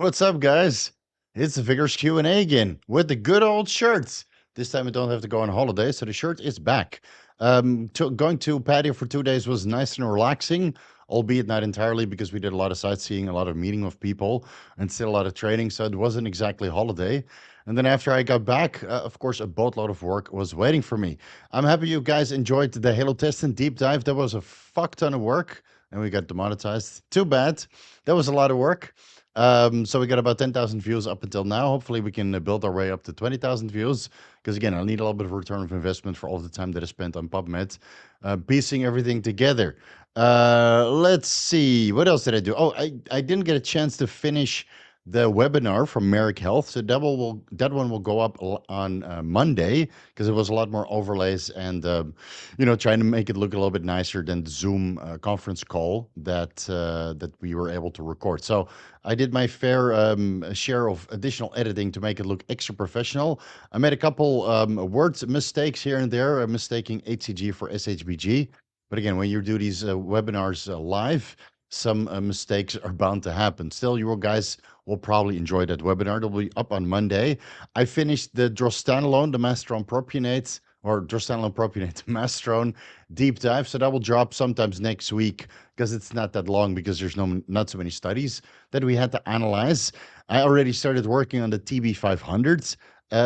What's up, guys? It's the Vigorous Q&A again with the good old shirts. This time I don't have to go on holiday, so the shirt is back. Going to patio for 2 days was nice and relaxing, albeit not entirely because we did a lot of sightseeing, a lot of meeting with people, and still a lot of training, so it wasn't exactly holiday. And then after I got back, of course, a boatload of work was waiting for me. I'm happy you guys enjoyed the Halotestin deep dive. That was a fuck ton of work, and we got demonetized. Too bad. That was a lot of work. So we got about 10,000 views up until now. Hopefully, we can build our way up to 20,000 views. Because again, I need a little bit of return of investment for all the time that I spent on PubMed, piecing everything together. Let's see. What else did I do? Oh, I didn't get a chance to finish the webinar from Merrick Health. So that one will go up on Monday because it was a lot more overlays and trying to make it look a little bit nicer than the Zoom conference call that we were able to record. So I did my fair share of additional editing to make it look extra professional. I made a couple word mistakes here and there, mistaking HCG for SHBG. But again, when you do these webinars live, some mistakes are bound to happen. Still, you guys will probably enjoy that webinar. It'll be up on Monday. I finished the drostanolone, the mastrone propionate, or drostanolone propionate mastrone deep dive. So that will drop sometimes next week because it's not that long because there's not so many studies that we had to analyze. I already started working on the TB500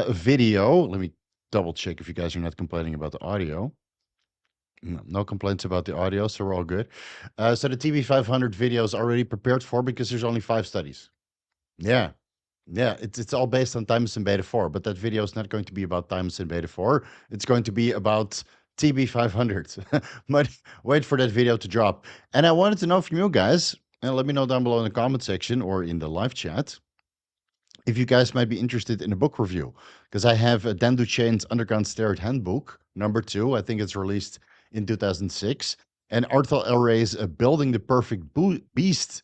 video. Let me double check if you guys are not complaining about the audio. No complaints about the audio, so we're all good. So the TB500 video is already prepared for because there's only 5 studies. Yeah. Yeah, it's all based on thymosin beta 4, but that video is not going to be about thymosin beta 4. It's going to be about TB500. But wait for that video to drop. And I wanted to know from you guys, and let me know down below in the comment section or in the live chat, if you guys might be interested in a book review, because I have Dan Duchesne's Underground Steroid Handbook, #2. I think it's released in 2006. And Arthur L. Ray's Building the Perfect Beast,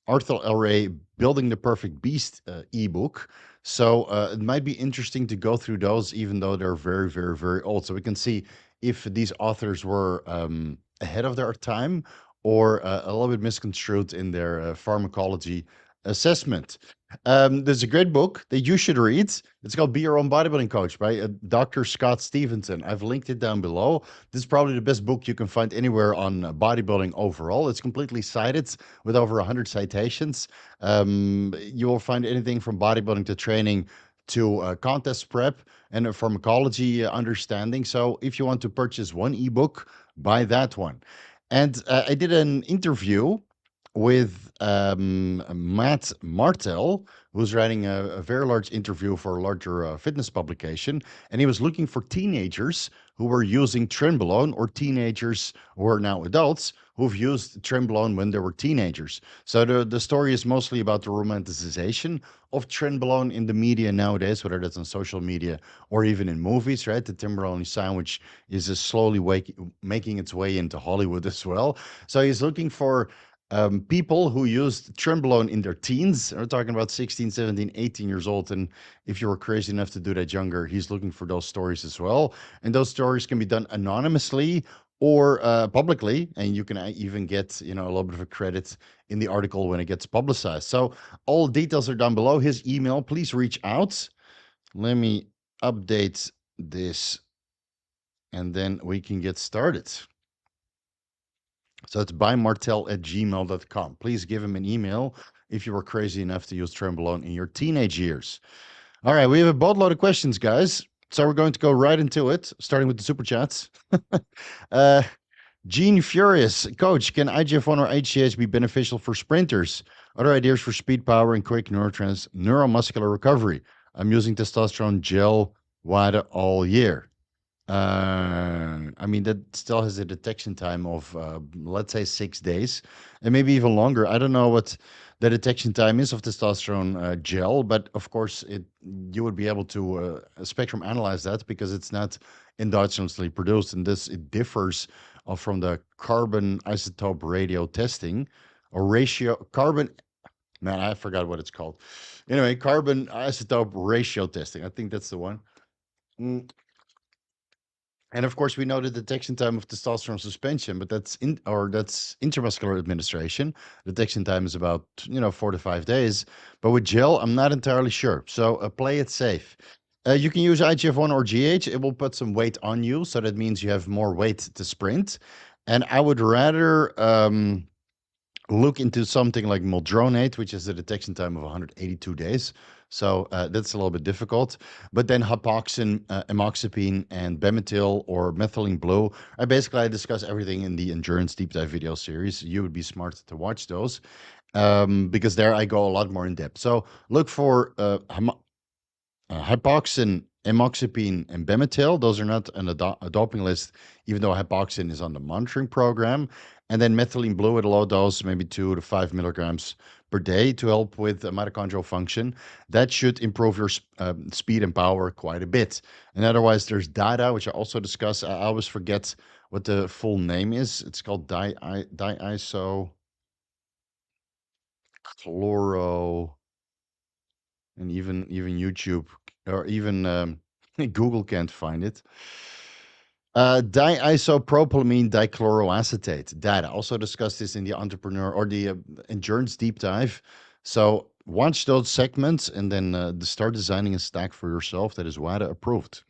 Arthur L. Ray Building the Perfect Beast ebook. So it might be interesting to go through those, even though they're very, very, very old. So we can see if these authors were ahead of their time or a little bit misconstrued in their pharmacology assessment. There's a great book that you should read. It's called Be Your Own Bodybuilding Coach by Dr. Scott Stevenson. I've linked it down below. This is probably the best book you can find anywhere on bodybuilding overall. It's completely cited with over 100 citations. You will find anything from bodybuilding to training to contest prep and a pharmacology understanding. So if you want to purchase one ebook, buy that one. And I did an interview with Matt Martell, who's writing a very large interview for a larger fitness publication. And he was looking for teenagers who were using Trenbolone or teenagers who are now adults who've used Trenbolone when they were teenagers. So the story is mostly about the romanticization of Trenbolone in the media nowadays, whether that's on social media or even in movies, right? The Timberlone sandwich is slowly making its way into Hollywood as well. So he's looking for people who used Trenbolone in their teens. We're talking about 16, 17, 18 years old. And if you were crazy enough to do that younger, he's looking for those stories as well. And those stories can be done anonymously or publicly. And you can even get, a little bit of a credit in the article when it gets publicized. So all details are down below. His email, please reach out. Let me update this and then we can get started. So it's bymartel@gmail.com. Please give him an email if you were crazy enough to use Trenbolone in your teenage years. All right, we have a boatload of questions, guys. So we're going to go right into it, starting with the super chats. Gene Furious, Coach, can IGF-1 or HGH be beneficial for sprinters? Other ideas for speed, power, and quick neuromuscular recovery? I'm using testosterone gel WADA all year. I mean, that still has a detection time of, let's say, 6 days, and maybe even longer. I don't know what the detection time is of testosterone gel, but of course, you would be able to spectrum analyze that because it's not endogenously produced, and it differs from the carbon isotope radio testing or carbon. Man, I forgot what it's called. Anyway, carbon isotope ratio testing. I think that's the one. And of course, we know the detection time of testosterone suspension, but that's intramuscular administration. Detection time is about 4 to 5 days. But with gel, I'm not entirely sure. So play it safe. You can use IGF-1 or GH. It will put some weight on you, so that means you have more weight to sprint. And I would rather look into something like Mildronate, which has a detection time of 182 days. So that's a little bit difficult. But then Hapoxin, Amoxapine, and Bemetil or Methylene Blue. I discuss everything in the Endurance Deep Dive video series. You would be smart to watch those because there I go a lot more in depth. So look for Hypoxin, Amoxapine, and Bemetil. Those are not on a doping list, even though Hypoxin is on the monitoring program. And then methylene blue at a low dose, maybe 2 to 5 milligrams per day to help with mitochondrial function. That should improve your speed and power quite a bit. And otherwise, there's DADA, which I also discuss. I always forget what the full name is. It's called diisochloro, and even YouTube or even Google can't find it. Diisopropylamine dichloroacetate. Dad, I also discussed this in the entrepreneur or the endurance deep dive. So watch those segments and then start designing a stack for yourself that is WADA approved.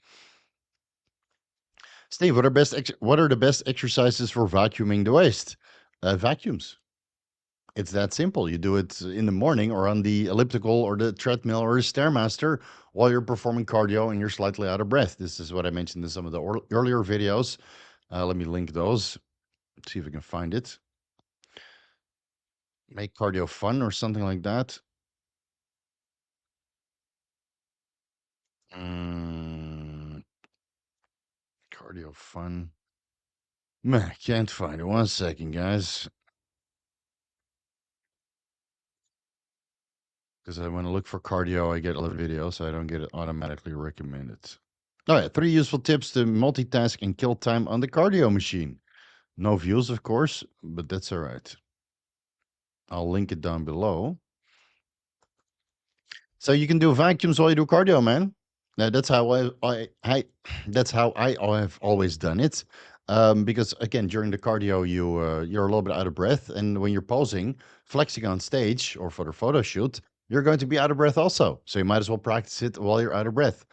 Steve, what are the best exercises for vacuuming the waist? Vacuums. It's that simple. You do it in the morning or on the elliptical or the treadmill or the Stairmaster while you're performing cardio and you're slightly out of breath. This is what I mentioned in some of the earlier videos. Let me link those. See if I can find it. Make cardio fun or something like that. Cardio fun. Man, I can't find it. 1 second, guys. Because when I look for cardio, I get a lot of videos, so I don't get it automatically recommended. Oh yeah, 3 useful tips to multitask and kill time on the cardio machine. No views, of course, but that's all right. I'll link it down below. So you can do vacuums while you do cardio, man. That's how that's how I have always done it. Because again, during the cardio, you're a little bit out of breath, and when you're posing, flexing on stage or for the photo shoot, you're going to be out of breath also. So you might as well practice it while you're out of breath.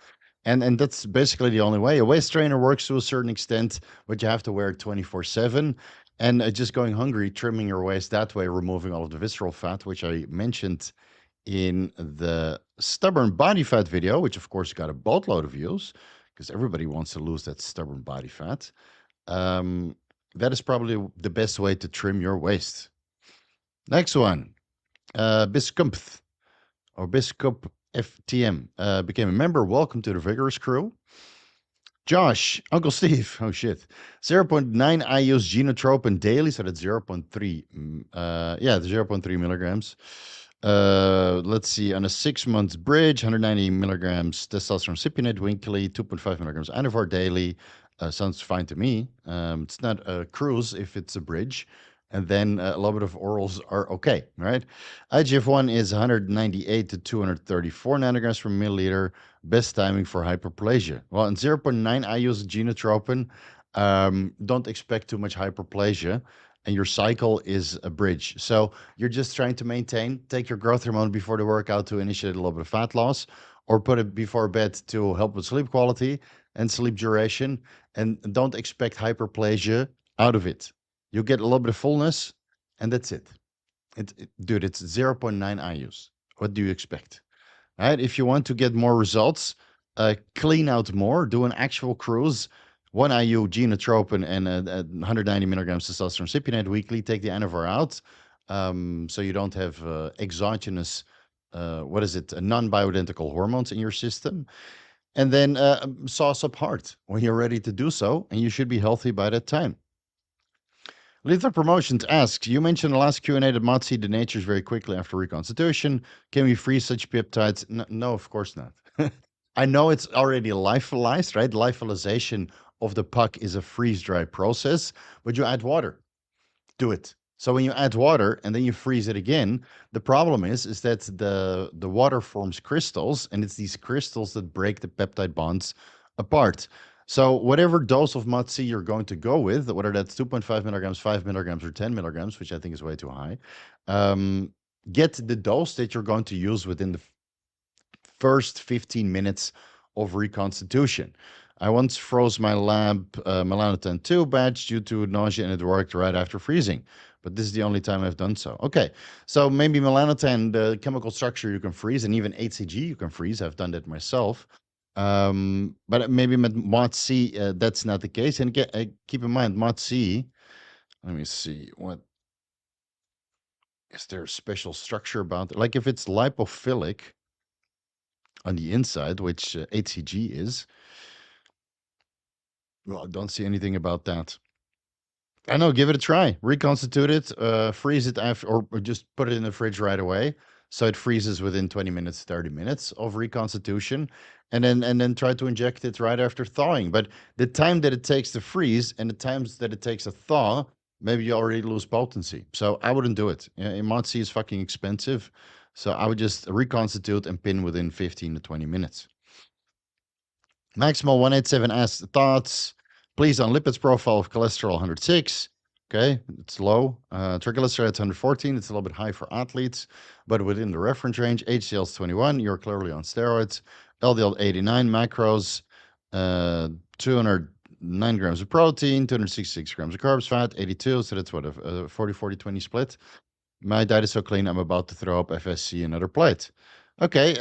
And that's basically the only way. A waist trainer works to a certain extent, but you have to wear it 24/7. And just going hungry, trimming your waist that way, removing all of the visceral fat, which I mentioned in the stubborn body fat video, which of course got a boatload of views because everybody wants to lose that stubborn body fat. That is probably the best way to trim your waist. Next one, Biscumpth or Biscup FTM became a member. Welcome to the Vigorous crew. Josh, Uncle Steve, oh shit, 0.9 IU's genotropin daily, so that's 0.3, yeah, 0.3 milligrams. Let's see, on a 6 months bridge, 190 milligrams testosterone cypionate weekly, 2.5 milligrams Anavar daily. Sounds fine to me. It's not a cruise if it's a bridge. And then a little bit of orals are okay, right? IGF-1 is 198 to 234 nanograms per milliliter. Best timing for hyperplasia. Well, in 0.9 IU's genotropin, don't expect too much hyperplasia. And your cycle is a bridge. So you're just trying to maintain, take your growth hormone before the workout to initiate a little bit of fat loss, or put it before bed to help with sleep quality and sleep duration. And don't expect hyperplasia out of it. You get a little bit of fullness, and that's it. Dude, it's 0.9 IUs. What do you expect? All right. If you want to get more results, clean out more, do an actual cruise. 1 IU genotropin and 190 milligrams testosterone cypionate weekly. Take the Anavar out, so you don't have exogenous, non-bioidentical hormones in your system. And then sauce up hard when you're ready to do so, and you should be healthy by that time. Lethal Promotions asks, you mentioned the last Q&A that MOTS denatures very quickly after reconstitution. Can we freeze such peptides? No, of course not. I know it's already lyophilized, right? Lyophilization of the puck is a freeze-dry process, but you add water. Do it. So when you add water and then you freeze it again, the problem is that the water forms crystals, and it's these crystals that break the peptide bonds apart. So whatever dose of MOD-C you're going to go with, whether that's 2.5 milligrams, 5 milligrams, or 10 milligrams, which I think is way too high, um, get the dose that you're going to use within the first 15 minutes of reconstitution. I once froze my lab Melanotan 2 batch due to nausea, and it worked right after freezing. But this is the only time I've done so. Okay, so maybe Melanotan, the chemical structure you can freeze, and even HCG you can freeze. I've done that myself. But maybe with MOD-C, that's not the case. And keep in mind, MOD-C, let me see, what is there a special structure about it? Like if it's lipophilic on the inside, which HCG is, well, I don't see anything about that. I know, give it a try. Reconstitute it, freeze it after, or just put it in the fridge right away, so it freezes within 20 minutes, 30 minutes of reconstitution, and then try to inject it right after thawing. But the time that it takes to freeze and the times that it takes to thaw, maybe you already lose potency. So I wouldn't do it. MOD-C is fucking expensive, so I would just reconstitute and pin within 15 to 20 minutes. Maximal 187 asks thoughts. Please on lipids profile of cholesterol 106. Okay, it's low. Triglycerides 114. It's a little bit high for athletes, but within the reference range. HDL is 21. You're clearly on steroids. LDL 89. Macros 209 grams of protein, 266 grams of carbs, fat 82. So that's what, a 40-40-20 split. My diet is so clean, I'm about to throw up FSC another plate. Okay,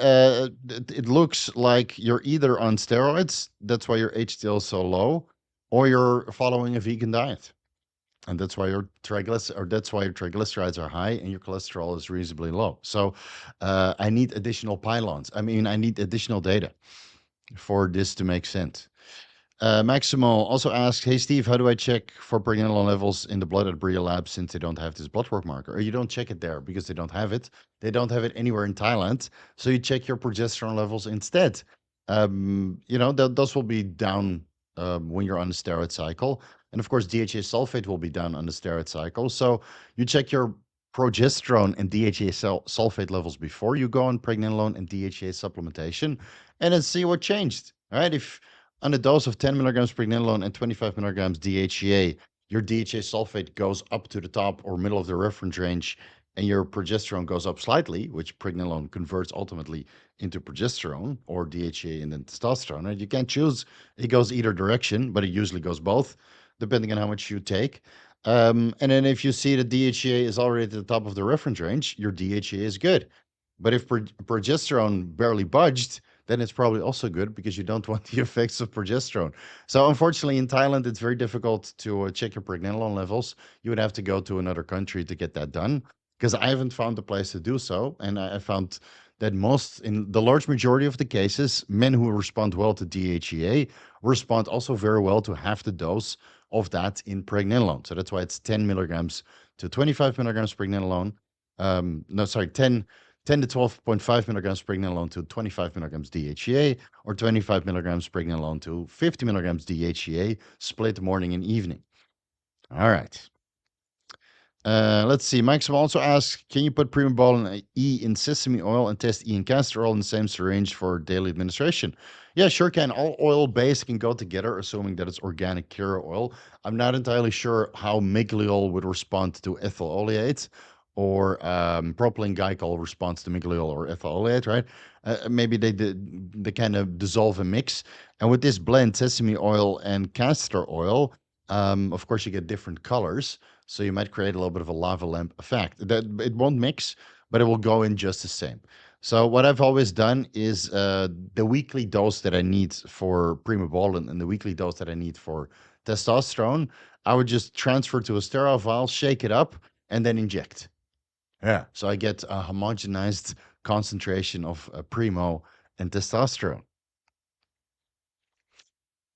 it looks like you're either on steroids, that's why your HDL is so low, or you're following a vegan diet. And that's why your triglycerides are high and your cholesterol is reasonably low. So I need additional pylons. I mean, I need additional data for this to make sense. Maximal also asks, hey, Steve, how do I check for pregnenolone levels in the blood at Bria Lab since they don't have this blood work marker? Or you don't check it there because they don't have it. They don't have it anywhere in Thailand. So you check your progesterone levels instead. Those will be down when you're on the steroid cycle. And of course, DHA sulfate will be down on the steroid cycle. So you check your progesterone and DHA sulfate levels before you go on pregnenolone and DHA supplementation, and then see what changed. All right. If on a dose of 10 milligrams pregnenolone and 25 milligrams DHEA, your DHA sulfate goes up to the top or middle of the reference range, and your progesterone goes up slightly, which pregnenolone converts ultimately into progesterone or DHEA and then testosterone. And you can't choose; it goes either direction, but it usually goes both, depending on how much you take. And then if you see the DHEA is already at the top of the reference range, your DHEA is good. But if progesterone barely budged, then it's probably also good because you don't want the effects of progesterone. So unfortunately, in Thailand, it's very difficult to check your pregnenolone levels. You would have to go to another country to get that done because I haven't found a place to do so. And I found that in the large majority of the cases, men who respond well to DHEA respond also very well to half the dose of that in pregnenolone. So that's why it's 10 milligrams to 25 milligrams pregnenolone. 10 to 12.5 milligrams pregnenolone to 25 milligrams DHEA, or 25 milligrams pregnenolone to 50 milligrams DHEA, split morning and evening. All right. Let's see. Maximal also asks, can you put Primobolan E in sesame oil and test E in castor oil in the same syringe for daily administration? Yeah, sure can. All oil-based can go together, assuming that it's organic carrier oil. I'm not entirely sure how migliol would respond to ethyl oleate, or propylene glycol responds to migliol or ethyl oleate, right? Maybe they kind of dissolve and mix. And with this blend, sesame oil and castor oil, of course, you get different colors. So you might create a little bit of a lava lamp effect. That it won't mix, but it will go in just the same. So what I've always done is the weekly dose that I need for Primobolan and the weekly dose that I need for testosterone, I would just transfer to a sterile vial, shake it up, and then inject. Yeah. So I get a homogenized concentration of Primo and testosterone.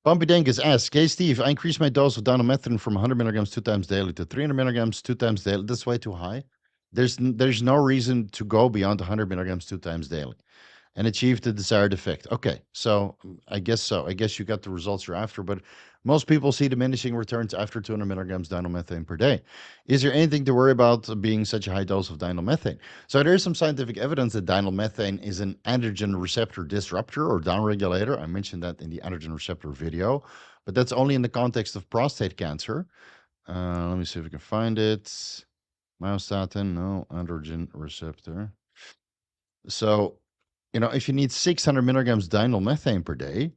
Bumpy Denkus asks, hey, Steve, I increased my dose of donomethrin from 100 milligrams 2 times daily to 300 milligrams 2 times daily. That's way too high. There's no reason to go beyond 100 milligrams 2 times daily. and achieved the desired effect. Okay, so I guess so. I guess you got the results you're after, but most people see diminishing returns after 200 milligrams dinomethane per day. Is there anything to worry about being such a high dose of dinomethane? So there is some scientific evidence that dinomethane is an androgen receptor disruptor or downregulator. I mentioned that in the androgen receptor video, but that's only in the context of prostate cancer. Let me see if we can find it. Myostatin, no, androgen receptor. So, if you need 600 milligrams dinomethane per day,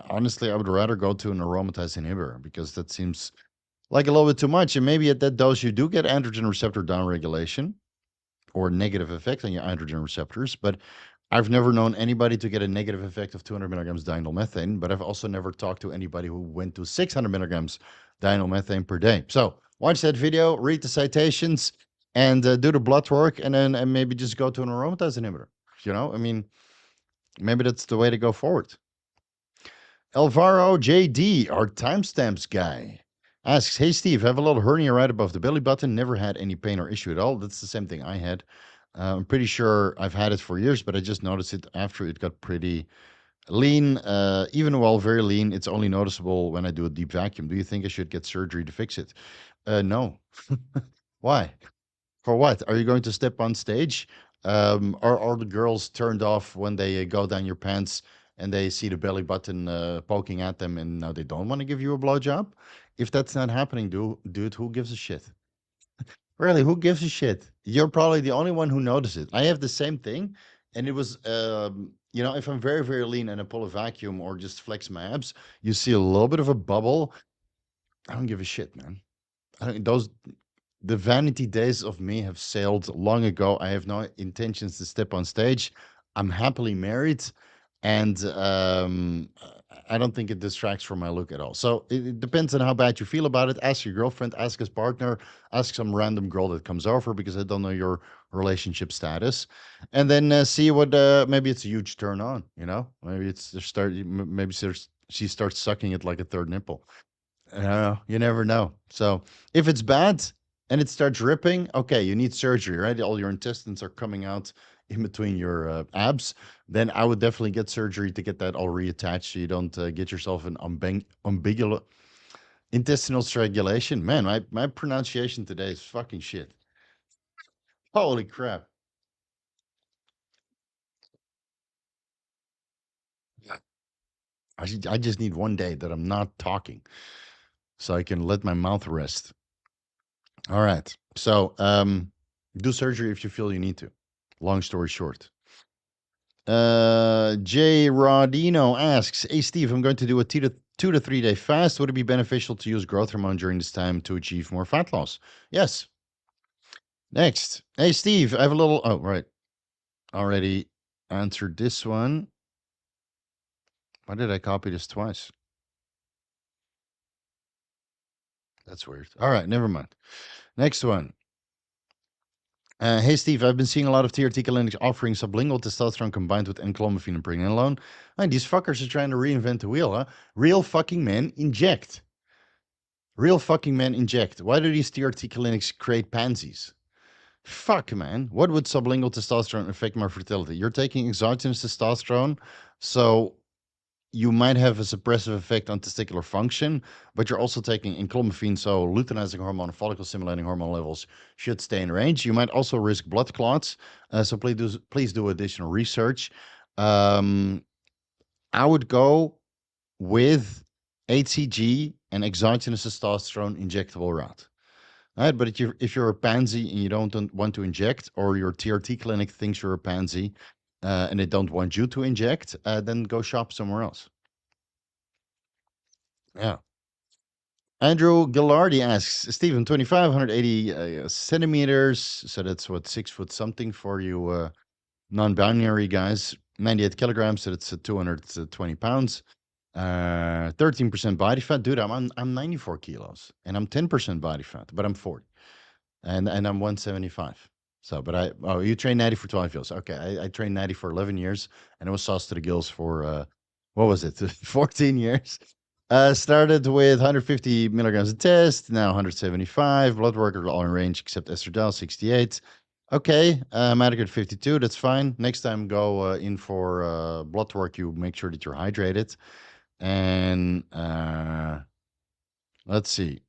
honestly, I would rather go to an aromatase inhibitor because that seems like a little bit too much. And maybe at that dose, you do get androgen receptor downregulation or negative effect on your androgen receptors. But I've never known anybody to get a negative effect of 200 milligrams dinomethane. But I've also never talked to anybody who went to 600 milligrams dinomethane per day. So watch that video, read the citations, and do the blood work, and then maybe just go to an aromatase inhibitor. I mean, maybe that's the way to go forward. Alvaro JD, our timestamps guy, asks, "Hey Steve, I have a little hernia right above the belly button. Never had any pain or issue at all." That's the same thing I had. I'm pretty sure I've had it for years, but I just noticed it after it got pretty lean. Even while very lean, it's only noticeable when I do a deep vacuum. Do you think I should get surgery to fix it? No. Why? For what? Are you going to step on stage? Are the girls turned off when they go down your pants and they see the belly button poking at them, and now they don't want to give you a blowjob? If that's not happening, dude, who gives a shit? Really, who gives a shit? You're probably the only one who noticed it. I have the same thing, and it was, if I'm very, very lean and I pull a vacuum or just flex my abs, you see a little bit of a bubble. I don't give a shit, man. The vanity days of me have sailed long ago. I have no intentions to step on stage. I'm happily married, and I don't think it distracts from my look at all. So it depends on how bad you feel about it. Ask your girlfriend, ask his partner, ask some random girl that comes over because I don't know your relationship status, and then see what. Maybe it's a huge turn on. Maybe it's maybe she starts sucking it like a third nipple. I don't know. You never know. So if it's bad and it starts ripping, okay, you need surgery, right? All your intestines are coming out in between your abs. Then I would definitely get surgery to get that all reattached so you don't get yourself an umbilical intestinal strangulation. Man, my pronunciation today is fucking shit. Holy crap. I just need one day that I'm not talking so I can let my mouth rest. All right. So do surgery if you feel you need to. Long story short. Jay Rodino asks, "Hey Steve, I'm going to do a 2 to 3 day fast. Would it be beneficial to use growth hormone during this time to achieve more fat loss?" Yes. Next. "Hey Steve, I have a little..." Oh, right. Already answered this one. Why did I copy this twice? That's weird. All right, never mind. Next one. "Hey Steve, I've been seeing a lot of TRT clinics offering sublingual testosterone combined with enclomiphene and pregnenolone. And these fuckers are trying to reinvent the wheel, huh? Real fucking men inject. Real fucking men inject. Why do these TRT clinics create pansies? Fuck, man. What would sublingual testosterone affect my fertility? You're taking exogenous testosterone, so you might have a suppressive effect on testicular function, but you're also taking enclomiphene, so luteinizing hormone, follicle stimulating hormone levels should stay in range. You might also risk blood clots, so please do additional research. I would go with HCG and exogenous testosterone injectable route. All right, but if you're a pansy and you don't want to inject, or your TRT clinic thinks you're a pansy and they don't want you to inject, then go shop somewhere else. Yeah. Andrew Gillardi asks, "Stephen, 25, 180 centimeters. So that's what, 6 foot something for you non-binary guys. 98 kilograms. So that's 220 pounds. 13% body fat. Dude, I'm 94 kilos and I'm 10% body fat, but I'm 40 and I'm 175. So, but you trained natty for 12 years. Okay. I trained natty for 11 years and I was sauced to the gills for, what was it? 14 years. Started with 150 milligrams a test, now 175. Blood work are all in range except estradiol, 68. Okay, hematocrit 52, that's fine. Next time, go in for blood work. You make sure that you're hydrated. And let's see.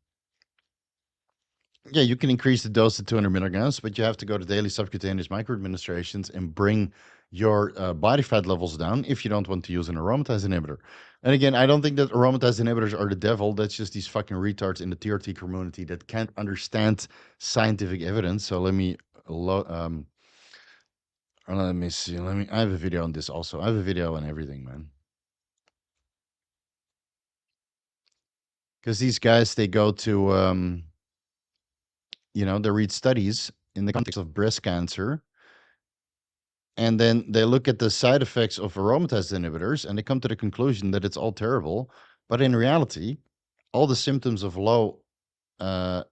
Yeah, you can increase the dose to 200 milligrams, but you have to go to daily subcutaneous microadministrations and bring your body fat levels down if you don't want to use an aromatase inhibitor. And again, I don't think that aromatase inhibitors are the devil. That's just these fucking retards in the TRT community that can't understand scientific evidence. So let me see. I have a video on this also. I have a video on everything, man. Because these guys, they go to, they read studies in the context of breast cancer, and then they look at the side effects of aromatase inhibitors, and they come to the conclusion that it's all terrible. But in reality, all the symptoms of low uh,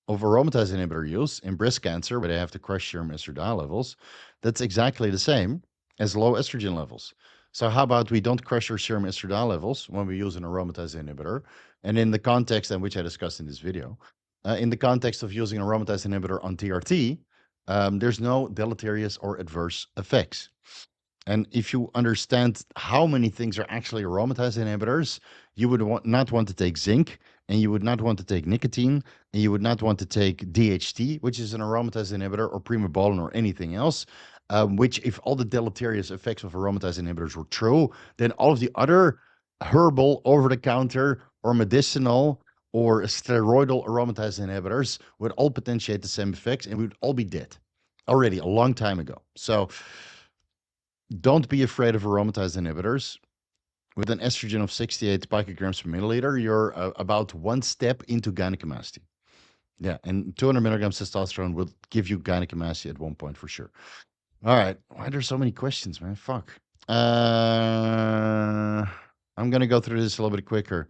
of aromatase inhibitor use in breast cancer, where they have to crush serum estradiol levels, that's exactly the same as low estrogen levels. So how about we don't crush our serum estradiol levels when we use an aromatase inhibitor? And in the context in which I discussed in this video, in the context of using an aromatase inhibitor on TRT, there's no deleterious or adverse effects. And if you understand how many things are actually aromatase inhibitors, you would not want to take zinc, and you would not want to take nicotine, and you would not want to take DHT, which is an aromatase inhibitor, or primobolan, or anything else. Which, if all the deleterious effects of aromatase inhibitors were true, then all of the other herbal, over-the-counter, or medicinal, or steroidal aromatase inhibitors would all potentiate the same effects, and we would all be dead already a long time ago. So don't be afraid of aromatase inhibitors. With an estrogen of 68 picograms per milliliter, you're about one step into gynecomastia. Yeah, and 200 milligrams testosterone will give you gynecomastia at one point for sure. All right. Why are there so many questions, man? Fuck. I'm going to go through this a little bit quicker.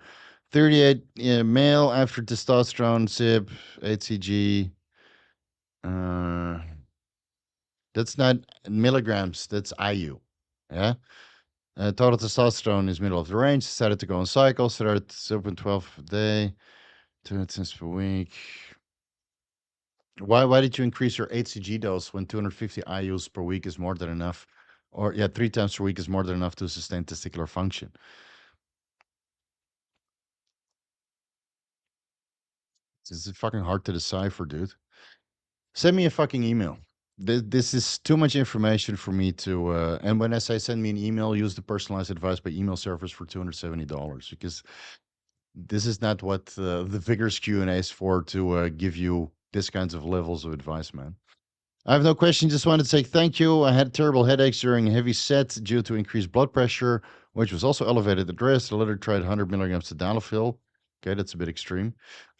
38 male after testosterone, SIP, HCG. That's not milligrams, that's IU. Yeah. Total testosterone is middle of the range. Started to go on cycle. Started 0.12 a day, 2 times per week. Why did you increase your HCG dose when 250 IUs per week is more than enough? Or, yeah, 3 times per week is more than enough to sustain testicular function. This is fucking hard to decipher, dude. Send me a fucking email. This is too much information for me to. And when I say send me an email, use the personalized advice by email service for $270, because this is not what the vigorous Q&A is for, to give you this kinds of levels of advice, man. I have no question. Just wanted to say thank you. I had terrible headaches during a heavy set due to increased blood pressure, which was also elevated at rest. I later tried 100 milligrams tadalafil. Okay, that's a bit extreme.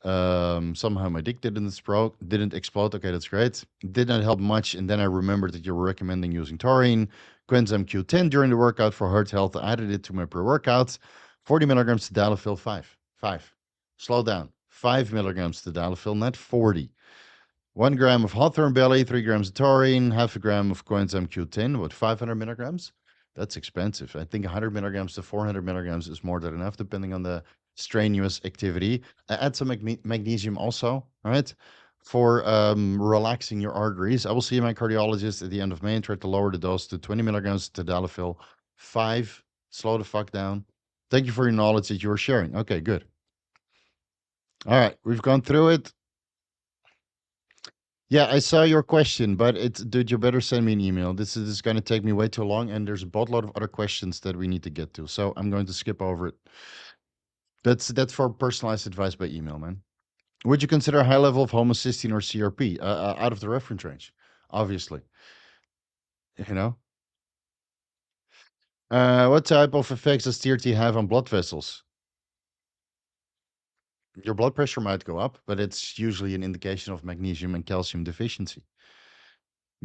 Somehow my dick didn't explode. Okay, that's great. Did not help much. And then I remembered that you were recommending using taurine, coenzyme Q10 during the workout for heart health. I added it to my pre-workouts. 40 milligrams tadalafil, 5. Slow down. 5 milligrams tadalafil, not 40. 1 gram of hawthorn belly, 3 grams of taurine, half a gram of coenzyme Q10, what, 500 milligrams? That's expensive. I think 100 milligrams to 400 milligrams is more than enough, depending on the strenuous activity. Add some magnesium also, all right, for relaxing your arteries. I will see my cardiologist at the end of May and try to lower the dose to 20 milligrams tadalafil, 5. Slow the fuck down. Thank you for your knowledge that you are sharing. Okay, good. All right, we've gone through it. Yeah, I saw your question, but dude, you better send me an email. This is going to take me way too long, and there's a boatload of other questions that we need to get to. So I'm going to skip over it. That's for personalized advice by email, man. Would you consider a high level of homocysteine or CRP out of the reference range? Obviously, you know. What type of effects does TRT have on blood vessels? Your blood pressure might go up, but it's usually an indication of magnesium and calcium deficiency.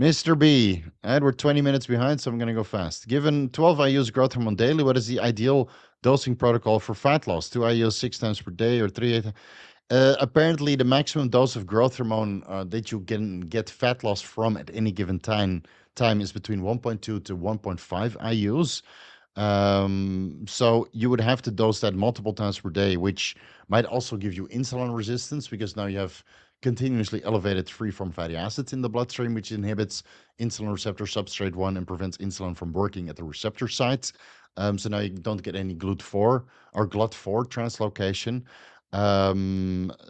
Mr. B, we're 20 minutes behind, so I'm going to go fast. Given 12 IU's growth hormone daily, what is the ideal dosing protocol for fat loss? 2 IU's 6 times per day or 3? Apparently, the maximum dose of growth hormone that you can get fat loss from at any given time is between 1.2 to 1.5 IU's. So you would have to dose that multiple times per day, which might also give you insulin resistance, because now you have continuously elevated free-form fatty acids in the bloodstream, which inhibits insulin receptor substrate 1 and prevents insulin from working at the receptor sites. So now you don't get any GLUT4 or GLUT4 translocation.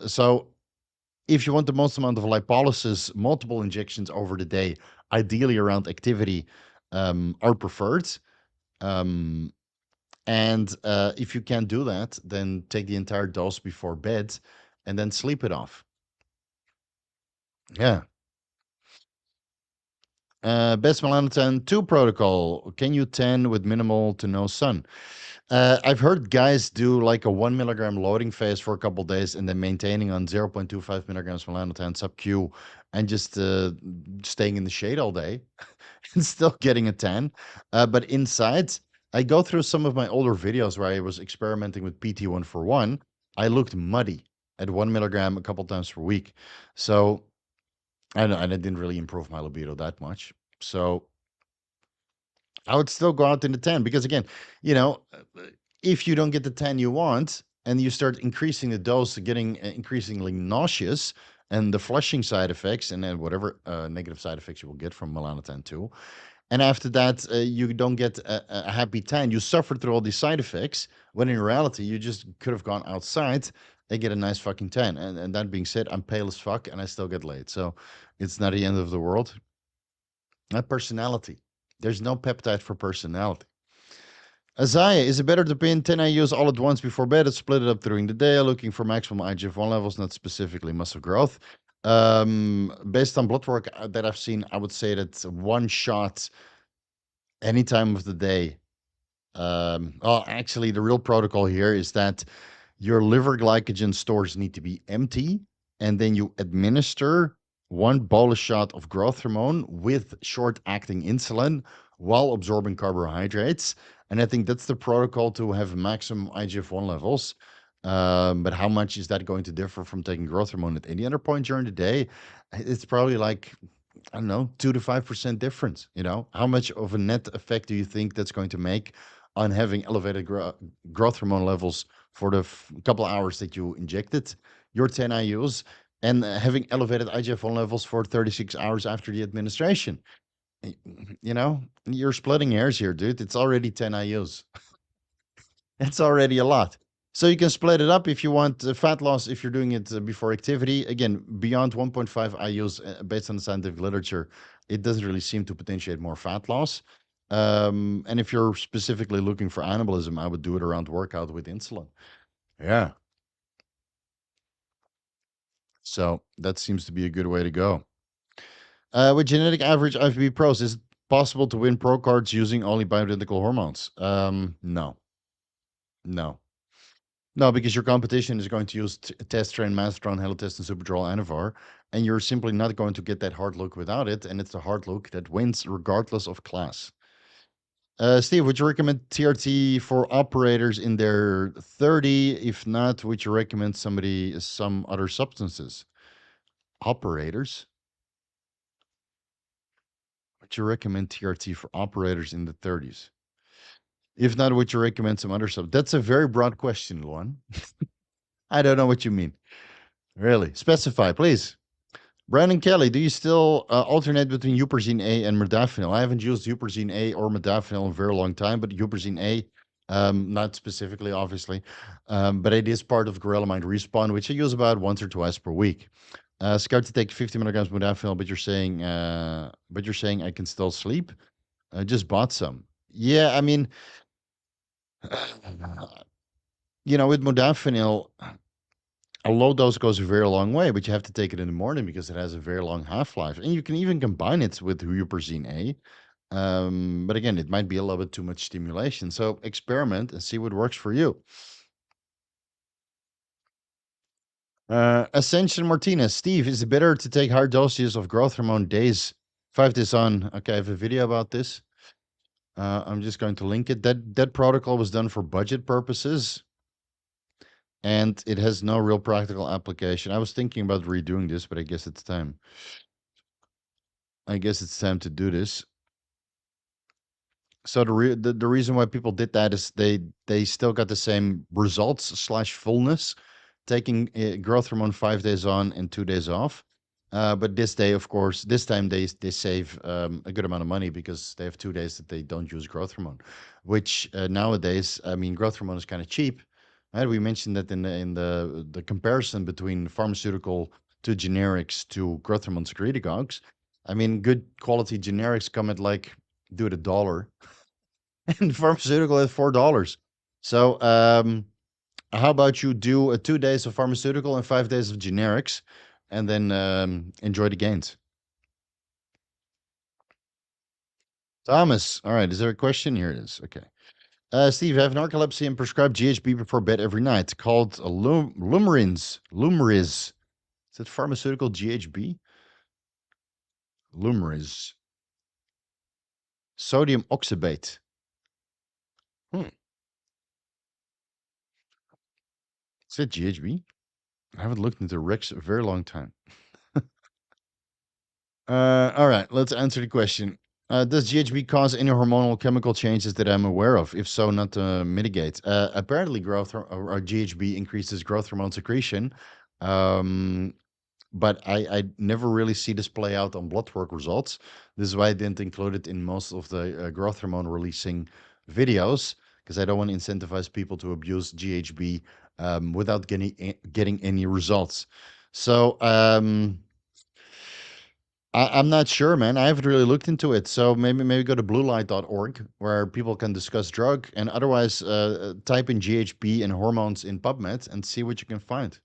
So if you want the most amount of lipolysis, multiple injections over the day, ideally around activity, are preferred. And if you can't do that, then take the entire dose before bed and then sleep it off. Yeah. Best Melanotan 2 protocol. Can you tan with minimal to no sun? I've heard guys do like a 1 milligram loading phase for a couple days and then maintaining on 0.25 milligrams melanotan sub Q and just staying in the shade all day and still getting a tan. But inside, I go through some of my older videos where I was experimenting with PT1 for 1. I looked muddy at 1 milligram a couple times per week. So I didn't really improve my libido that much. So I would still go out in the 10 because again, you know, if you don't get the 10 you want and you start increasing the dose, getting increasingly nauseous and the flushing side effects and then whatever negative side effects you will get from melanotan 2. And after that, you don't get a happy 10. You suffer through all these side effects when in reality, you just could have gone outside and get a nice fucking 10. And that being said, I'm pale as fuck and I still get laid. So it's not the end of the world. Not personality. There's no peptide for personality. Azaya, is it better to pin 10 IUs all at once before bed or split it up during the day, looking for maximum IGF-1 levels, not specifically muscle growth? Based on blood work that I've seen, I would say that one shot any time of the day. Actually, the real protocol here is that your liver glycogen stores need to be empty, and then you administer one bolus shot of growth hormone with short-acting insulin while absorbing carbohydrates. And I think that's the protocol to have maximum IGF-1 levels. But how much is that going to differ from taking growth hormone at any other point during the day? It's probably like, I don't know, 2 to 5% difference. You know, how much of a net effect do you think that's going to make on having elevated growth hormone levels for the couple of hours that you injected your 10 IUs and having elevated IGF-1 levels for 36 hours after the administration? You know, you're splitting hairs here, dude. It's already 10 IUs. It's already a lot. So you can split it up if you want fat loss, if you're doing it before activity. Again, beyond 1.5 IUs, based on the scientific literature, it doesn't really seem to potentiate more fat loss. And if you're specifically looking for anabolism, I would do it around workout with insulin. Yeah. So that seems to be a good way to go. With genetic average IFBB pros, is it possible to win pro cards using only bioidentical hormones? No. No. No, because your competition is going to use testosterone, masteron, halotestin, superdrol, anavar, and you're simply not going to get that hard look without it, and it's the hard look that wins regardless of class. Steve, would you recommend TRT for operators in their 30? If not, would you recommend some other substances? Operators? Would you recommend TRT for operators in the 30s? If not, would you recommend some other stuff? That's a very broad question, Luan. I don't know what you mean. Really? Specify, please. Brandon Kelly, do you still alternate between Huperzine A and Modafinil? I haven't used Huperzine A or Modafinil in a very long time, but Huperzine A, not specifically, obviously, but it is part of Gorillamind Respawn, which I use about once or twice per week. Scared to take 50 milligrams Modafinil, but you're saying I can still sleep. I just bought some. Yeah, I mean, you know, with Modafinil, a low dose goes a very long way, but you have to take it in the morning because it has a very long half-life. And you can even combine it with Huperzine A. But again, it might be a little bit too much stimulation. So experiment and see what works for you. Ascension Martinez, Steve, is it better to take higher doses of growth hormone days, 5 days on? Okay, I have a video about this. I'm just going to link it. That protocol was done for budget purposes, and it has no real practical application. I was thinking about redoing this, but I guess it's time. I guess it's time to do this. So the reason why people did that is they still got the same results / fullness taking growth hormone 5 days on and 2 days off. But this day, of course, this time they save a good amount of money because they have 2 days that they don't use growth hormone, which nowadays, I mean, growth hormone is kind of cheap. Right? We mentioned that in the comparison between pharmaceutical to generics to growth hormone secretagogues. I mean, good quality generics come at like do it $1, and pharmaceutical at $4. So how about you do 2 days of pharmaceutical and 5 days of generics, and then enjoy the gains? Thomas, all right. Is there a question? Here it is. Okay. Steve, I have narcolepsy and prescribed GHB before bed every night called Lumryz. Lumryz. Is it pharmaceutical GHB? Lumryz. Sodium oxybate. Hmm. Is it GHB? I haven't looked into Rex a very long time. All right, let's answer the question. Does GHB cause any hormonal chemical changes that I'm aware of? If so, not to mitigate. Apparently, or GHB increases growth hormone secretion, um, but I never really see this play out on blood work results. This is why I didn't include it in most of the growth hormone releasing videos, because I don't want to incentivize people to abuse GHB without getting any results. So I'm not sure, man. I haven't really looked into it. So maybe go to bluelight.org where people can discuss drug, and otherwise type in GHB and hormones in PubMed and see what you can find.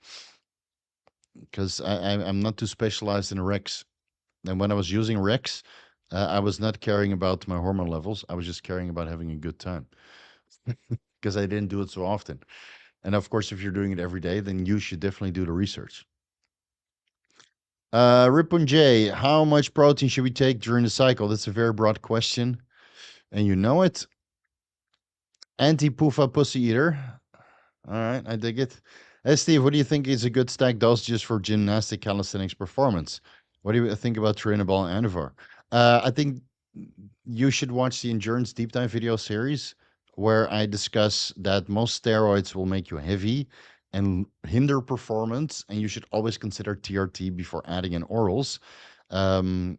Because I'm not too specialized in Rex. And when I was using Rex, I was not caring about my hormone levels. I was just caring about having a good time because I didn't do it so often. And of course, if you're doing it every day, then you should definitely do the research. Ripon J, how much protein should we take during the cycle? That's a very broad question, and you know it. Anti-PUFA pussy eater. All right, I dig it. Hey, Steve, what do you think is a good stack dose just for gymnastic calisthenics performance? What do you think about Trenbolone and Anavar? I think you should watch the Endurance Deep Dive video series where I discuss that most steroids will make you heavy and hinder performance, and you should always consider TRT before adding in orals. Um,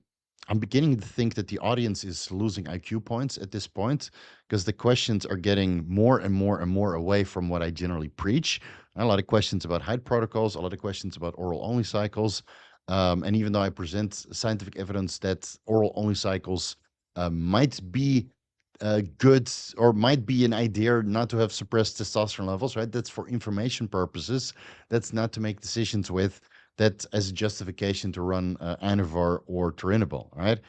I'm beginning to think that the audience is losing IQ points at this point because the questions are getting more and more and more away from what I generally preach. A lot of questions about height protocols, a lot of questions about oral only cycles. And even though I present scientific evidence that oral only cycles might be good or might be an idea not to have suppressed testosterone levels, right? That's for information purposes. That's not to make decisions with. That as a justification to run Anavar or Trenbolone, right?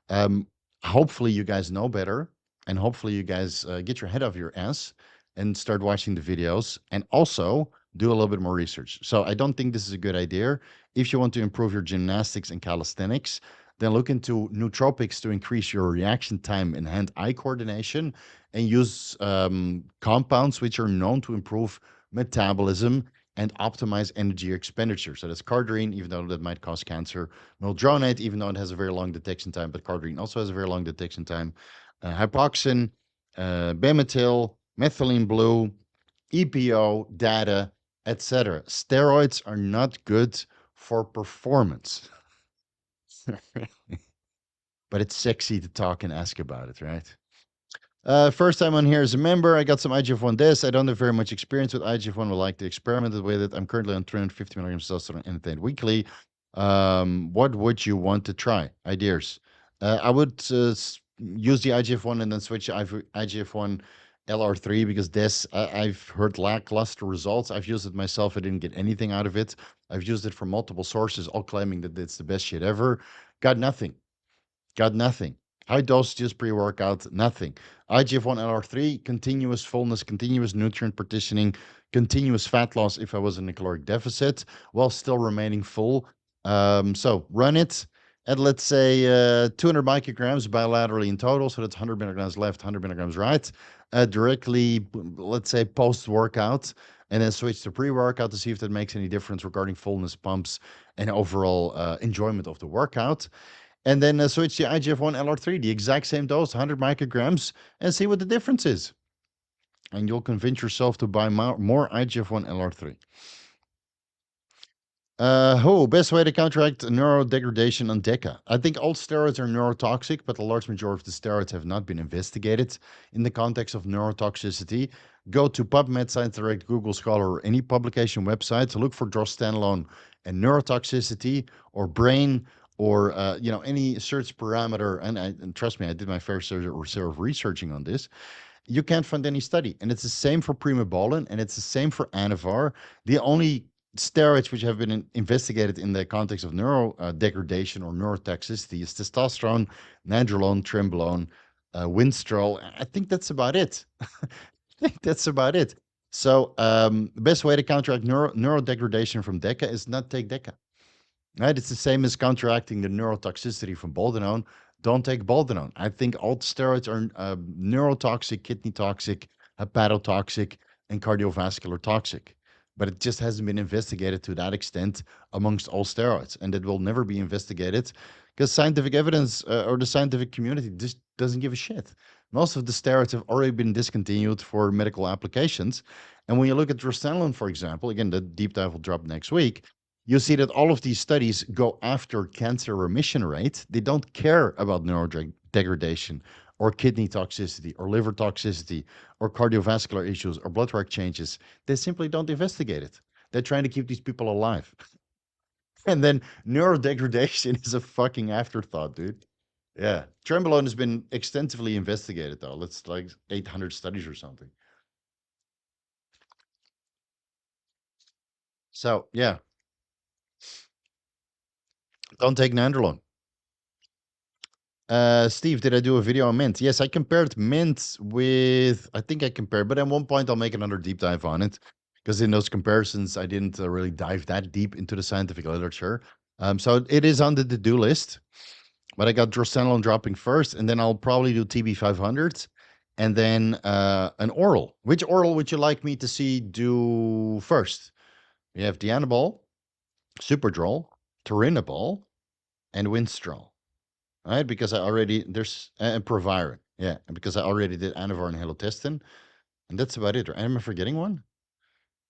Um, Hopefully you guys know better, and hopefully you guys get your head off your ass and start watching the videos, and also do a little bit more research. So I don't think this is a good idea. If you want to improve your gymnastics and calisthenics, then look into nootropics to increase your reaction time and hand-eye coordination, and use compounds which are known to improve metabolism and optimize energy expenditure. So that's cardine, even though that might cause cancer. Mildronate, even though it has a very long detection time, but cardine also has a very long detection time. Hypoxin, Bemetil, methylene blue, EPO, data, etc. Steroids are not good for performance. But it's sexy to talk and ask about it, right? First time on here as a member. I got some IGF-1 DES. I don't have very much experience with IGF-1. Would like to experiment with it. I'm currently on 350 milligrams of testosterone anything weekly. What would you want to try? Ideas. I would use the IGF-1 and then switch to IGF-1 LR3 because this I've heard lackluster results. I've used it myself. I didn't get anything out of it. I've used it from multiple sources, all claiming that it's the best shit ever. Got nothing. Got nothing. High dosages pre-workout, nothing. IGF-1 LR3, continuous fullness, continuous nutrient partitioning, continuous fat loss if I was in a caloric deficit while still remaining full. So run it at, let's say, 200 micrograms bilaterally in total. So that's 100 milligrams left, 100 milligrams right. Directly, let's say, post-workout, and then switch to pre-workout to see if that makes any difference regarding fullness, pumps, and overall enjoyment of the workout. And then switch to IGF-1 LR3, the exact same dose, 100 micrograms, and see what the difference is. And you'll convince yourself to buy more IGF-1 LR3. Best way to counteract neurodegradation on Deca. I think all steroids are neurotoxic, but the large majority of the steroids have not been investigated in the context of neurotoxicity. Go to PubMed, Science Direct, Google Scholar, or any publication website to look for drostanolone and neurotoxicity or brain or any search parameter. And trust me, I did my fair share of researching on this. You can't find any study. And it's the same for Primobolan and it's the same for Anavar. The only steroids which have been investigated in the context of neurodegradation or neurotoxicity is testosterone, nandrolone, Trenbolone, Winstrol. I think that's about it. I think that's about it. So the best way to counteract neurodegradation from Deca is not take Deca. Right? It's the same as counteracting the neurotoxicity from Boldenone. Don't take Boldenone. I think all steroids are neurotoxic, kidney toxic, hepatotoxic, and cardiovascular toxic. But it just hasn't been investigated to that extent amongst all steroids. And it will never be investigated because scientific evidence or the scientific community just doesn't give a shit. Most of the steroids have already been discontinued for medical applications. And when you look at drostanolone, for example, again, the deep dive will drop next week, you see that all of these studies go after cancer remission rate. They don't care about neurodegradation or kidney toxicity or liver toxicity or cardiovascular issues or blood work changes. They simply don't investigate it. They're trying to keep these people alive. And then neurodegradation is a fucking afterthought, dude. Yeah. Trenbolone has been extensively investigated, though. It's like 800 studies or something. So, yeah. Don't take nandrolone. Steve, did I do a video on MENT? Yes, I compared MENT with, I think I compared, but at one point I'll make another deep dive on it because in those comparisons, I didn't really dive that deep into the scientific literature. So it is on the to-do list, but I got drostanolone dropping first, and then I'll probably do TB500 and then an oral. Which oral would you like me to see do first? We have Dianabol, Superdrol, Turinabol, and Winstrol. Right, because I already there's and Proviron, yeah, and because I already did Anavar and Halotestin, and that's about it. Am I forgetting one?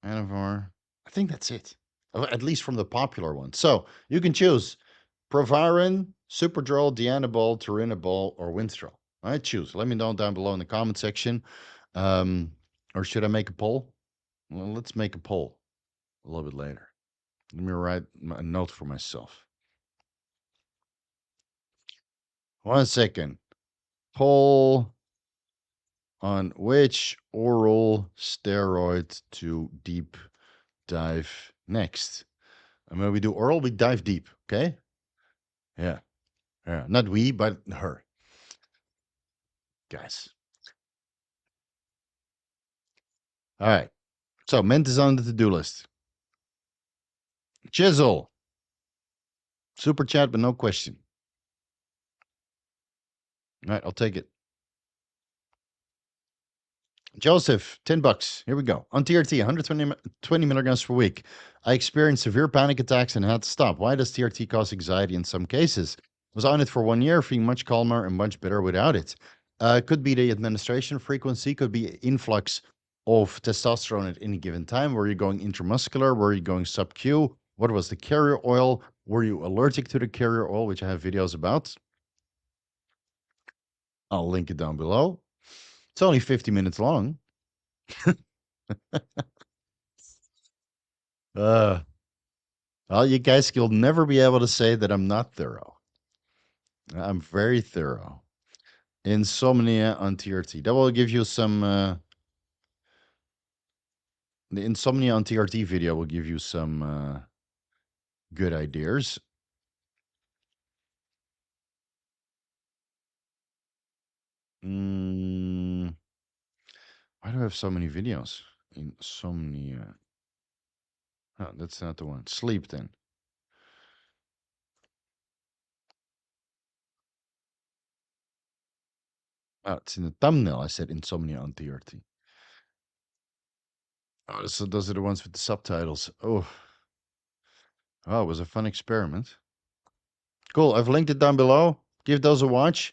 Anavar, I think that's it, at least from the popular ones. So you can choose Proviron, Superdrol, Dianabol, Turinabol, or Winstrol. All right, choose. Let me know down below in the comment section, or should I make a poll? Well, let's make a poll a little bit later. Let me write a note for myself. 1 second. Poll on which oral steroid to deep dive next. And when we do oral, we dive deep, okay? Yeah. Yeah. Not we, but her. Guys. All right. So MENT is on the to-do list. Chisel. Super chat, but no question. All right, I'll take it. Joseph, $10. Here we go. On TRT, 120 milligrams per week. I experienced severe panic attacks and had to stop. Why does TRT cause anxiety in some cases? Was on it for 1 year, feeling much calmer and much better without it. Could be the administration frequency, could be influx of testosterone at any given time. Were you going intramuscular? Were you going sub-Q? What was the carrier oil? Were you allergic to the carrier oil, which I have videos about? I'll link it down below. It's only 50 minutes long. Well, you guys will never be able to say that I'm not thorough. I'm very thorough. Insomnia on TRT. That will give you some. The Insomnia on TRT video will give you some good ideas. Why do I have so many videos? Insomnia. Oh, that's not the one. Sleep then. Oh, it's in the thumbnail. I said insomnia on TRT. Oh, so those are the ones with the subtitles. Oh, it was a fun experiment. Cool. I've linked it down below. Give those a watch.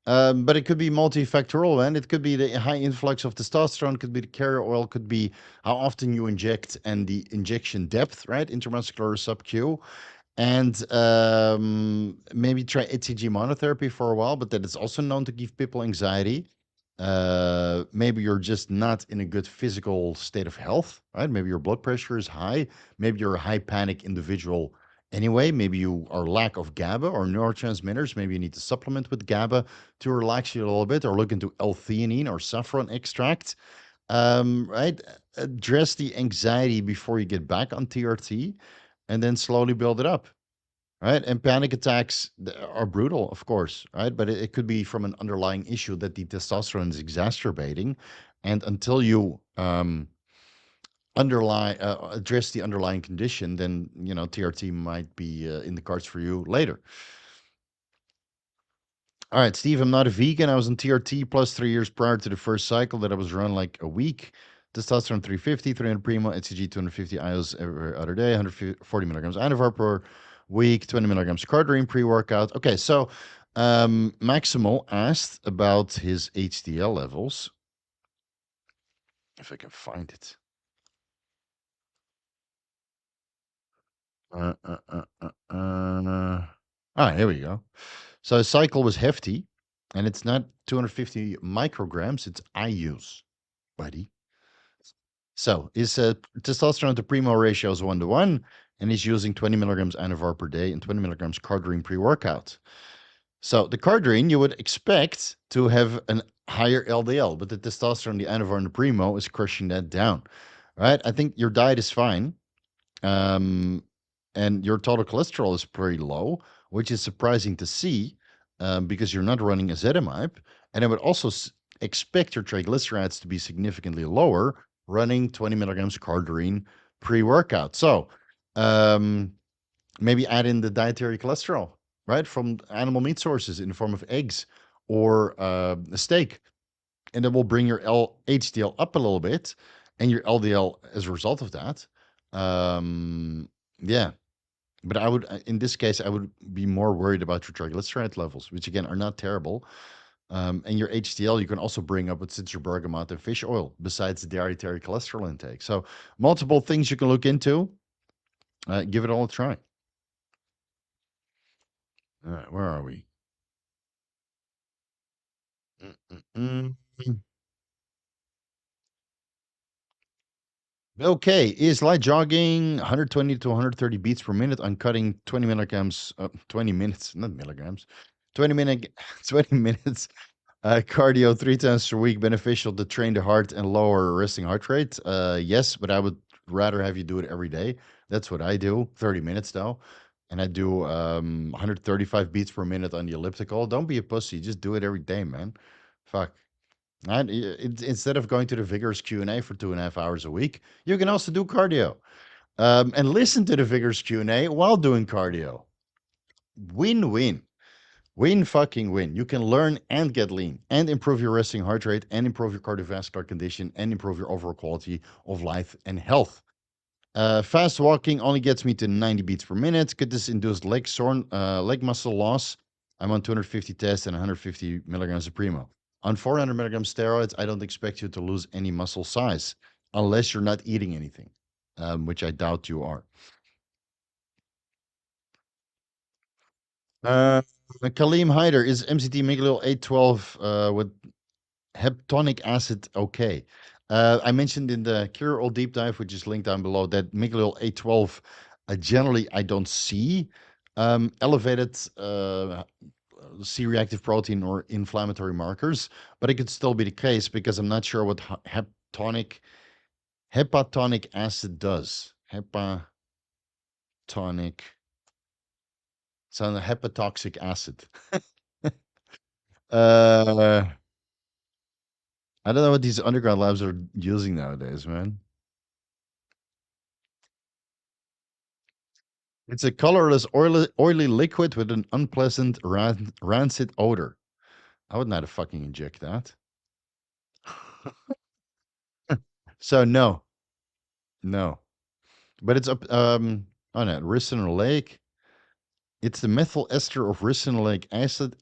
But it could be multifactorial, and it could be the high influx of testosterone, could be the carrier oil, could be how often you inject and the injection depth, right? Intramuscular or sub-Q. And maybe try HCG monotherapy for a while, but that is also known to give people anxiety. Maybe you're just not in a good physical state of health, right? Maybe your blood pressure is high. Maybe you're a high panic individual anyway. Maybe you are lack of GABA or neurotransmitters. Maybe you need to supplement with GABA to relax you a little bit, or look into L-theanine or saffron extract. Right? Address the anxiety before you get back on TRT, and then slowly build it up. Right. And panic attacks are brutal, of course, right? But it could be from an underlying issue that the testosterone is exacerbating. And until you address the underlying condition, then, TRT might be in the cards for you later. All right, Steve, I'm not a vegan. I was on TRT plus 3 years prior to the first cycle that I was run like a week. Testosterone 350, 300 primo, HCG 250 IOs every other day, 140 milligrams Anavar per week, 20 milligrams cardarine pre-workout. Okay, so Maximal asked about his HDL levels. If I can find it. Here we go. So his cycle was hefty, and it's not 250 micrograms, it's IUs, buddy. So his testosterone to primo ratio is 1 to 1, and he's using 20 milligrams Anavar per day and 20 milligrams cardarine pre-workout. So the cardarine, you would expect to have a higher LDL, but the testosterone, the Anavar, and the primo is crushing that down. Right? I think your diet is fine. And your total cholesterol is pretty low, which is surprising to see, because you're not running ezetimibe. And I would also expect your triglycerides to be significantly lower running 20 milligrams cardarine pre-workout. So maybe add in the dietary cholesterol, right, from animal meat sources in the form of eggs or a steak. And that will bring your HDL up a little bit, and your LDL as a result of that. Yeah. But I would, in this case, I would be more worried about your triglyceride levels, which again are not terrible. And your HDL, you can also bring up with citrus bergamot and fish oil, besides the dietary cholesterol intake. So multiple things you can look into. Give it all a try. All right, where are we? Mm-mm-mm. Okay, is light jogging 120 to 130 beats per minute on cutting 20 milligrams, 20 minutes, not milligrams, 20 minute, 20 minutes cardio 3 times per week beneficial to train the heart and lower resting heart rate? Yes, but I would rather have you do it every day. That's what I do. 30 minutes though. And I do 135 beats per minute on the elliptical. Don't be a pussy. Just do it every day, man. Fuck. And instead of going to the vigorous Q&A for 2.5 hours a week, you can also do cardio. And listen to the vigorous Q&A while doing cardio. Win-win. Win fucking win. You can learn and get lean and improve your resting heart rate and improve your cardiovascular condition and improve your overall quality of life and health. Fast walking only gets me to 90 beats per minute. Could this induce leg muscle loss? I'm on 250 tests and 150 milligrams of Primo. On 400 milligrams steroids, I don't expect you to lose any muscle size unless you're not eating anything, which I doubt you are. Kaleem Hyder, is MCT Miguel 812 with heptonic acid okay? I mentioned in the Cure All Deep Dive, which is linked down below, that Miguel 812 generally I don't see elevated C-reactive protein or inflammatory markers, but it could still be the case because I'm not sure what hepatonic acid does. Hepatonic, so a hepatoxic acid. uh, I don't know what these underground labs are using nowadays, man. It's a colorless, oily liquid with an unpleasant, rancid odor. I would not fucking inject that. So no, no. But it's up. Oh no, Rissner Lake. It's the methyl ester of ricinoleic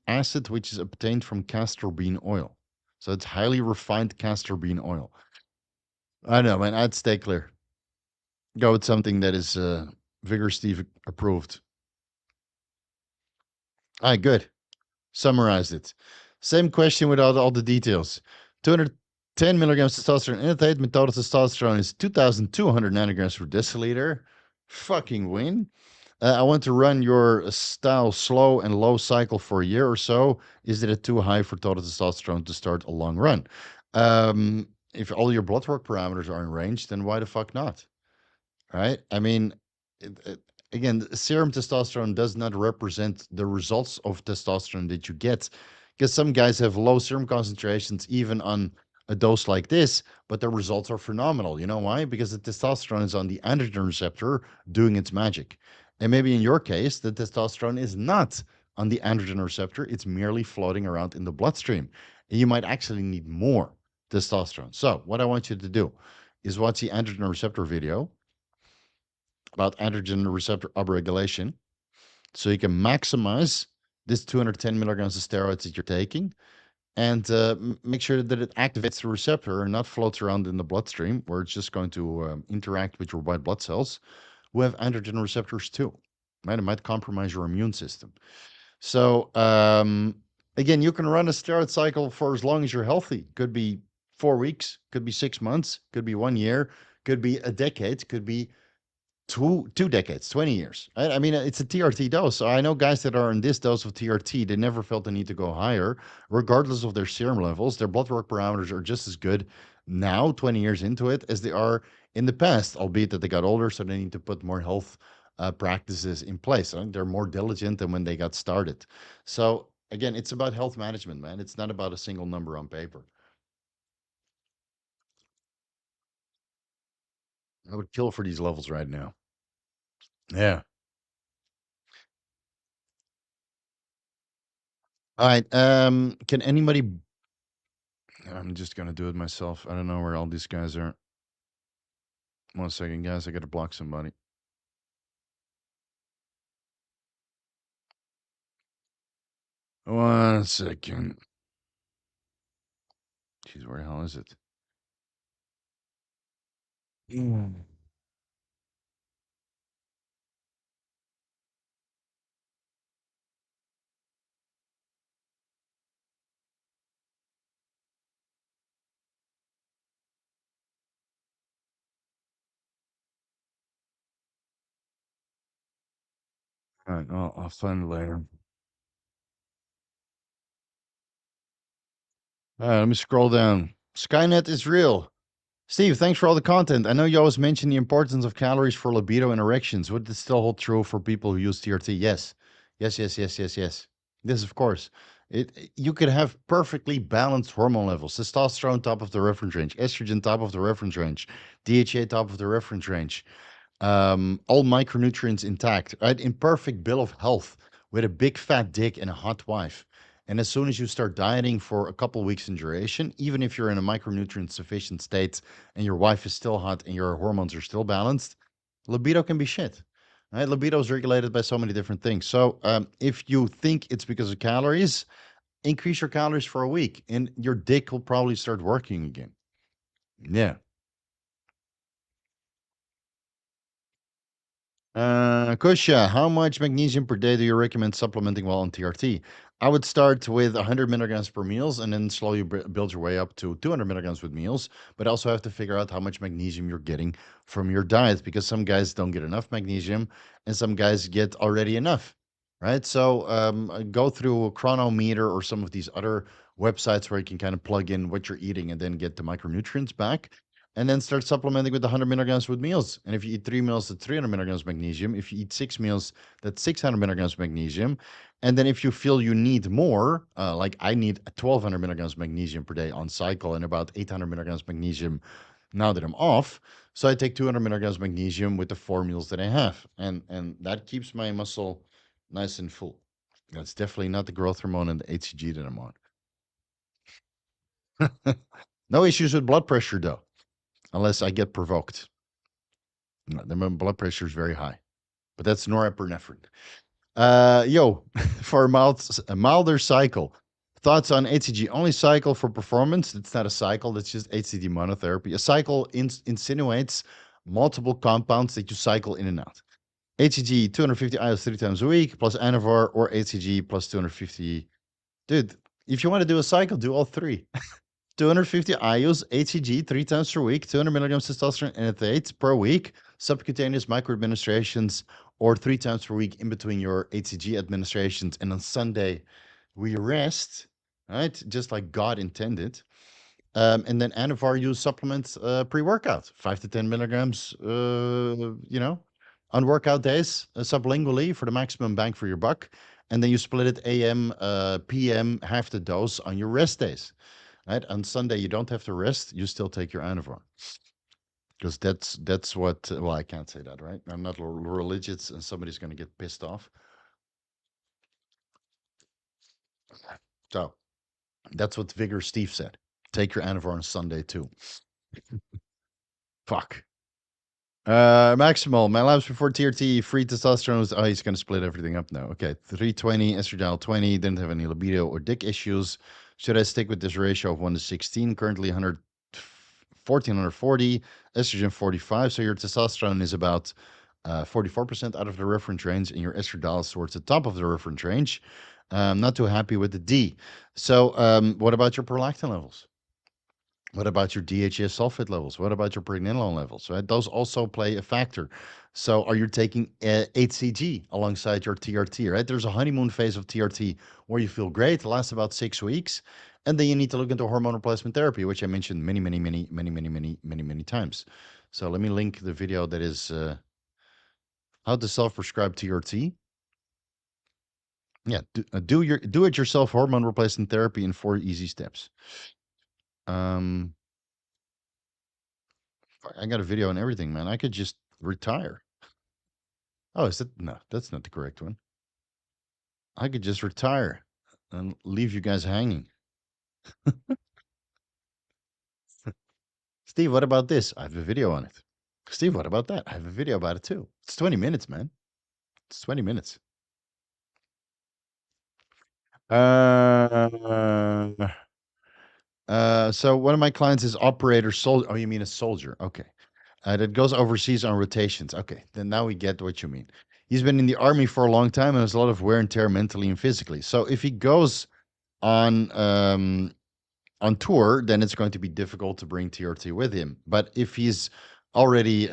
acid, which is obtained from castor bean oil. So it's highly refined castor bean oil. I know, man. I'd stay clear. Go with something that is Vigor Steve approved. All right, good. Summarized it. Same question without all the details. 210 milligrams testosterone enanthate. My total testosterone is 2,200 nanograms per deciliter. Fucking win. I want to run your style slow and low cycle for a year or so. Is it too high for total testosterone to start a long run? If all your blood work parameters are in range, then why the fuck not? Right? I mean, again, serum testosterone does not represent the results of testosterone that you get, because some guys have low serum concentrations even on a dose like this, but the results are phenomenal. You know why? Because the testosterone is on the androgen receptor doing its magic. And maybe in your case, the testosterone is not on the androgen receptor, it's merely floating around in the bloodstream. And you might actually need more testosterone. So, what I want you to do is watch the androgen receptor video about androgen receptor upregulation, so you can maximize this 210 milligrams of steroids that you're taking, and make sure that it activates the receptor and not floats around in the bloodstream, where it's just going to interact with your white blood cells who have androgen receptors too. Right? It might compromise your immune system. So again, you can run a steroid cycle for as long as you're healthy. Could be 4 weeks, could be 6 months, could be 1 year, could be a decade, could be two decades, 20 years. I mean, it's a TRT dose. So I know guys that are in this dose of TRT, they never felt the need to go higher, regardless of their serum levels. Their blood work parameters are just as good now, 20 years into it, as they are in the past, albeit that they got older, so they need to put more health practices in place. I think they're more diligent than when they got started. So again, it's about health management, man. It's not about a single number on paper. I would kill for these levels right now. Yeah. All right. Can anybody I'm just gonna do it myself. I don't know where all these guys are. 1 second, guys. I gotta block somebody. One second. Jeez, where the hell is it? Mm. All right, I'll find it later. All right, let me scroll down. Skynet is real. Steve, thanks for all the content. I know you always mention the importance of calories for libido and erections. Would this still hold true for people who use TRT? Yes. Yes, yes, yes, yes, yes. Yes, of course. You could have perfectly balanced hormone levels. Testosterone top of the reference range, estrogen top of the reference range, DHA top of the reference range, all micronutrients intact, right? In perfect bill of health with a big fat dick and a hot wife. And as soon as you start dieting for a couple weeks in duration, even if you're in a micronutrient sufficient state and your wife is still hot and your hormones are still balanced, libido can be shit. Right? Libido is regulated by so many different things. So if you think it's because of calories, increase your calories for a week and your dick will probably start working again. Yeah. Kusha, how much magnesium per day do you recommend supplementing while on TRT? I would start with 100 milligrams per meals and then slowly build your way up to 200 milligrams with meals. But also have to figure out how much magnesium you're getting from your diet, because some guys don't get enough magnesium and some guys get already enough, right? So go through a Chronometer or some of these other websites where you can kind of plug in what you're eating and then get the micronutrients back, and then start supplementing with 100 milligrams with meals. And if you eat 3 meals, that's 300 milligrams magnesium. If you eat 6 meals, that's 600 milligrams magnesium. And then if you feel you need more, like I need 1,200 milligrams magnesium per day on cycle and about 800 milligrams magnesium now that I'm off. So I take 200 milligrams magnesium with the 4 meals that I have. And that keeps my muscle nice and full. That's definitely not the growth hormone and the HCG that I'm on. No issues with blood pressure, though, unless I get provoked. No, then my blood pressure is very high, but that's norepinephrine. Yo, for a milder cycle. Thoughts on HCG only cycle for performance? It's not a cycle, that's just HCG monotherapy. A cycle insinuates multiple compounds that you cycle in and out. HCG 250 IUs 3 times a week plus Anavar or HCG plus 250. Dude, if you want to do a cycle, do all three. 250 IUs, HCG 3 times per week, 200 milligrams testosterone enanthate per week, subcutaneous microadministrations, or 3 times per week in between your HCG administrations. And on Sunday, we rest, right? Just like God intended. And then Anavar use supplements pre-workout, 5 to 10 milligrams, on workout days, sublingually for the maximum bang for your buck. And then you split it AM, PM, half the dose on your rest days. Right? On Sunday, you don't have to rest. You still take your Anavar. Because that's what, well, I can't say that, right? I'm not religious and somebody's going to get pissed off. So that's what Vigor Steve said. Take your Anavar on Sunday too. Fuck. Maximal. My labs before TRT, free testosterone was, oh, he's going to split everything up now. Okay. 320, estradiol 20, didn't have any libido or dick issues. Should I stick with this ratio of 1 to 16? Currently 1440, estrogen 45. So your testosterone is about 44% out of the reference range, and your estradiol is towards the top of the reference range. Not too happy with the D. So what about your prolactin levels? What about your DHEA sulfate levels? What about your pregnenolone levels? Right? Those also play a factor. So are you taking HCG alongside your TRT, right? There's a honeymoon phase of TRT where you feel great, lasts about 6 weeks. And then you need to look into hormone replacement therapy, which I mentioned many times. So let me link the video that is how to self-prescribe TRT. Yeah, do it yourself hormone replacement therapy in 4 easy steps. I got a video and everything, man. I could just retire. Oh, is that? No, that's not the correct one. I could just retire and leave you guys hanging. Steve, what about this? I have a video on it. Steve, what about that? I have a video about it too. It's 20 minutes, man. It's 20 minutes. So one of my clients is operator soldier. Oh, you mean a soldier? Okay. That goes overseas on rotations. Okay, then now we get what you mean. He's been in the army for a long time and has a lot of wear and tear mentally and physically. So if he goes on tour, then it's going to be difficult to bring TRT with him. But if he's already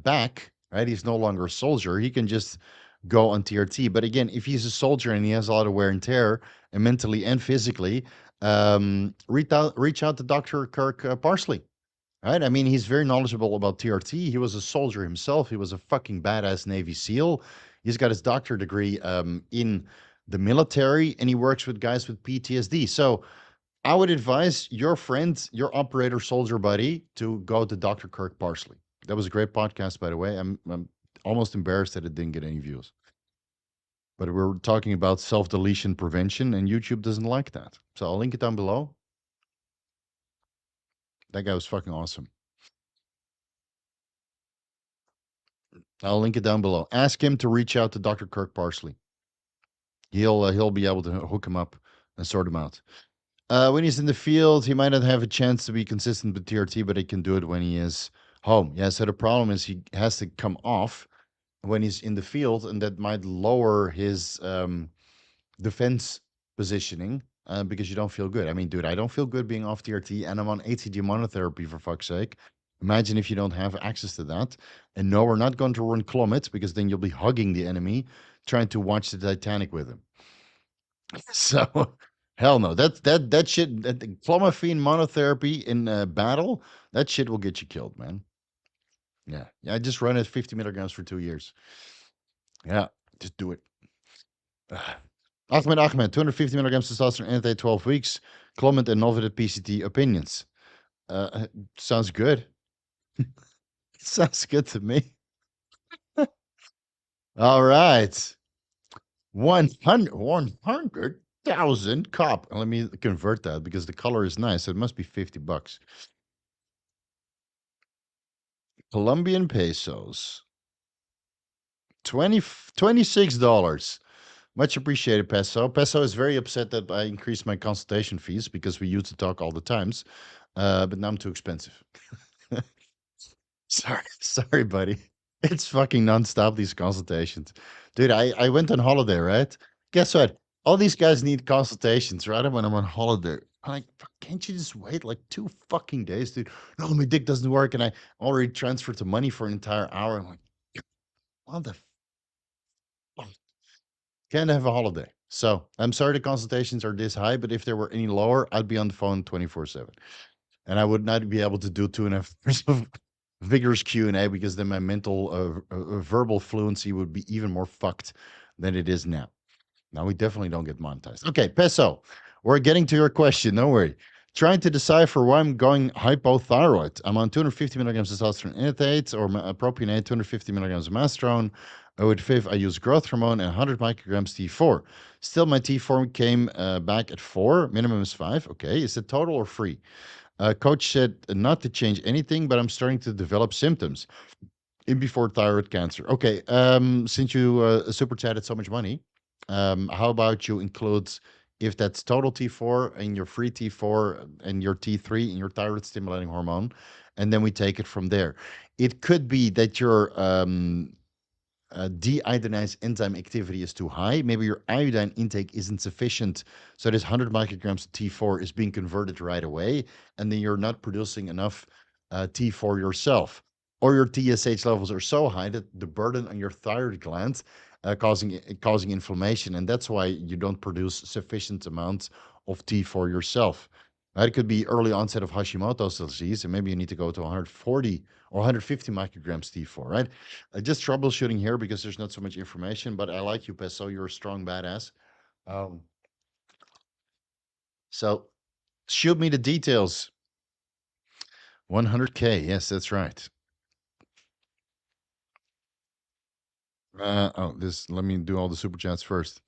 back, right, he's no longer a soldier, he can just go on TRT. But again, if he's a soldier and he has a lot of wear and tear, and mentally and physically, reach out to Dr. Kirk Parsley. Right? I mean, he's very knowledgeable about TRT. He was a soldier himself. He was a fucking badass Navy SEAL. He's got his doctorate degree in the military, and he works with guys with PTSD. So I would advise your friend, your operator soldier buddy, to go to Dr. Kirk Parsley. That was a great podcast, by the way. I'm almost embarrassed that it didn't get any views. But we're talking about self-deletion prevention, and YouTube doesn't like that. So I'll link it down below. That guy was fucking awesome. I'll link it down below. Ask him to reach out to Dr. Kirk Parsley. He'll be able to hook him up and sort him out. When he's in the field, he might not have a chance to be consistent with TRT, but he can do it when he is home. Yeah, so the problem is he has to come off when he's in the field, and that might lower his defense positioning because you don't feel good. I mean, dude, I don't feel good being off TRT, and I'm on HCG monotherapy, for fuck's sake. Imagine if you don't have access to that. And no, we're not going to run Clomid, because then you'll be hugging the enemy, trying to watch the Titanic with him. So, hell no. That shit, that Clomiphene monotherapy in battle, that shit will get you killed, man. Yeah. I just run it 50 milligrams for 2 years. Yeah, just do it. Ahmed, 250 milligrams testosterone anti 12 weeks. Clomid and Novid PCT opinions. Sounds good. Sounds good to me. All right. 100,000 cop. Let me convert that because the color is nice. It must be $50. Colombian pesos. $26. Much appreciated, Peso. Peso is very upset that I increased my consultation fees because we used to talk all the times, but now I'm too expensive. Sorry, buddy. It's fucking nonstop, these consultations. Dude, I went on holiday, right? Guess what? All these guys need consultations, right? When I'm on holiday. I'm like, can't you just wait like 2 fucking days, dude? No, my dick doesn't work, and I already transferred the money for an entire hour. I'm like, what the fuck? Can't have a holiday. So I'm sorry the consultations are this high, but if they were any lower, I'd be on the phone 24/7. And I would not be able to do 2.5 hours of vigorous Q&A because then my mental verbal fluency would be even more fucked than it is now. Now we definitely don't get monetized. Okay, Peso, we're getting to your question. Don't worry. Trying to decipher why I'm going hypothyroid. I'm on 250 milligrams of testosterone enanthate or propionate, 250 milligrams of mastrone. With FIV, I use growth hormone and 100 micrograms T4. Still, my T4 came back at 4. Minimum is 5. Okay, is it total or free? Coach said not to change anything, but I'm starting to develop symptoms in before thyroid cancer. Okay, since you super chatted so much money, how about you include if that's total T4 and your free T4 and your T3 and your thyroid stimulating hormone, and then we take it from there. It could be that your deiodinase enzyme activity is too high. Maybe your iodine intake isn't sufficient. So this 100 micrograms of T4 is being converted right away, and then you're not producing enough T4 yourself. Or your TSH levels are so high that the burden on your thyroid gland causing inflammation, and that's why you don't produce sufficient amounts of T4 yourself. Right? It could be early onset of Hashimoto's disease, and maybe you need to go to 140 or 150 micrograms T4, right? Just troubleshooting here because there's not so much information, but I like you, Peso. You're a strong badass. Um, so shoot me the details. 100K. Yes, that's right. Let me do all the super chats first.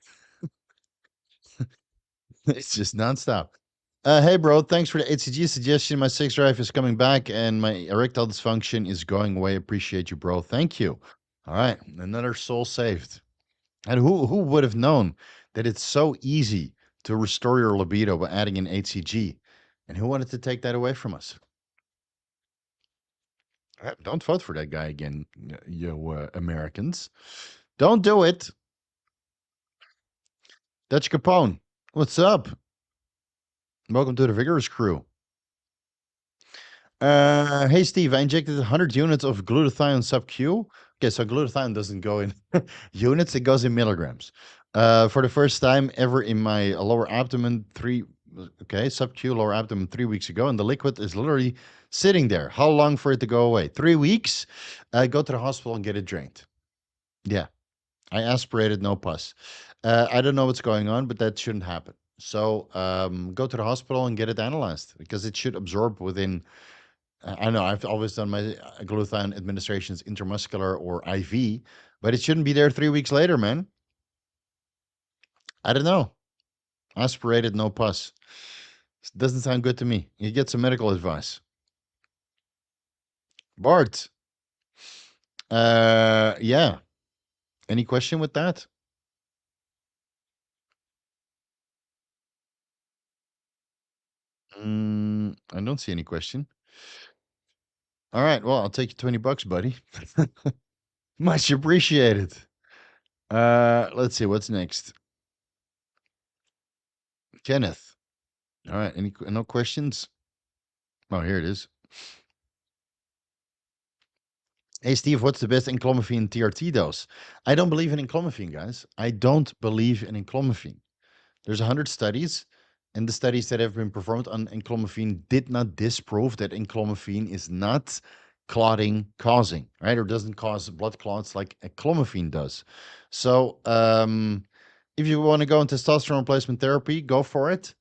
It's just nonstop. Hey, bro, thanks for the HCG suggestion. My sex drive is coming back and my erectile dysfunction is going away. Appreciate you, bro. Thank you. All right, another soul saved. And who would have known that it's so easy to restore your libido by adding an HCG? And who wanted to take that away from us? Don't vote for that guy again, you Americans. Don't do it. Dutch Capone, what's up? Welcome to the Vigorous crew. Hey, Steve, I injected 100 units of glutathione sub-Q. Okay, so glutathione doesn't go in units, it goes in milligrams. For the first time ever in my lower abdomen, sub-Q lower abdomen 3 weeks ago, and the liquid is literally sitting there. How long for it to go away? 3 weeks? Go to the hospital and get it drained. Yeah, I aspirated, no pus. I don't know what's going on, but that shouldn't happen. So go to the hospital and get it analyzed because it should absorb within I know I've always done my glutathione administrations intramuscular or IV, but it shouldn't be there 3 weeks later, man. I don't know. Aspirated, no pus. Doesn't sound good to me. You get some medical advice. Bart. Yeah. Any question with that? I don't see any question. All right. Well, I'll take you $20, buddy. Much appreciated. Let's see what's next. Kenneth. All right. No questions? Oh, here it is. Hey, Steve, what's the best enclomiphene TRT dose? I don't believe in enclomiphene, guys. I don't believe in enclomiphene. There's 100 studies, and the studies that have been performed on enclomiphene did not disprove that enclomiphene is not clotting causing, right? Or doesn't cause blood clots like enclomiphene does. So if you want to go into testosterone replacement therapy, go for it.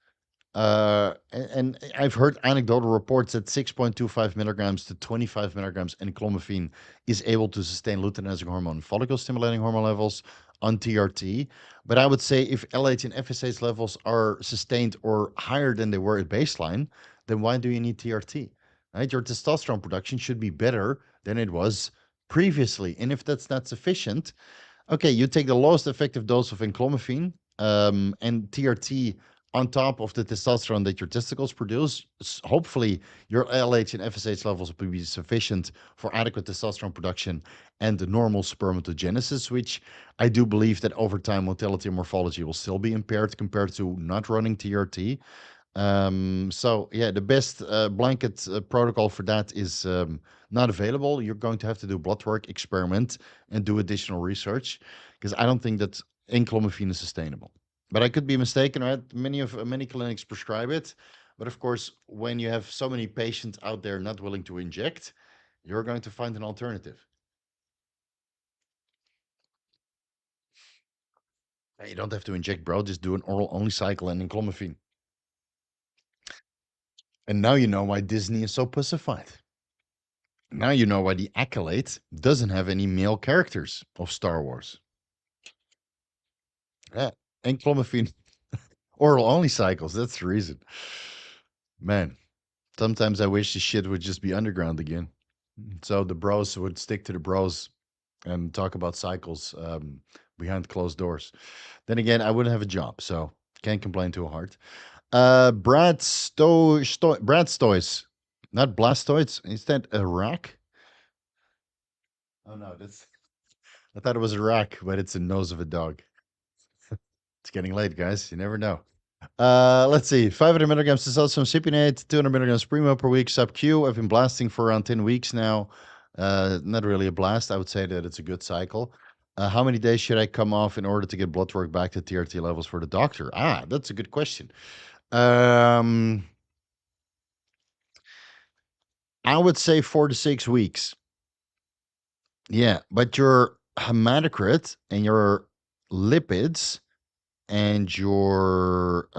And I've heard anecdotal reports that 6.25 milligrams to 25 milligrams enclomiphene is able to sustain luteinizing hormone, follicle stimulating hormone levels on TRT. But I would say if LH and FSH levels are sustained or higher than they were at baseline, then why do you need TRT? Right? Your testosterone production should be better than it was previously. And if that's not sufficient, Okay, you take the lowest effective dose of enclomiphene and TRT on top of the testosterone that your testicles produce. Hopefully, your LH and FSH levels will be sufficient for adequate testosterone production and the normal spermatogenesis, which I do believe that over time, motility and morphology will still be impaired compared to not running TRT. So yeah, the best blanket protocol for that is not available. You're going to have to do blood work, experiment, and do additional research because I don't think that enclomiphene is sustainable. But I could be mistaken, right? Many clinics prescribe it, but of course, when you have so many patients out there not willing to inject, you're going to find an alternative. Hey, you don't have to inject, bro. Just do an oral only cycle and enclomiphene. And now you know why Disney is so pussified. Now you know why the Accolade doesn't have any male characters of Star Wars. Yeah, enclomiphene oral only cycles. That's the reason. Man, sometimes I wish this shit would just be underground again. So the bros would stick to the bros and talk about cycles behind closed doors. Then again, I wouldn't have a job, so can't complain too hard. Brad Stoys, not Blastoids. Is that a rack? Oh no, that's. I thought it was a rack, but it's a nose of a dog. It's getting late, guys. You never know. Let's see. 500 milligrams testosterone cypionate, 200 milligrams primo per week sub Q. I've been blasting for around 10 weeks now. Not really a blast. I would say that it's a good cycle. How many days should I come off in order to get blood work back to TRT levels for the doctor? Ah, that's a good question. Um, I would say 4 to 6 weeks. Yeah, but your hematocrit and your lipids and your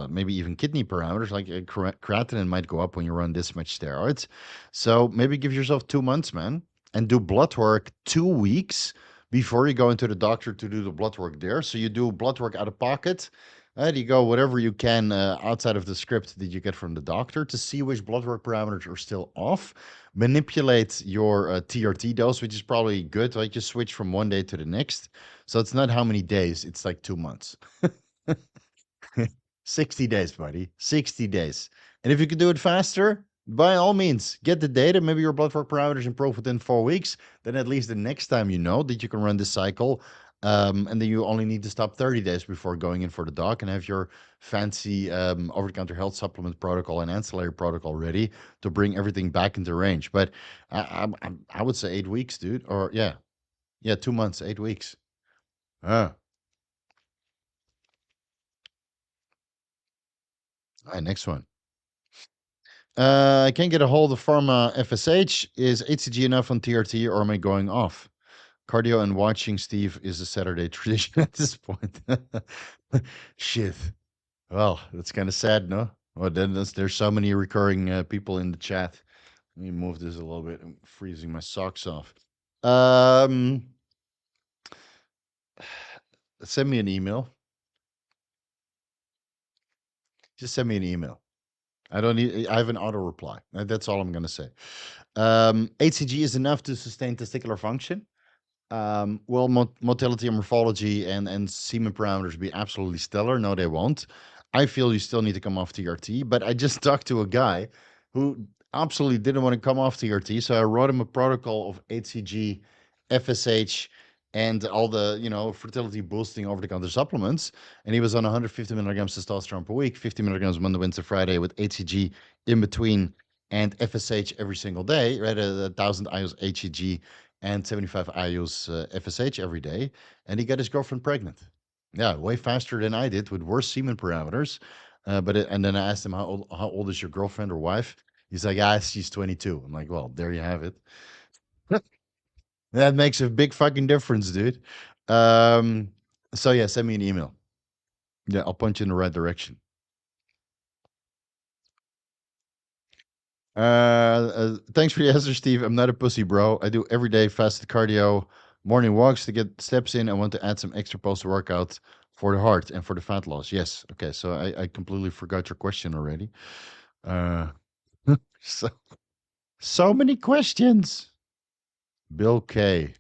maybe even kidney parameters like creatinine might go up when you run this much steroids. So maybe give yourself 2 months, man, and do blood work 2 weeks before you go into the doctor to do the blood work there. So you do blood work out of pocket. You go whatever you can outside of the script that you get from the doctor to see which blood work parameters are still off. Manipulate your TRT dose, which is probably good. Like just switch from one day to the next. So it's not how many days, it's like 2 months. 60 days, buddy. 60 days. And if you can do it faster, by all means, get the data. Maybe your blood work parameters improve within 4 weeks. Then at least the next time you know that you can run this cycle. And then you only need to stop 30 days before going in for the doc and have your fancy over the counter health supplement protocol and ancillary protocol ready to bring everything back into range. But I would say 8 weeks, dude. Or yeah, 2 months, 8 weeks. Ah, all right, next one. I can't get a hold of Pharma FSH. Is HCG enough on TRT or am I going off? Cardio and watching Steve is a Saturday tradition at this point. Shit. Well, that's kind of sad, no? Well, then there's so many recurring people in the chat. Let me move this a little bit. I'm freezing my socks off. Send me an email. Just send me an email. I don't need. I have an auto reply. That's all I'm going to say. HCG is enough to sustain testicular function. Will motility and morphology and semen parameters be absolutely stellar? No, they won't. I feel you still need to come off TRT, but I just talked to a guy who absolutely didn't want to come off TRT, so I wrote him a protocol of HCG, FSH, and all the fertility boosting over-the-counter supplements, and he was on 150 milligrams testosterone per week, 50 milligrams Monday, Wednesday, Friday, with HCG in between and FSH every single day, right? 1,000 IUs HCG and 75 IUs FSH every day, and he got his girlfriend pregnant. Yeah, way faster than I did with worse semen parameters. And then I asked him how old is your girlfriend or wife? He's like, ah, she's 22. I'm like, well, there you have it. That makes a big fucking difference, dude. Um, so yeah, send me an email. Yeah, I'll point you in the right direction. Thanks for the answer, Steve. I'm not a pussy, bro. I do every day fasted cardio, morning walks to get steps in. I want to add some extra post workout for the heart and for the fat loss. Yes. Okay. So I completely forgot your question already. Uh, so, so many questions. Bill K.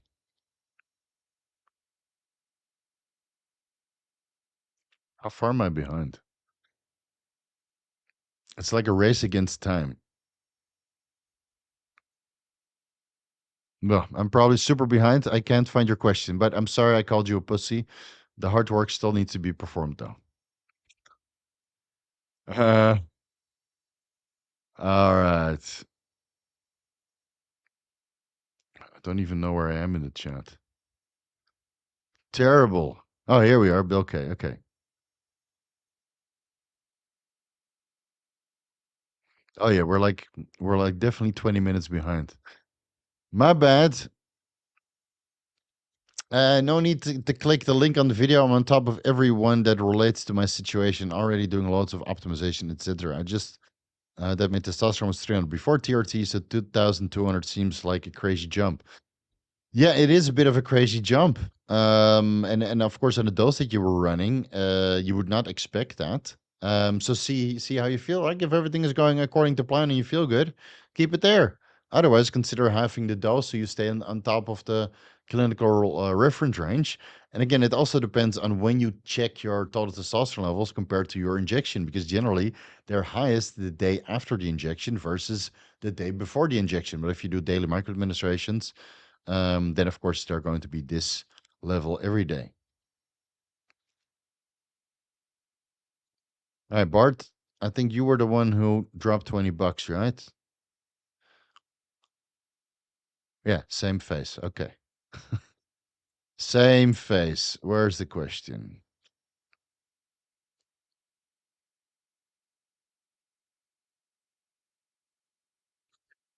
How far am I behind? It's like a race against time. No, I'm probably super behind. I can't find your question, but I'm sorry I called you a pussy. The hard work still needs to be performed, though. Uh, all right. I don't even know where I am in the chat. Terrible. Oh, here we are. Okay, okay. Oh yeah, we're like definitely 20 minutes behind. My bad. No need to click the link on the video. I'm on top of every one that relates to my situation. Already doing lots of optimization, etc. I just that my testosterone was 300 before TRT, so 2,200 seems like a crazy jump. Yeah, it is a bit of a crazy jump. And of course, on the dose that you were running, you would not expect that. So see how you feel. Like if everything is going according to plan and you feel good, keep it there. Otherwise, consider halving the dose so you stay on top of the clinical reference range. And again, it also depends on when you check your total testosterone levels compared to your injection, because generally they're highest the day after the injection versus the day before the injection. But if you do daily microadministrations, then of course they're going to be this level every day. All right, Bart, I think you were the one who dropped $20, right? Yeah, same face. Okay. Same face. Where's the question?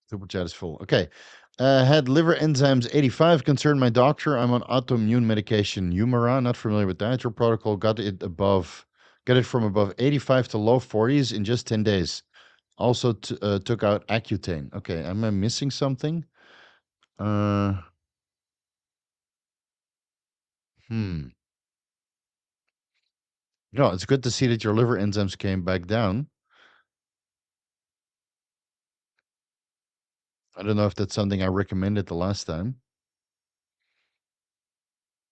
Super chat is full. Okay. Had liver enzymes 85. Concerned my doctor. I'm on autoimmune medication. Humira. Not familiar with that. Your protocol got it from above 85 to low 40s in just 10 days. Also took out Accutane. Okay. Am I missing something? Uh, hmm. No, it's good to see that your liver enzymes came back down. I don't know if that's something I recommended the last time,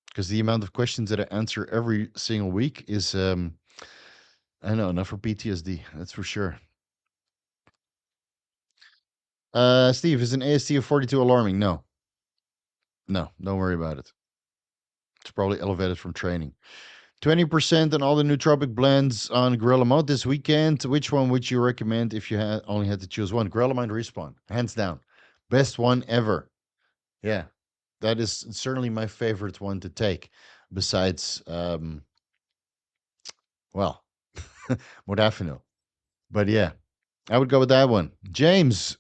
because the amount of questions that I answer every single week is, I know, enough for PTSD. That's for sure. Steve, is an AST of 42 alarming? No, no, don't worry about it. It's probably elevated from training. 20% on all the nootropic blends on Gorilla Mode this weekend. Which one would you recommend if you only had to choose one? Gorilla Mind Respawn, hands down. Best one ever. Yeah, that is certainly my favorite one to take, besides, well, modafinil. But yeah, I would go with that one. James.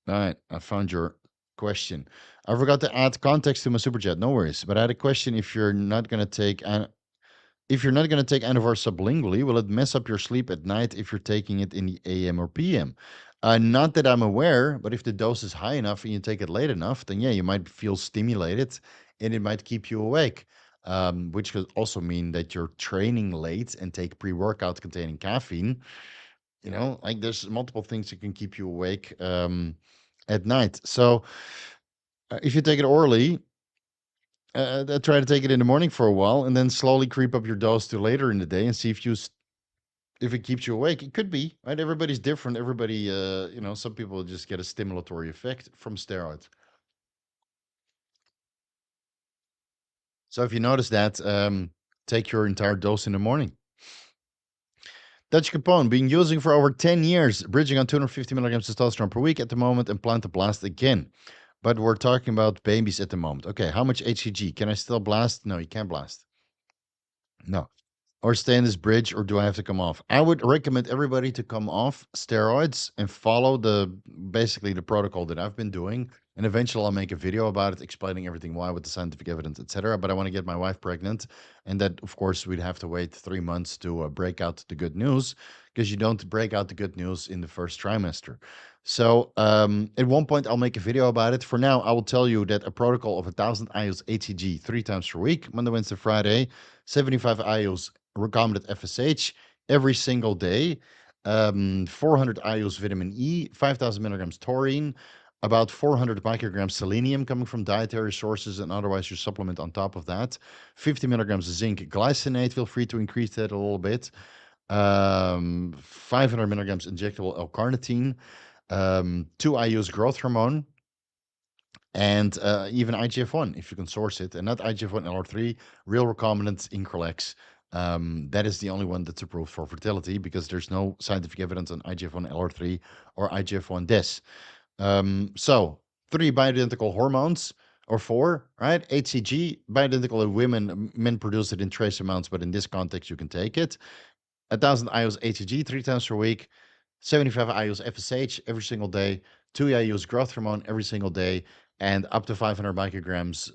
All right, I found your question. I forgot to add context to my super chat. No worries. But I had a question. If you're not going to take Anavar sublingually, will it mess up your sleep at night if you're taking it in the AM or PM? Not that I'm aware, but if the dose is high enough and you take it late enough, then yeah, you might feel stimulated and it might keep you awake, which could also mean that you're training late and take pre-workout containing caffeine. Like there's multiple things that can keep you awake at night. So if you take it orally, try to take it in the morning for a while and then slowly creep up your dose to later in the day and see if it keeps you awake. It could be, right? Everybody's different. Everybody, some people just get a stimulatory effect from steroids. So if you notice that, take your entire dose in the morning. Dutch Capone, been using for over 10 years, bridging on 250 milligrams testosterone per week at the moment and plan to blast again. But we're talking about babies at the moment. Okay, how much HCG? Can I still blast? No, you can't blast. No. Or stay in this bridge, or do I have to come off? I would recommend everybody to come off steroids and follow basically the protocol that I've been doing. And eventually I'll make a video about it, explaining everything why with the scientific evidence, etc. But I want to get my wife pregnant. And that, of course, we'd have to wait 3 months to break out the good news, because you don't break out the good news in the first trimester. So at one point I'll make a video about it. For now, I will tell you that a protocol of 1,000 IUs HCG 3 times per week, Monday, Wednesday, Friday, 75 IUs recombinant FSH every single day, 400 IUs vitamin E, 5,000 milligrams taurine, about 400 micrograms selenium coming from dietary sources, and otherwise you supplement on top of that. 50 milligrams of zinc glycinate, feel free to increase that a little bit. 500 milligrams injectable L-carnitine, 2 IU's growth hormone, and even IGF-1 if you can source it, and not IGF-1 LR3, real recombinant Increlex. That is the only one that's approved for fertility because there's no scientific evidence on IGF-1 LR3 or IGF-1 DES. So 3 bioidentical hormones, or 4, right? HCG, bioidentical in women, men produce it in trace amounts, but in this context, you can take it. 1,000 IU's HCG 3 times per week, 75 IU's FSH every single day, 2 IU's growth hormone every single day, and up to 500 micrograms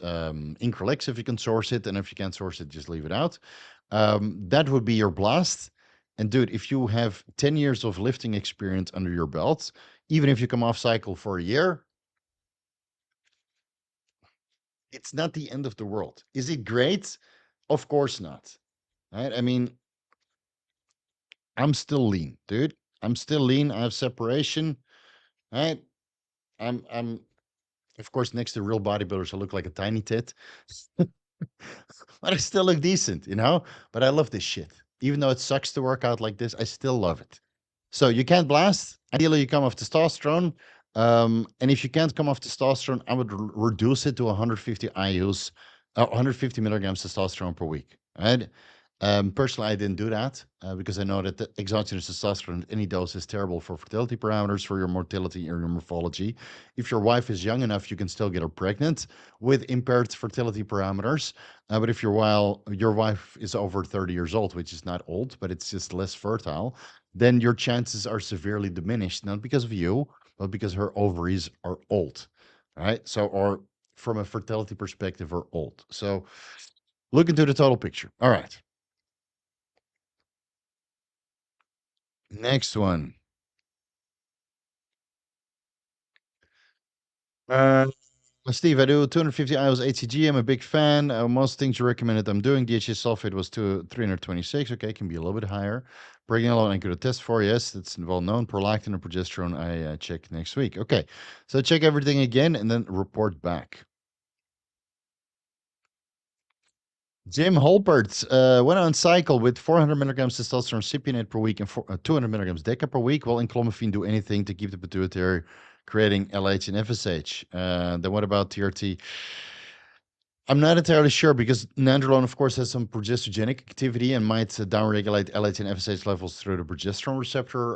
Increlex if you can source it, and if you can't source it, just leave it out. That would be your blast. And dude, if you have 10 years of lifting experience under your belt, even if you come off cycle for a year, it's not the end of the world. Is it great? Of course not. Right? I mean, I'm still lean, dude. I'm still lean. I have separation. Right? I'm of course next to real bodybuilders, I look like a tiny tit. But I still look decent, you know? But I love this shit. Even though it sucks to work out like this, I still love it. So you can't blast. Ideally, you come off testosterone. And if you can't come off testosterone, I would reduce it to 150 IUs, 150 milligrams testosterone per week. Right? Personally, I didn't do that because I know that the exogenous testosterone at any dose is terrible for fertility parameters, for your motility or your morphology. If your wife is young enough, you can still get her pregnant with impaired fertility parameters. But if your wife is over 30 years old, which is not old, but it's just less fertile, then your chances are severely diminished, not because of you, but because her ovaries are old, right? So, or from a fertility perspective, are old. So, look into the total picture. All right. Next one. Steve, I do 250 IU's HCG. I'm a big fan. Most things you recommended I'm doing. DHA sulfate was 326. Okay, can be a little bit higher. Pregnenolone I could attest for. Yes, it's well known. Prolactin and progesterone I check next week. Okay, so check everything again and then report back. Jim Holpert went on cycle with 400 milligrams testosterone cypionate per week and 200 milligrams Deca per week. Will Enclomiphene do anything to keep the pituitary creating LH and FSH? Then what about TRT? I'm not entirely sure because Nandrolone, of course, has some progesterogenic activity and might downregulate LH and FSH levels through the progesterone receptor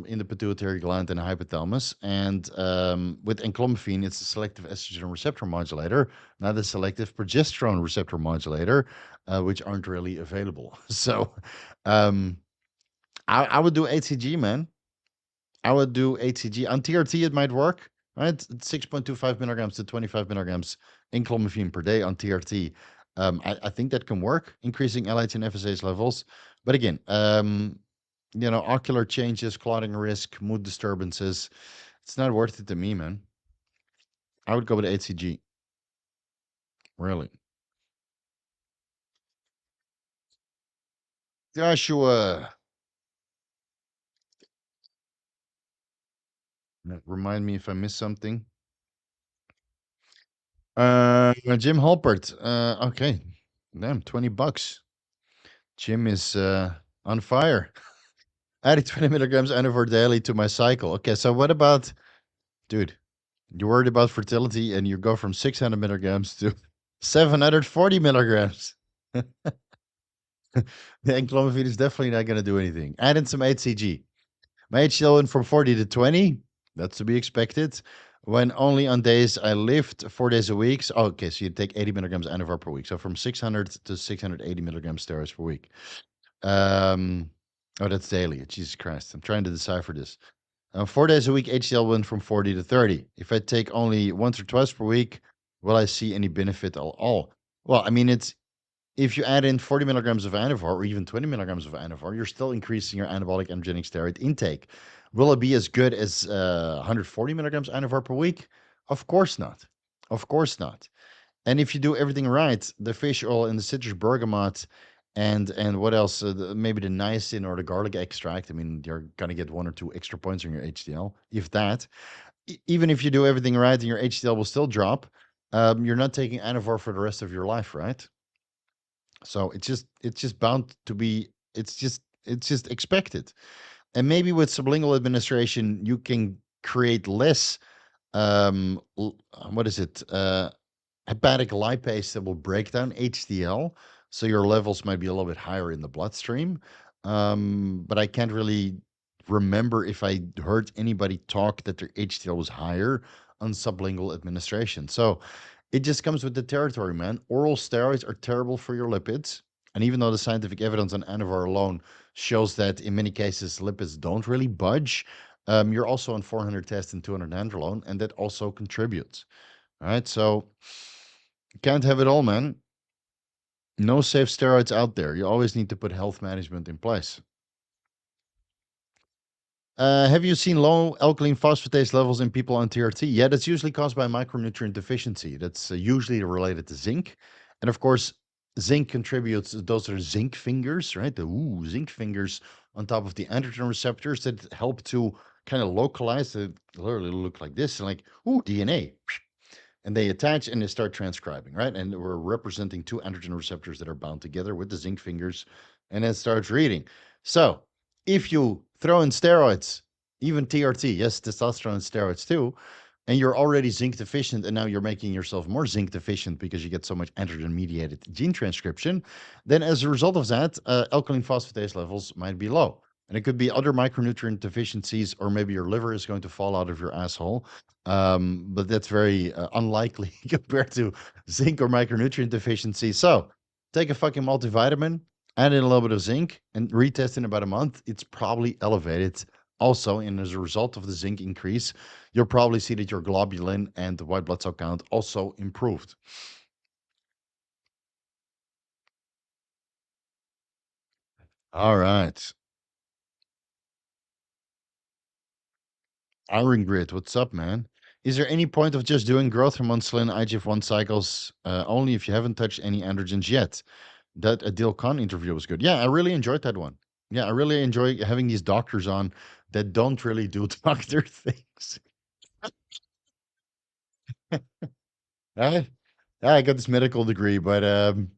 in the pituitary gland and hypothalamus. And with Enclomiphene, it's a selective estrogen receptor modulator, not a selective progesterone receptor modulator, which aren't really available. So I would do HCG, man. I would do HCG. On TRT, it might work, right? 6.25 milligrams to 25 milligrams Enclomiphene per day on TRT. I think that can work, increasing LH and FSH levels. But again, ocular changes, clotting risk, mood disturbances, it's not worth it to me, man. I would go with HCG. Really. Joshua. Remind me if I missed something. Jim Holpert. Okay. Damn, $20. Jim is on fire. Adding 20 milligrams Anavar daily to my cycle. Okay, so what about, dude, you're worried about fertility and you go from 600 milligrams to 740 milligrams. The Enclomiphene is definitely not going to do anything. Add in some HCG. My HDL went from 40 to 20. That's to be expected. When only on days I lift 4 days a week. So, okay, so you take 80 milligrams Anavar per week. So from 600 to 680 milligrams steroids per week. Oh, that's daily. Jesus Christ. I'm trying to decipher this. 4 days a week, HDL went from 40 to 30. If I take only once or twice per week, will I see any benefit at all? Well, I mean, it's if you add in 40 milligrams of Anavar or even 20 milligrams of Anavar, you're still increasing your anabolic androgenic steroid intake. Will it be as good as 140 milligrams Anavar per week? Of course not. Of course not. And if you do everything right, the fish oil and the citrus bergamot and what else? Maybe the niacin or the garlic extract. I mean, you're gonna get 1 or 2 extra points on your HDL, if that. even if you do everything right and your HDL will still drop, you're not taking Anavar for the rest of your life, right? So it's just bound to be. It's just expected. And maybe with sublingual administration, you can create less. What is it? Hepatic lipase that will break down HDL, so your levels might be a little bit higher in the bloodstream. But I can't really remember if I heard anybody talk that their HDL was higher on sublingual administration. So it just comes with the territory, man. Oral steroids are terrible for your lipids. And even though the scientific evidence on Anavar alone shows that in many cases lipids don't really budge, you're also on 400 test and 200 nandrolone, and that also contributes. All right, so you can't have it all, man. No safe steroids out there. You always need to put health management in place. Have you seen low alkaline phosphatase levels in people on TRT? Yeah, that's usually caused by micronutrient deficiency. That's usually related to zinc. And of course, zinc contributes, those are zinc fingers, right? The zinc fingers on top of the androgen receptors that help to kind of localize it, literally look like this, and like, DNA. And they attach and they start transcribing, right? And we're representing two androgen receptors that are bound together with the zinc fingers, and it starts reading. So if you throw in steroids, even TRT, yes, testosterone steroids too, and you're already zinc deficient, and now you're making yourself more zinc deficient because you get so much androgen mediated gene transcription, then as a result of that, alkaline phosphatase levels might be low. And it could be other micronutrient deficiencies, or maybe your liver is going to fall out of your asshole. But that's very unlikely compared to zinc or micronutrient deficiency. So take a fucking multivitamin, add in a little bit of zinc, and retest in about a month. It's probably elevated. Also, and as a result of the zinc increase, you'll probably see that your globulin and the white blood cell count also improved. All right. Iron Grid, what's up, man? Is there any point of just doing growth hormone insulin IGF-1 cycles only if you haven't touched any androgens yet? That Adil Khan interview was good. Yeah, I really enjoyed that one. Yeah, I really enjoy having these doctors on that don't really do doctor things. I, I got this medical degree, but I'm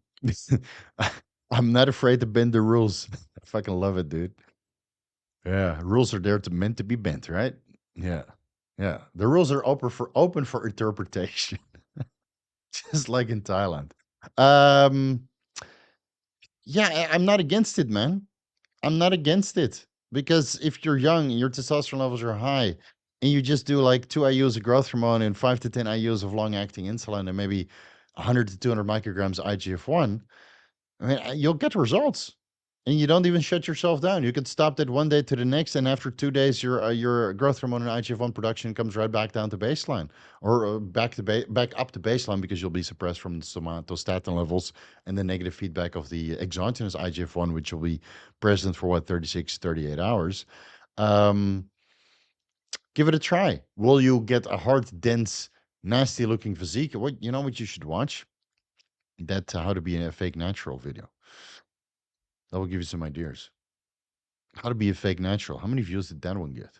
not afraid to bend the rules. I fucking love it, dude. Yeah, rules are there to meant to be bent, right? Yeah, yeah. The rules are open for interpretation, just like in Thailand. Um, yeah, I'm not against it, man. I'm not against it because if you're young, your testosterone levels are high, and you just do like 2 IUs of growth hormone and 5 to 10 IUs of long-acting insulin and maybe 100 to 200 micrograms IGF-1, I mean, you'll get results, and you don't even shut yourself down. You could stop that one day to the next, and after 2 days, your growth hormone and IGF-1 production comes right back down to baseline, or back up to baseline because you'll be suppressed from the somatostatin levels and the negative feedback of the exogenous IGF-1, which will be present for what 36, 38 hours. Um, Give it a try. Will you get a hard, dense, nasty-looking physique? What you know what you should watch? That How to Be a Fake Natural video. That will give you some ideas. How to Be a Fake Natural. How many views did that one get?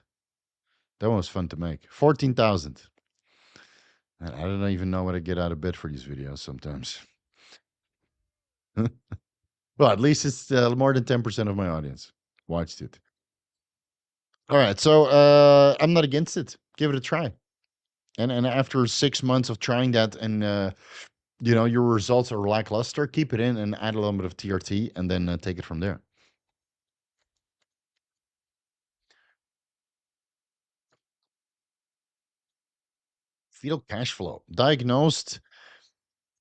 That one was fun to make. 14,000. And I don't even know what I get out of bed for these videos sometimes. Well, at least it's more than 10% of my audience watched it. All right. So I'm not against it. Give it a try. And after 6 months of trying that and your results are lackluster, keep it in and add a little bit of TRT and then take it from there. Fetal cash flow. Diagnosed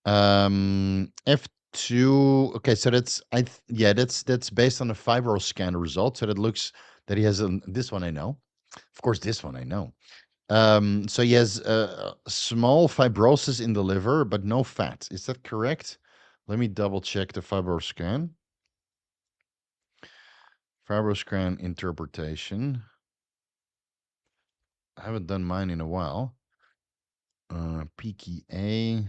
F2. Okay, so yeah, that's based on a fibroscan result. So that looks that he has this one I know. Of course, this one I know. So he has small fibrosis in the liver, but no fat. Is that correct? Let me double check the fibroscan. Fibroscan interpretation. I haven't done mine in a while. PKA.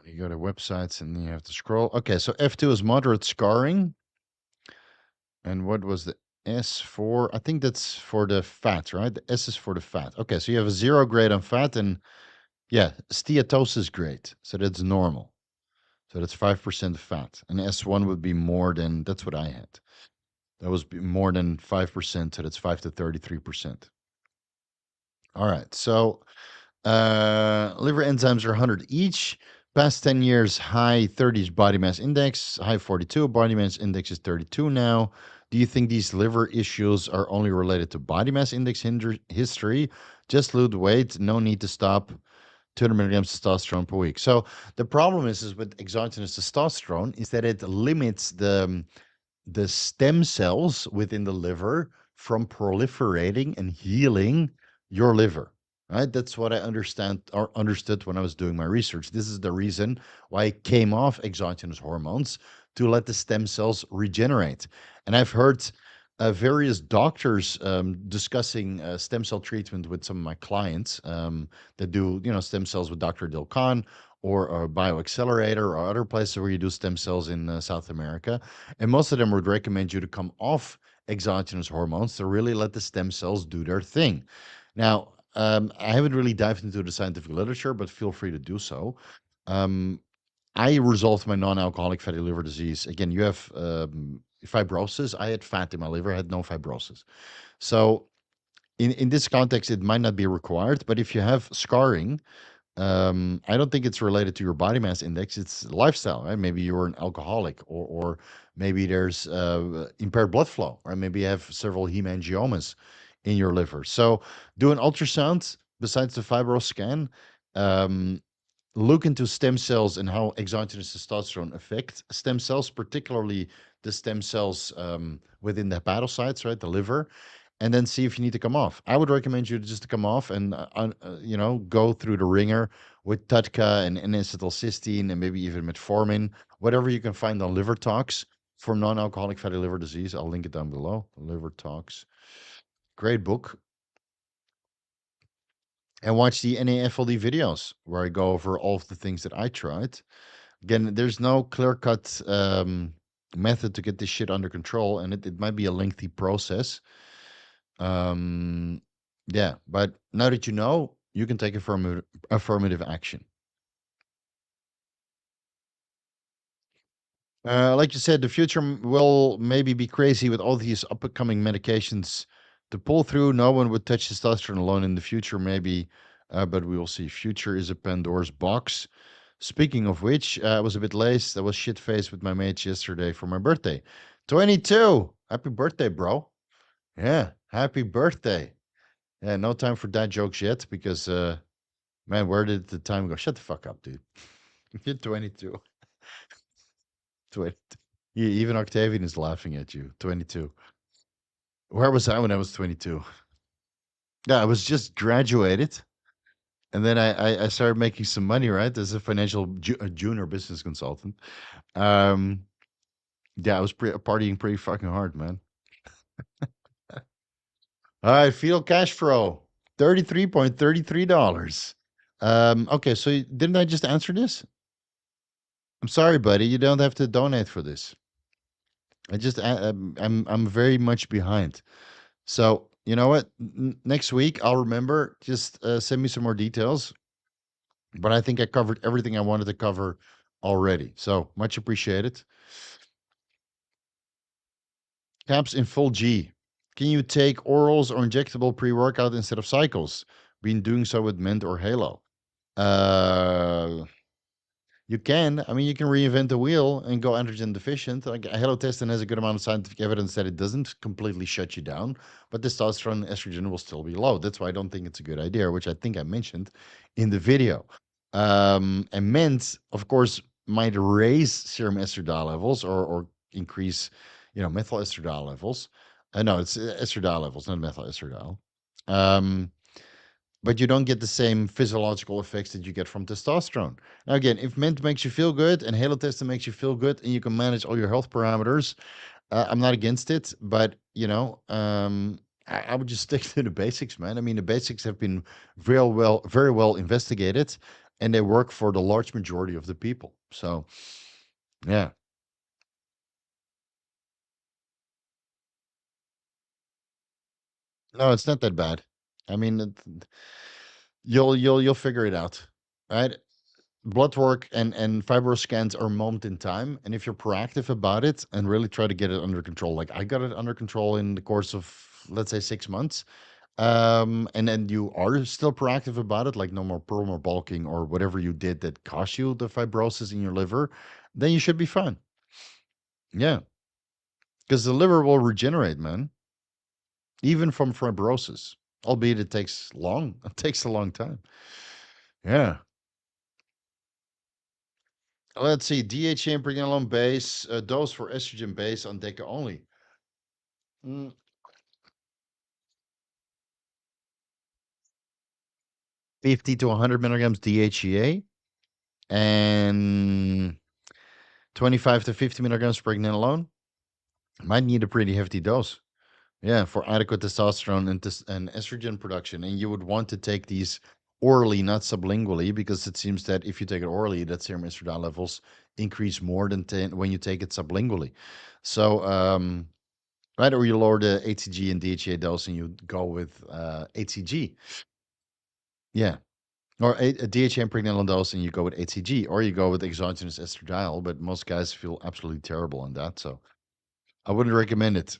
You go to websites and you have to scroll. Okay, so F2 is moderate scarring. And what was the S for? I think that's for the fat, right? The S is for the fat. Okay, so you have a 0 grade on fat, and yeah, steatosis grade. So that's normal. So that's 5% fat. And S1 would be more than, that's what I had. That was more than 5%. So that's 5 to 33%. All right. So liver enzymes are 100 each. Past 10 years, high 30s body mass index, high 42. Body mass index is 32 now. Do you think these liver issues are only related to body mass index history? Just lose weight, no need to stop. 200 milligrams testosterone per week. So the problem is with exogenous testosterone is that it limits the stem cells within the liver from proliferating and healing your liver. Right? That's what I understand or understood when I was doing my research. This is the reason why I came off exogenous hormones to let the stem cells regenerate. And I've heard various doctors discussing stem cell treatment with some of my clients that do, stem cells with Dr. Dilkhan or a bioaccelerator or other places where you do stem cells in South America. And most of them would recommend you to come off exogenous hormones to really let the stem cells do their thing. Now, I haven't really dived into the scientific literature, but feel free to do so. Um, I resolved my non-alcoholic fatty liver disease. Again, you have fibrosis. I had fat in my liver. I had no fibrosis. So in this context, it might not be required. But if you have scarring, I don't think it's related to your body mass index. It's lifestyle, right? Maybe you're an alcoholic, or maybe there's impaired blood flow, or maybe you have several hemangiomas in your liver. So do an ultrasound besides the fibro scan. Um, Look into stem cells and how exogenous testosterone affects stem cells, particularly the stem cells within the hepatocytes, right, the liver, and then see if you need to come off. I would recommend you just to come off and go through the ringer with Tutka and N-acetylcysteine and maybe even metformin, whatever you can find on Liver Talks for non-alcoholic fatty liver disease. I'll link it down below. Liver Talks, great book. And watch the NAFLD videos where I go over all of the things that I tried. Again, there's no clear-cut method to get this shit under control, and it might be a lengthy process. Yeah, but now that you know, you can take affirmative action. Like you said, the future will maybe be crazy with all these upcoming medications to pull through. No one would touch testosterone alone in the future, maybe, but we will see. Future is a Pandora's box. Speaking of which, I was a bit late. I was shit faced with my mates yesterday for my birthday. 22. Happy birthday, bro. Yeah, happy birthday. Yeah, no time for dad jokes yet because, man, where did the time go? Shut the fuck up, dude. You're 22. 20. Even Octavian is laughing at you. 22. Where was I when I was 22? Yeah, I was just graduated. And then I started making some money, right? As a junior business consultant. Um, yeah, I was partying pretty fucking hard, man. All right, Fetal Cash Flow, $33.33. Okay, so didn't I just answer this? I'm sorry, buddy. You don't have to donate for this. I'm very much behind. So you know what? Next week I'll remember. Just send me some more details. But I think I covered everything I wanted to cover already. So much appreciated. Caps in full G. Can you take orals or injectable pre-workout instead of cycles? Been doing so with MENT or Halo. Uh, You can. I mean, you can reinvent the wheel and go androgen deficient. Like Halotestin has a good amount of scientific evidence that it doesn't completely shut you down, but testosterone and estrogen will still be low. That's why I don't think it's a good idea, which I think I mentioned in the video. And MENT, of course, might raise serum estradiol levels or increase, methyl estradiol levels. No, it's estradiol levels, not methyl estradiol. But you don't get the same physiological effects that you get from testosterone. Now, again, if MENT makes you feel good and halotestin makes you feel good and you can manage all your health parameters, I'm not against it. But, I would just stick to the basics, man. I mean, the basics have been very well investigated and they work for the large majority of the people. So, yeah. No, it's not that bad. I mean, you'll figure it out, right? Blood work and fibro scans are moment in time, and if you're proactive about it and really try to get it under control, like I got it under control in the course of, let's say, 6 months, and then you are still proactive about it, like no more perm or bulking or whatever you did that caused you the fibrosis in your liver, then you should be fine. Yeah, because the liver will regenerate, man, even from fibrosis, albeit it takes long. It takes a long time. Yeah. Let's see. DHA and pregnenolone base dose for estrogen base on Deca only. Mm, 50 to 100 milligrams DHEA and 25 to 50 milligrams pregnenolone. Might need a pretty hefty dose. Yeah, for adequate testosterone and estrogen production. And you would want to take these orally, not sublingually, because it seems that if you take it orally, that serum estradiol levels increase more than when you take it sublingually. So, right, or you lower the HCG and DHA dose and you go with HCG. Yeah. Or a DHA and pregnenolone dose and you go with HCG, or you go with exogenous estradiol. But most guys feel absolutely terrible on that. So I wouldn't recommend it.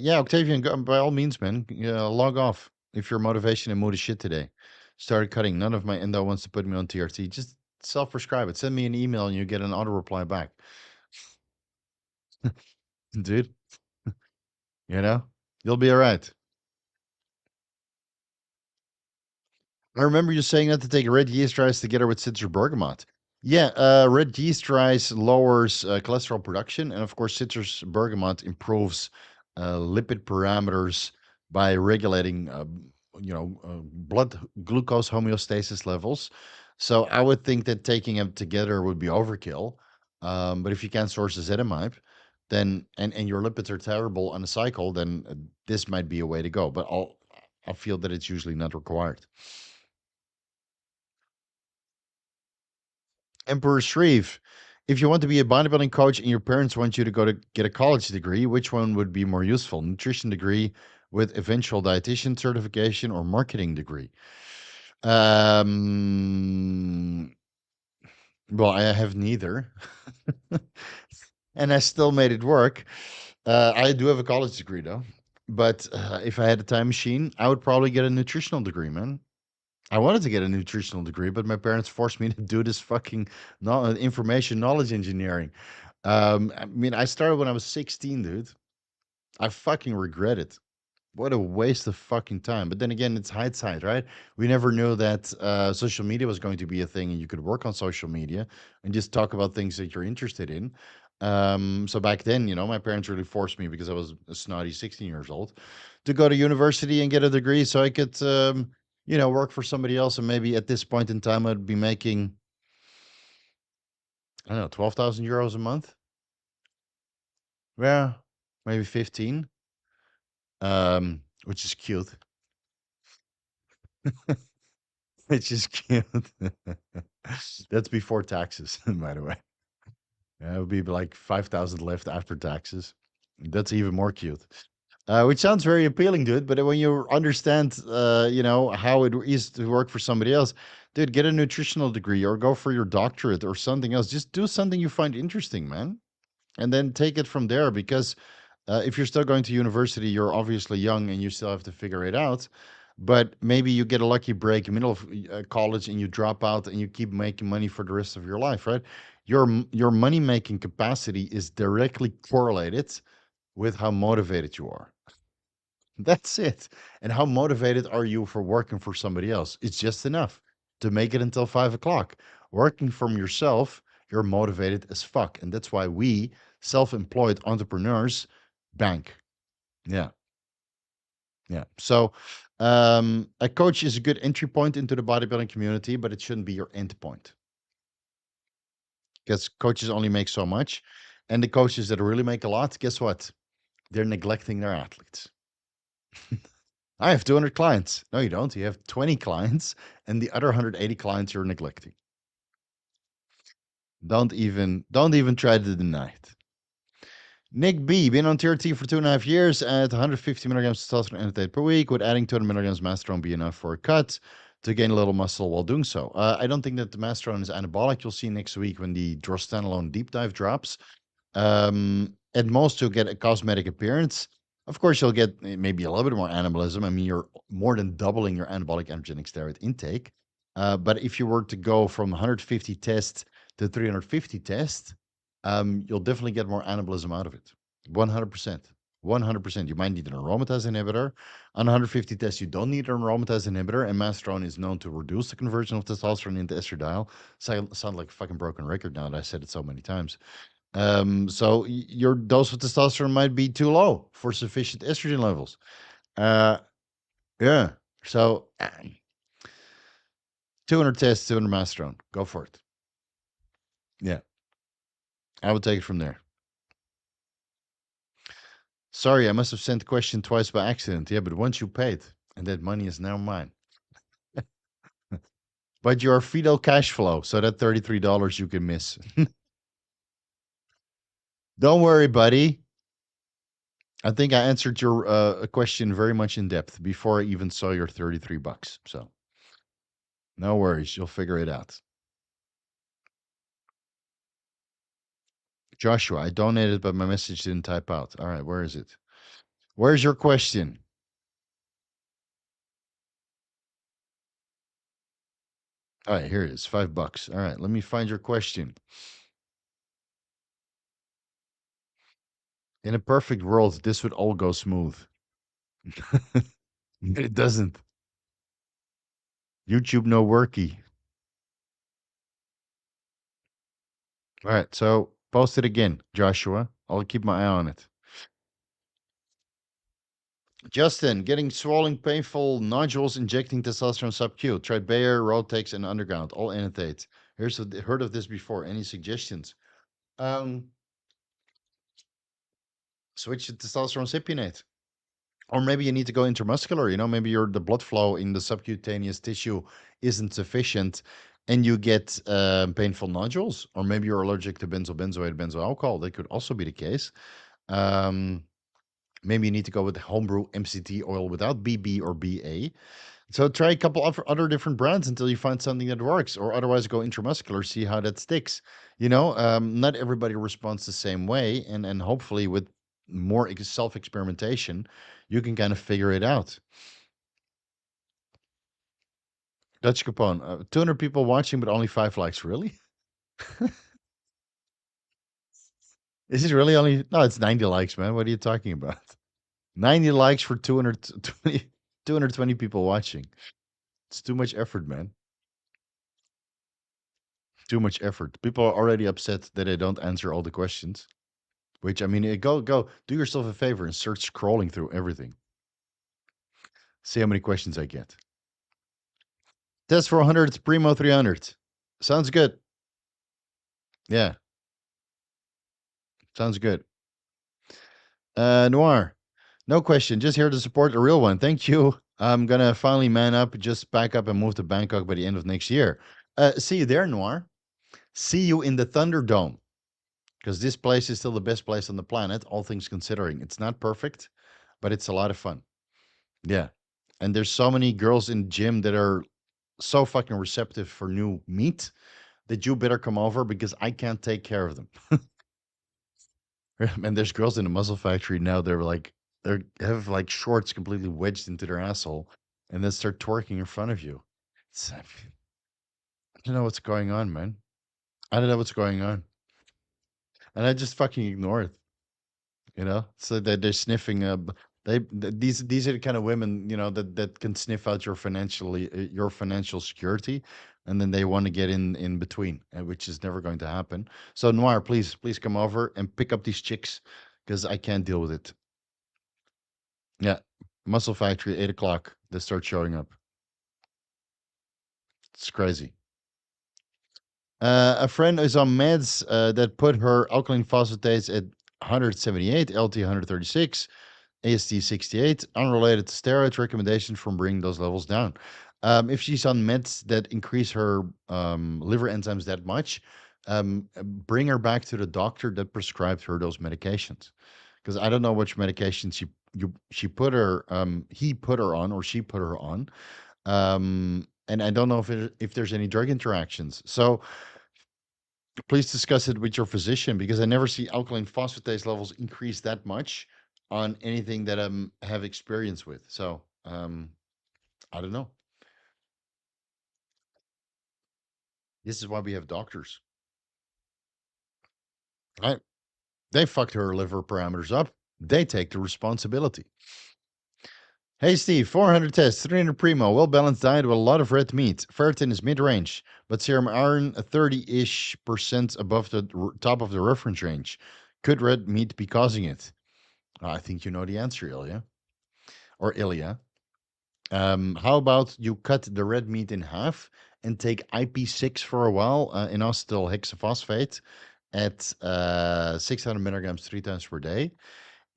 Yeah, Octavian, by all means, man, yeah, log off if your motivation and mood is shit today. Started cutting. None of my endo wants to put me on TRT. Just self-prescribe it. Send me an email and you get an auto reply back, dude. You know, you'll be all right. I remember you saying that to take red yeast rice together with citrus bergamot. Yeah, red yeast rice lowers cholesterol production, and of course, citrus bergamot improves lipid parameters by regulating, blood glucose homeostasis levels. So I would think that taking them together would be overkill. But if you can't source ezetimibe, then and your lipids are terrible on a cycle, then this might be a way to go. But I feel that it's usually not required. Emperor Shreve, if you want to be a bodybuilding coach and your parents want you to go to get a college degree, which one would be more useful? Nutrition degree with eventual dietitian certification or marketing degree? Um, well, I have neither, and I still made it work. I do have a college degree though, but if I had a time machine, I would probably get a nutritional degree, man. I wanted to get a nutritional degree, but my parents forced me to do this fucking information knowledge engineering. I mean, I started when I was 16, dude. I fucking regret it. What a waste of fucking time. But then again, it's hindsight, right? We never knew that social media was going to be a thing and you could work on social media and just talk about things that you're interested in. So back then, my parents really forced me because I was a snotty 16 years old to go to university and get a degree so I could, work for somebody else. And maybe at this point in time, I'd be making, I don't know, 12,000 euros a month. Yeah, maybe 15, which is cute. Which is cute. That's before taxes, by the way. Yeah, it would be like 5,000 left after taxes. That's even more cute. Which sounds very appealing, dude. But when you understand, how it is to work for somebody else, dude, get a nutritional degree or go for your doctorate or something else. Just do something you find interesting, man, and then take it from there. Because if you're still going to university, you're obviously young and you still have to figure it out. But maybe you get a lucky break in the middle of college and you drop out and you keep making money for the rest of your life, right? Your money making capacity is directly correlated with how motivated you are. That's it. And how motivated are you for working for somebody else? It's just enough to make it until 5 o'clock. Working from yourself, you're motivated as fuck. And that's why we self employed entrepreneurs bank. Yeah. Yeah. So, a coach is a good entry point into the bodybuilding community, but it shouldn't be your end point because coaches only make so much. And the coaches that really make a lot, guess what? They're neglecting their athletes. I have 200 clients. No, you don't. You have 20 clients, and the other 180 clients you're neglecting. Don't even try to deny it. Nick B, been on TRT for 2.5 years at 150 milligrams testosterone antidote per week. Would adding 200 milligrams masteron be enough for a cut to gain a little muscle while doing so? I don't think that the masteron is anabolic. You'll see next week when the drostanolone deep dive drops. At most, you'll get a cosmetic appearance. Of course, you'll get maybe a little bit more anabolism. I mean, you're more than doubling your anabolic androgenic steroid intake. But if you were to go from 150 tests to 350 tests, you'll definitely get more anabolism out of it. 100%. 100%. You might need an aromatase inhibitor. On 150 tests, you don't need an aromatase inhibitor, and masteron is known to reduce the conversion of testosterone into estradiol. Sound like a fucking broken record now that I said it so many times. So your dose of testosterone might be too low for sufficient estrogen levels. Yeah. So 200 tests, 200 masteron. Go for it. Yeah. I would take it from there. Sorry, I must have sent the question twice by accident. Yeah, but once you paid, and that money is now mine. But your Fido cash flow, so that $33 you can miss. Don't worry, buddy. I think I answered your question very much in depth before I even saw your $33. So no worries, you'll figure it out. Joshua, I donated, but my message didn't type out. All right, where is it? Where's your question? All right, here it is, $5. All right, let me find your question. In a perfect world, this would all go smooth. It doesn't. YouTube no worky. All right, so post it again, Joshua. I'll keep my eye on it. Justin, getting swollen, painful nodules, injecting testosterone sub-Q. Tried Bayer, Rotex, and Underground, all annotate. Heard of this before. Any suggestions? Switch to testosterone cypionate. Or maybe you need to go intramuscular. Maybe the blood flow in the subcutaneous tissue isn't sufficient and you get painful nodules. Or maybe you're allergic to benzoate, benzoyl alcohol. That could also be the case. Maybe you need to go with homebrew MCT oil without BB or BA. So try a couple of other different brands until you find something that works, or otherwise go intramuscular, see how that sticks. Not everybody responds the same way, and hopefully with more self-experimentation, you can kind of figure it out. Dutch Capone, 200 people watching, but only 5 likes. Really? Is it really only? No, it's 90 likes, man. What are you talking about? 90 likes for 220 people watching. It's too much effort, man. Too much effort. People are already upset that I don't answer all the questions. Which, I mean, go do yourself a favor and start scrolling through everything. See how many questions I get. Test for 100, Primo 300. Sounds good. Yeah. Sounds good. Noir. No question. Just here to support a real one. Thank you. I'm going to finally man up, just pack up and move to Bangkok by the end of next year. See you there, Noir. See you in the Thunderdome. Because this place is still the best place on the planet, all things considering. It's not perfect, but it's a lot of fun. Yeah. And there's so many girls in gym that are so fucking receptive for new meat that you better come over because I can't take care of them. And there's girls in the muscle factory now, they have like shorts completely wedged into their asshole and then start twerking in front of you. I don't know what's going on, man. I don't know what's going on. And I just fucking ignore it. So that they're sniffing these are the kind of women that can sniff out your financial security, and then they want to get in between, which is never going to happen. So Noir, please come over and pick up these chicks because I can't deal with it. Yeah, muscle factory 8 o'clock, they start showing up. It's crazy. A friend is on meds that put her alkaline phosphatase at 178, LT 136, AST 68, unrelated to steroids. Recommendation from bringing those levels down. If she's on meds that increase her liver enzymes that much, bring her back to the doctor that prescribed her those medications, because I don't know which medications she put her he put her on, or she put her on, and I don't know if there's any drug interactions. So please discuss it with your physician, because I never see alkaline phosphatase levels increase that much on anything that I have experience with. So I don't know. This is why we have doctors. Right? They fucked her liver parameters up. They take the responsibility. Hey Steve, 400 tests, 300 primo, well balanced diet with a lot of red meat. Ferritin is mid range, but serum iron 30-ish percent above the top of the reference range. Could red meat be causing it? I think you know the answer, Ilya. Or Ilya. How about you cut the red meat in half and take IP6 for a while, inositol hexaphosphate at 600 milligrams 3 times per day.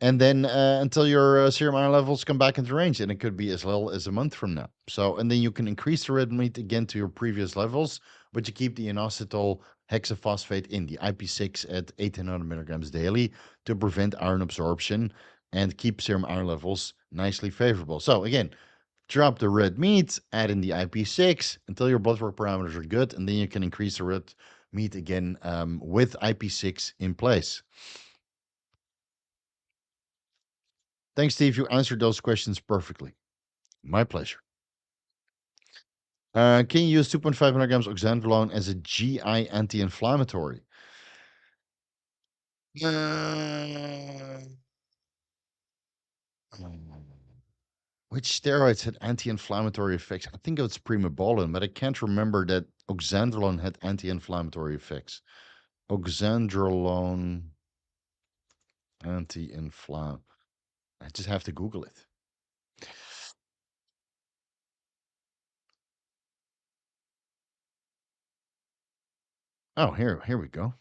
And then until your serum iron levels come back into range, and it could be as little as a month from now. So, and then you can increase the red meat again to your previous levels, but you keep the inositol hexaphosphate in the IP6 at 1800 milligrams daily to prevent iron absorption and keep serum iron levels nicely favorable. So again, drop the red meat, add in the IP6 until your blood work parameters are good, and then you can increase the red meat again with IP6 in place. Thanks, Steve. You answered those questions perfectly. My pleasure. Can you use 2.5 milligrams oxandrolone as a GI anti-inflammatory? Which steroids had anti-inflammatory effects? I think it's primobolan, but I can't remember that oxandrolone had anti-inflammatory effects. Oxandrolone anti-inflam. I just have to Google it. Oh, here we go.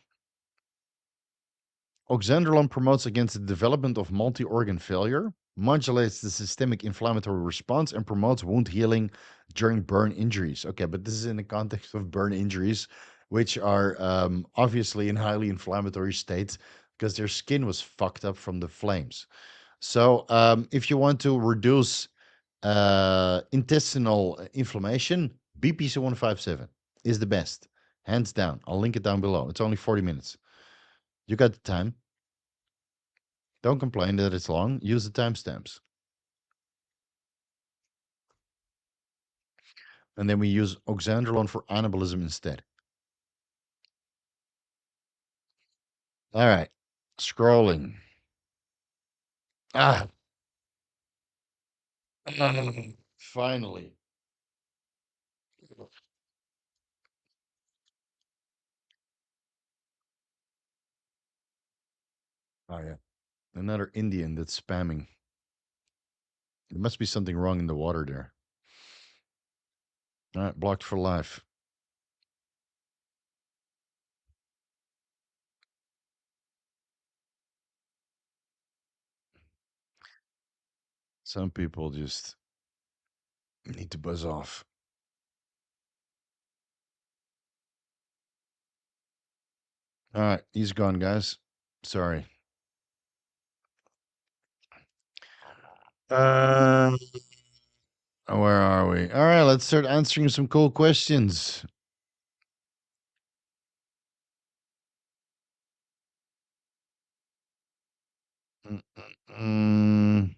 Oxandrolone promotes against the development of multi-organ failure, modulates the systemic inflammatory response, and promotes wound healing during burn injuries. Okay, but this is in the context of burn injuries, which are obviously in highly inflammatory states because their skin was fucked up from the flames. So if you want to reduce intestinal inflammation, BPC 157 is the best, hands down. I'll link it down below. It's only 40 minutes. You got the time. Don't complain that it's long. Use the timestamps. And then we use oxandrolone for anabolism instead. All right. Scrolling. Ah. Finally. Oh, yeah. Another Indian that's spamming. There must be something wrong in the water there. All right. Blocked for life. Some people just need to buzz off. All right. He's gone, guys. Sorry. Where are we? All right. Let's start answering some cool questions. Mm.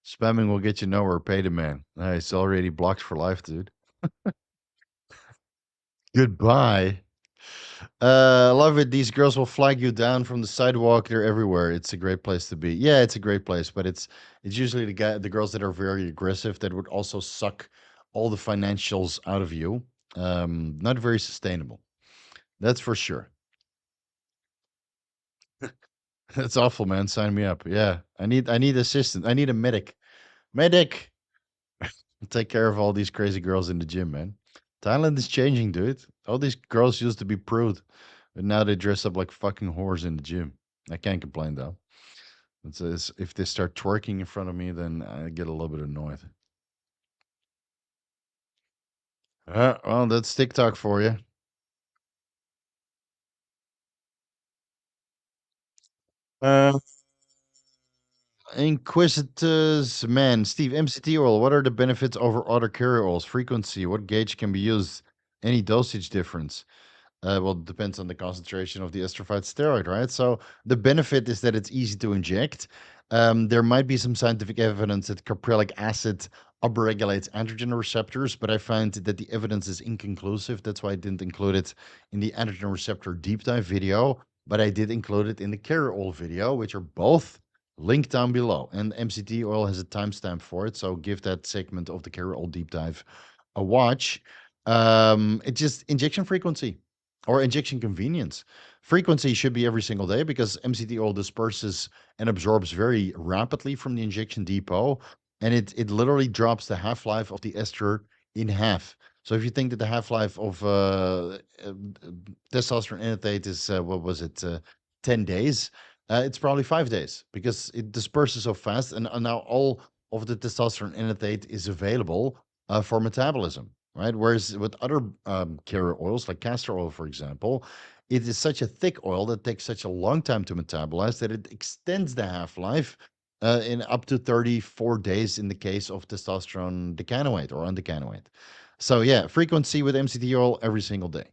Spamming will get you nowhere. Pay the man. It's already blocked for life, dude. Goodbye. Love it. These girls will flag you down from the sidewalk. They're everywhere. It's a great place to be. Yeah, it's a great place, but it's usually the girls that are very aggressive that would also suck all the financials out of you. Not very sustainable. That's for sure. That's awful, man. Sign me up. Yeah, I need assistant. I need a medic. Medic. Take care of all these crazy girls in the gym, man. Thailand is changing, dude. All these girls used to be prude, but now they dress up like fucking whores in the gym. I can't complain though. If they start twerking in front of me, then I get a little bit annoyed. Well, that's TikTok for you. Uh, Inquisitors, man, Steve, MCT oil. What are the benefits over other carrier oils? Frequency, what gauge can be used? Any dosage difference? Well, it depends on the concentration of the esterified steroid, right? So the benefit is that it's easy to inject. There might be some scientific evidence that caprylic acid upregulates androgen receptors, but I find that the evidence is inconclusive. That's why I didn't include it in the androgen receptor deep dive video, but I did include it in the carrier oil video, which are both linked down below. And MCT oil has a timestamp for it, so give that segment of the carrier oil deep dive a watch. It's just injection frequency or injection convenience. Frequency should be every single day because MCT oil disperses and absorbs very rapidly from the injection depot, and it literally drops the half life of the ester in half. So if you think that the half life of testosterone enanthate is what was it, 10 days, it's probably 5 days because it disperses so fast, and now all of the testosterone enanthate is available for metabolism, right? Whereas with other carrier oils, like castor oil, for example, it is such a thick oil that takes such a long time to metabolize that it extends the half life in up to 34 days in the case of testosterone decanoate or undecanoate. So, yeah, frequency with MCT oil every single day.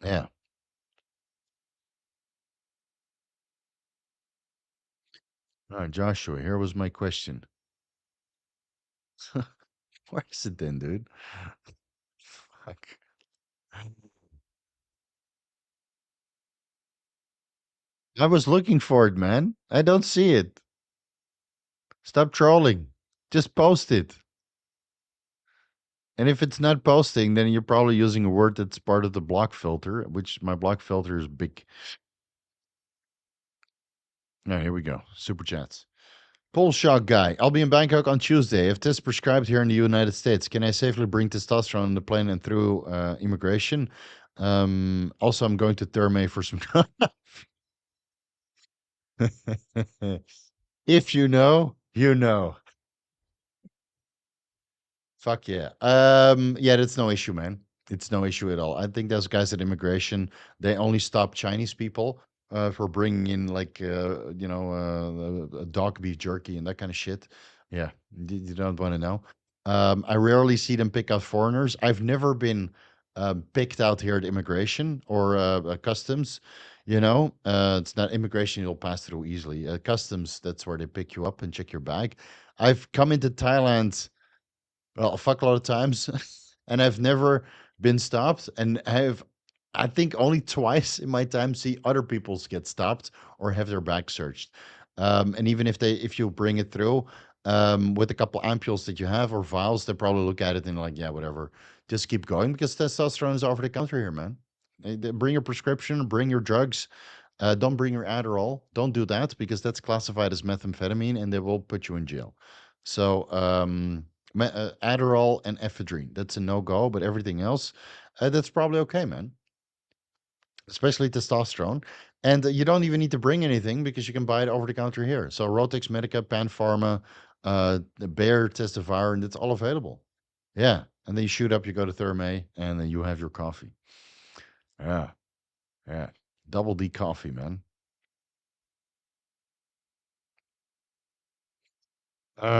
Yeah. All right, Joshua, here was my question. Where is it then, dude? Fuck. I was looking for it, man. I don't see it. Stop trolling. Just post it. And if it's not posting, then you're probably using a word that's part of the block filter, which my block filter is big. Now, here we go. Super chats. Pole shock guy. I'll be in Bangkok on Tuesday. If this prescribed here in the United States, can I safely bring testosterone on the plane and through immigration? Also, I'm going to Therme for some. If you know, you know. Fuck yeah. Yeah, that's no issue, man. It's no issue at all. I think those guys at immigration, they only stop Chinese people for bringing in like dog beef jerky and that kind of shit. Yeah, you don't want to know. I rarely see them pick out foreigners. I've never been picked out here at immigration or customs. It's not immigration you'll pass through easily. Customs, that's where they pick you up and check your bag. I've come into Thailand well, a fuckload of times, and I've never been stopped, and I think, only twice in my time see other people's get stopped or have their back searched. And even if you bring it through with a couple ampules that you have or vials, they probably look at it and like, yeah, whatever, just keep going because testosterone is over the counter here, man. Bring your prescription, bring your drugs. Don't bring your Adderall. Don't do that because that's classified as methamphetamine and they will put you in jail. So, Adderall and ephedrine, that's a no go, but everything else, that's probably okay, man. Especially testosterone. And you don't even need to bring anything because you can buy it over the counter here. So, Rotex, Medica, Pan Pharma, the Bayer, Testivar, and it's all available. Yeah. And then you shoot up, you go to Therme, and then you have your coffee. Yeah. Yeah. Double D coffee, man. Uh,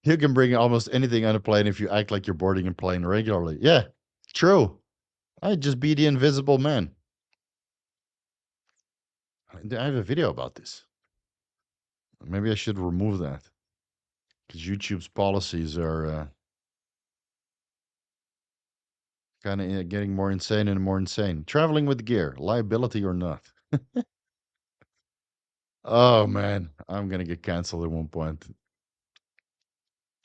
you can bring almost anything on a plane if you act like you're boarding a plane regularly. Yeah, true. I'd just be the invisible man. I have a video about this. Maybe I should remove that because YouTube's policies are kind of getting more insane and more insane. Traveling with gear, liability or not? Oh man, I'm gonna get canceled at one point.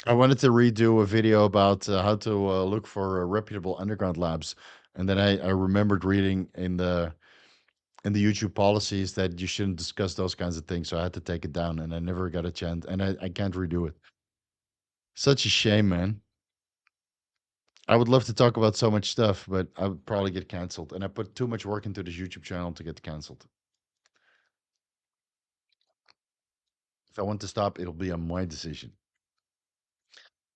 I wanted to redo a video about how to look for reputable underground labs, and then I remembered reading in the YouTube policies that you shouldn't discuss those kinds of things. So I had to take it down, and I never got a chance, and I can't redo it. Such a shame, man. I would love to talk about so much stuff, but I would probably get canceled. And I put too much work into this YouTube channel to get canceled. If I want to stop, it'll be on my decision.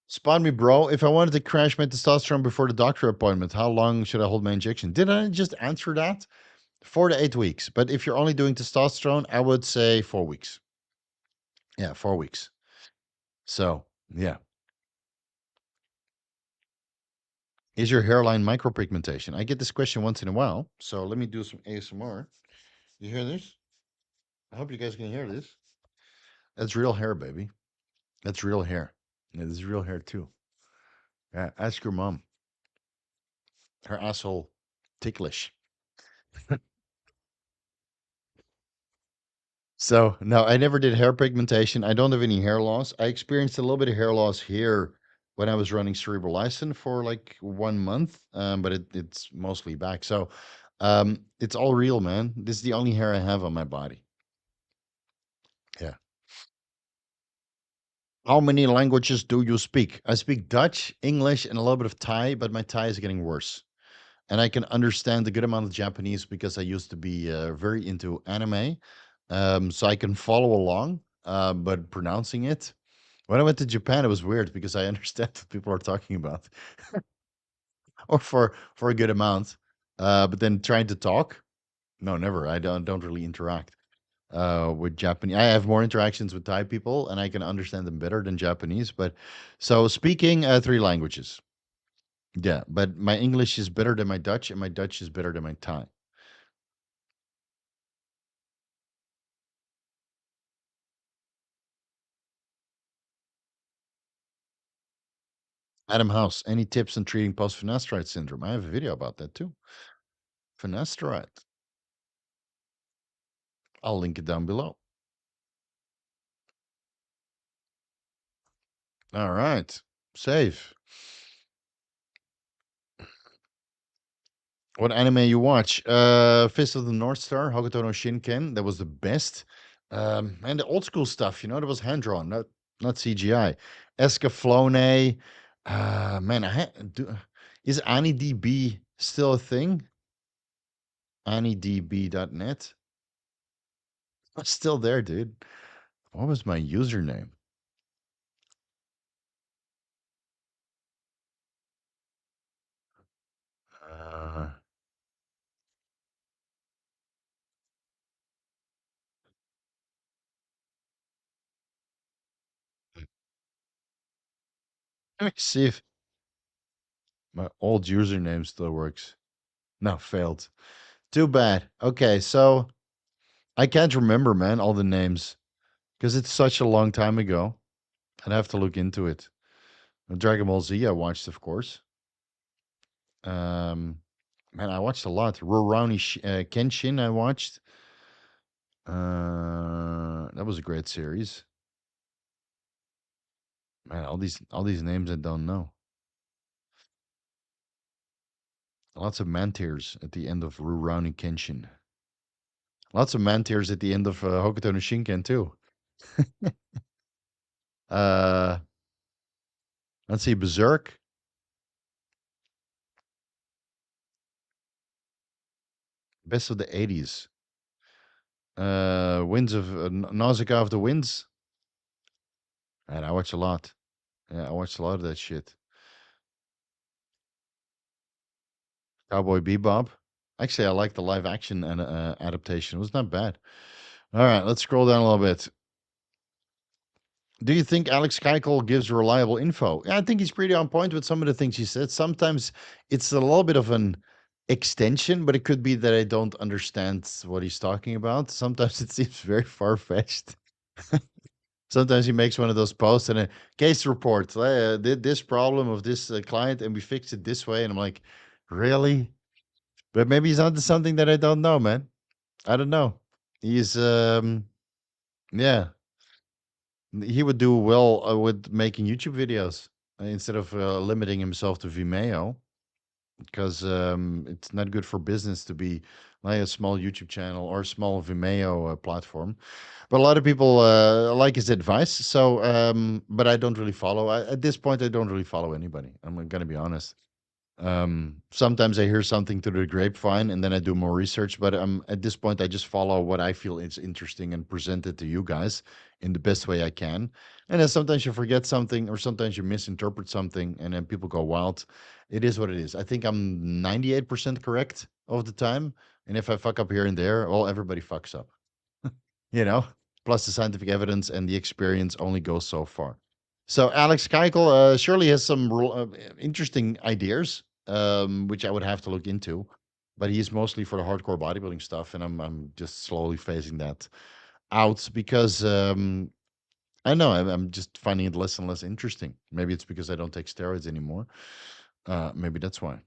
Spawn me, bro. If I wanted to crash my testosterone before the doctor appointment, how long should I hold my injection? Did I just answer that? 4 to 8 weeks. But if you're only doing testosterone, I would say 4 weeks. Yeah, 4 weeks. So, yeah. Is your hairline micropigmentation? I get this question once in a while. So let me do some ASMR. You hear this? I hope you guys can hear this. That's real hair, baby. That's real hair. Yeah, this is real hair too. Yeah, ask your mom. Her asshole ticklish. So no, I never did hair pigmentation. I don't have any hair loss. I experienced a little bit of hair loss here when I was running cerebrolysin for like 1 month, but it's mostly back. So it's all real, man. This is the only hair I have on my body. Yeah. How many languages do you speak? I speak Dutch, English, and a little bit of Thai, but my Thai is getting worse. And I can understand a good amount of Japanese because I used to be very into anime. So I can follow along, but pronouncing it. When I went to Japan, it was weird because I understand what people are talking about, or for a good amount. But then trying to talk, no, never. I don't really interact with Japanese. I have more interactions with Thai people, and I can understand them better than Japanese. But so speaking three languages, yeah. But my English is better than my Dutch, and my Dutch is better than my Thai. Adam House, any tips on treating post-finasteride syndrome? I have a video about that too. Finasteride. I'll link it down below. All right. Save. What anime you watch? Fist of the North Star, Hokuto no Shinken. That was the best. And the old school stuff, that was hand drawn, not CGI. Escaflowne. Man, is AniDB still a thing? AniDB.net. It's still there, dude. What was my username? Uh, Let me see if my old username still works. No, failed. Too bad. Okay, so I can't remember, man, all the names because it's such a long time ago. I'd have to look into it. Dragon Ball Z, I watched, of course. Um, Man, I watched a lot. Rurouni Kenshin, I watched. That was a great series. Man, all these names I don't know. Lots of man tears at the end of Rurouni Kenshin. Lots of man tears at the end of Hokuto no Shinken too. uh, let's see, Berserk, best of the '80s. Winds of Nausicaa of the Winds. And I watch a lot. Yeah, I watched a lot of that shit. Cowboy Bebop. Actually, I like the live action and adaptation. It was not bad. All right, let's scroll down a little bit. Do you think Alex Keikel gives reliable info? Yeah, I think he's pretty on point with some of the things he said. Sometimes it's a little bit of an extension, but it could be that I don't understand what he's talking about. Sometimes it seems very far fetched. Sometimes he makes one of those posts and a case report. Did this problem of this client and we fixed it this way. And I'm like, really? But maybe he's onto something that I don't know, man. I don't know. He's yeah, he would do well with making YouTube videos instead of limiting himself to Vimeo. because it's not good for business to be like a small YouTube channel or a small Vimeo platform. But a lot of people like his advice. So, but I don't really follow. At this point, I don't really follow anybody. I'm going to be honest. Sometimes I hear something through the grapevine and then I do more research. But at this point, I just follow what I feel is interesting and present it to you guys in the best way I can. And then sometimes you forget something or sometimes you misinterpret something and then people go wild. It is what it is. I think I'm 98% correct of the time. And if I fuck up here and there, well, everybody fucks up, you know? Plus the scientific evidence and the experience only goes so far. So Alex Keikel surely has some interesting ideas, which I would have to look into. But he's mostly for the hardcore bodybuilding stuff, and I'm just slowly phasing that out because I know I'm just finding it less and less interesting. Maybe it's because I don't take steroids anymore. Maybe that's why.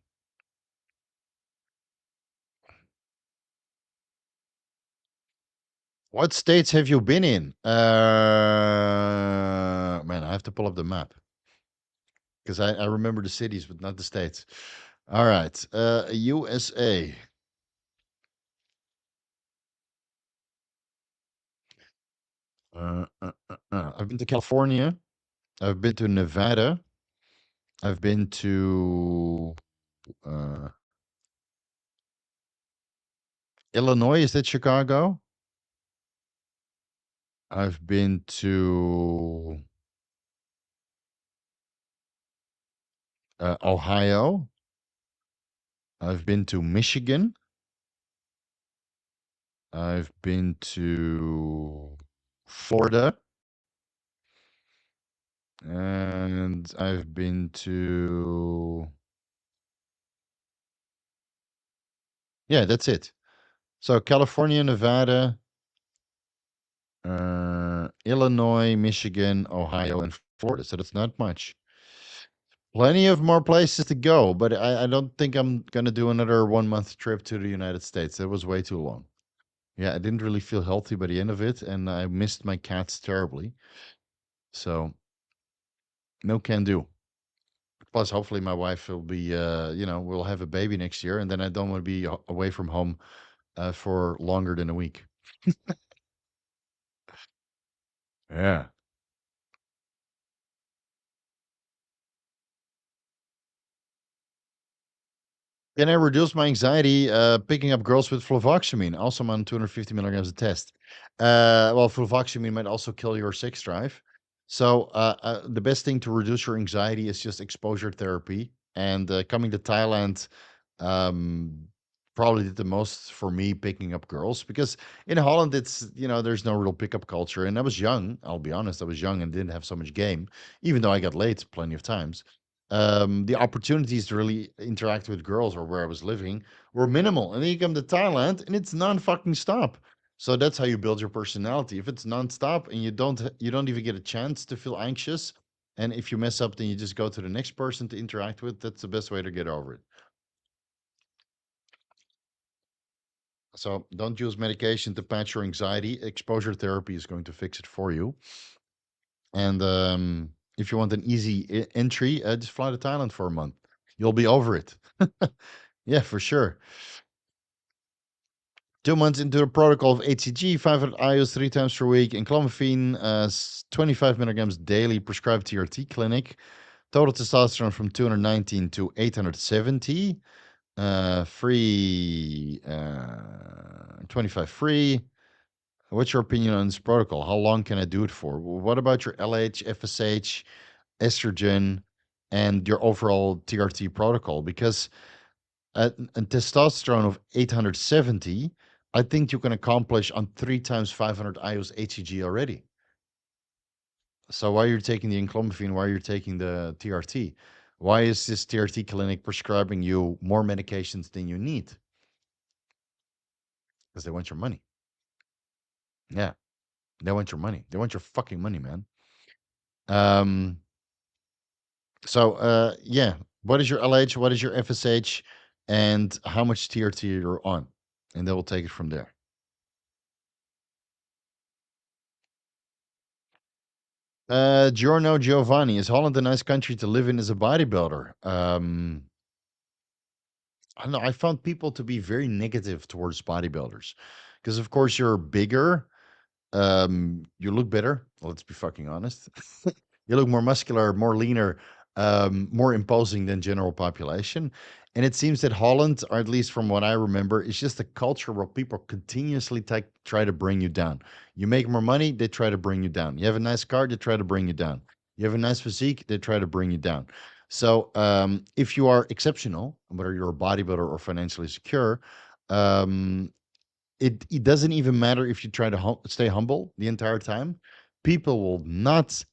What states have you been in? Man, I have to pull up the map because I remember the cities, but not the states. All right, USA. I've been to California. I've been to Nevada. I've been to uh, Illinois. Is that Chicago? I've been to Ohio. I've been to Michigan. I've been to Florida. And I've been to, yeah, that's it. So California, Nevada, Illinois, Michigan, Ohio, and Florida. So that's not much. Plenty of more places to go, but I don't think I'm gonna do another 1 month trip to the United States. That was way too long. Yeah, I didn't really feel healthy by the end of it, and I missed my cats terribly. So no can do. Plus, hopefully, my wife will be, we'll have a baby next year, and then I don't want to be away from home for longer than a week. Yeah. Can I reduce my anxiety picking up girls with fluvoxamine? Also, I'm on 250 milligrams a test. Well, fluvoxamine might also kill your sex drive. So, the best thing to reduce your anxiety is just exposure therapy. And coming to Thailand, um, probably did the most for me picking up girls because in Holland, there's no real pickup culture. And I was young, I'll be honest, I was young and didn't have so much game, even though I got laid plenty of times. The opportunities to really interact with girls or where I was living were minimal. And then you come to Thailand and it's non-fucking stop. So that's how you build your personality. If it's nonstop and you don't even get a chance to feel anxious, and if you mess up, then you just go to the next person to interact with. That's the best way to get over it. So don't use medication to patch your anxiety. Exposure therapy is going to fix it for you. And if you want an easy entry, just fly to Thailand for a month. You'll be over it. Yeah, for sure. 2 months into the protocol of HCG, 500 IUs 3 times per week, Enclomiphene, 25 milligrams daily, prescribed TRT clinic. Total testosterone from 219 to 870. Free, 25 free. What's your opinion on this protocol? How long can I do it for? What about your LH, FSH, estrogen, and your overall TRT protocol? Because a testosterone of 870, I think you can accomplish on 3 times 500 IUs HCG already. So why you're taking the enclomiphene? Why you're taking the TRT? Why is this TRT clinic prescribing you more medications than you need? Because they want your money. Yeah, they want your money. They want your fucking money, man. Um. So, yeah. What is your LH? What is your FSH? And how much TRT you're on? And they will take it from there. Giorno Giovanni, is Holland a nice country to live in as a bodybuilder? I don't know, I found people to be very negative towards bodybuilders because, of course, you're bigger, you look better. Let's be fucking honest. You look more muscular, more leaner, more imposing than general population. And it seems that Holland, or at least from what I remember, is just a culture where people continuously try to bring you down. You make more money, they try to bring you down. You have a nice car, they try to bring you down. You have a nice physique, they try to bring you down. So if you are exceptional, whether you're a bodybuilder or financially secure, um, it doesn't even matter if you try to stay humble the entire time. People will not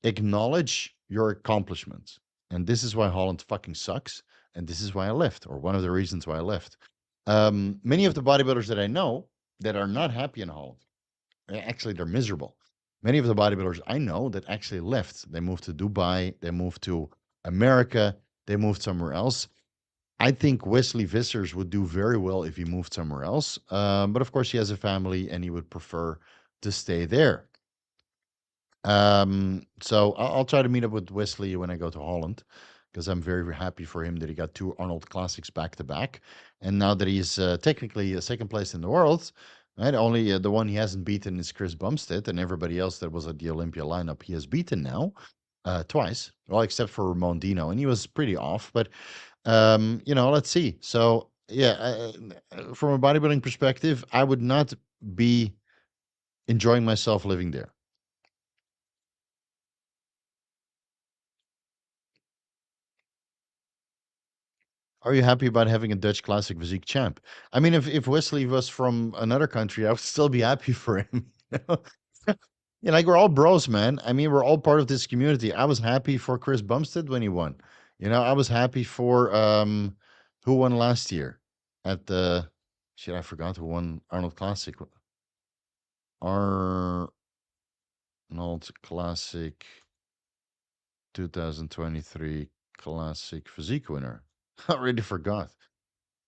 acknowledge your accomplishments. And this is why Holland fucking sucks. And this is why I left, or one of the reasons why I left. Many of the bodybuilders that I know that are not happy in Holland, actually, they're miserable. Many of the bodybuilders I know that actually left. They moved to Dubai, they moved to America, they moved somewhere else. I think Wesley Vissers would do very well if he moved somewhere else. But of course, he has a family and he would prefer to stay there. So I'll try to meet up with Wesley when I go to Holland because I'm very, very happy for him that he got two Arnold Classics back to back. And now that he's technically second place in the world, right? Only the one he hasn't beaten is Chris Bumstead, and everybody else that was at the Olympia lineup he has beaten now twice. Well, except for Ramon Dino, and he was pretty off. But let's see. So yeah, from a bodybuilding perspective, I would not be enjoying myself living there. Are you happy about having a Dutch classic physique champ? I mean, if Wesley was from another country, I would still be happy for him. You know? Yeah, like we're all bros, man. I mean, we're all part of this community. I was happy for Chris Bumstead when he won. I was happy for who won last year at the shit, I forgot who won Arnold Classic. Arnold Classic 2023 Classic Physique winner. I already forgot.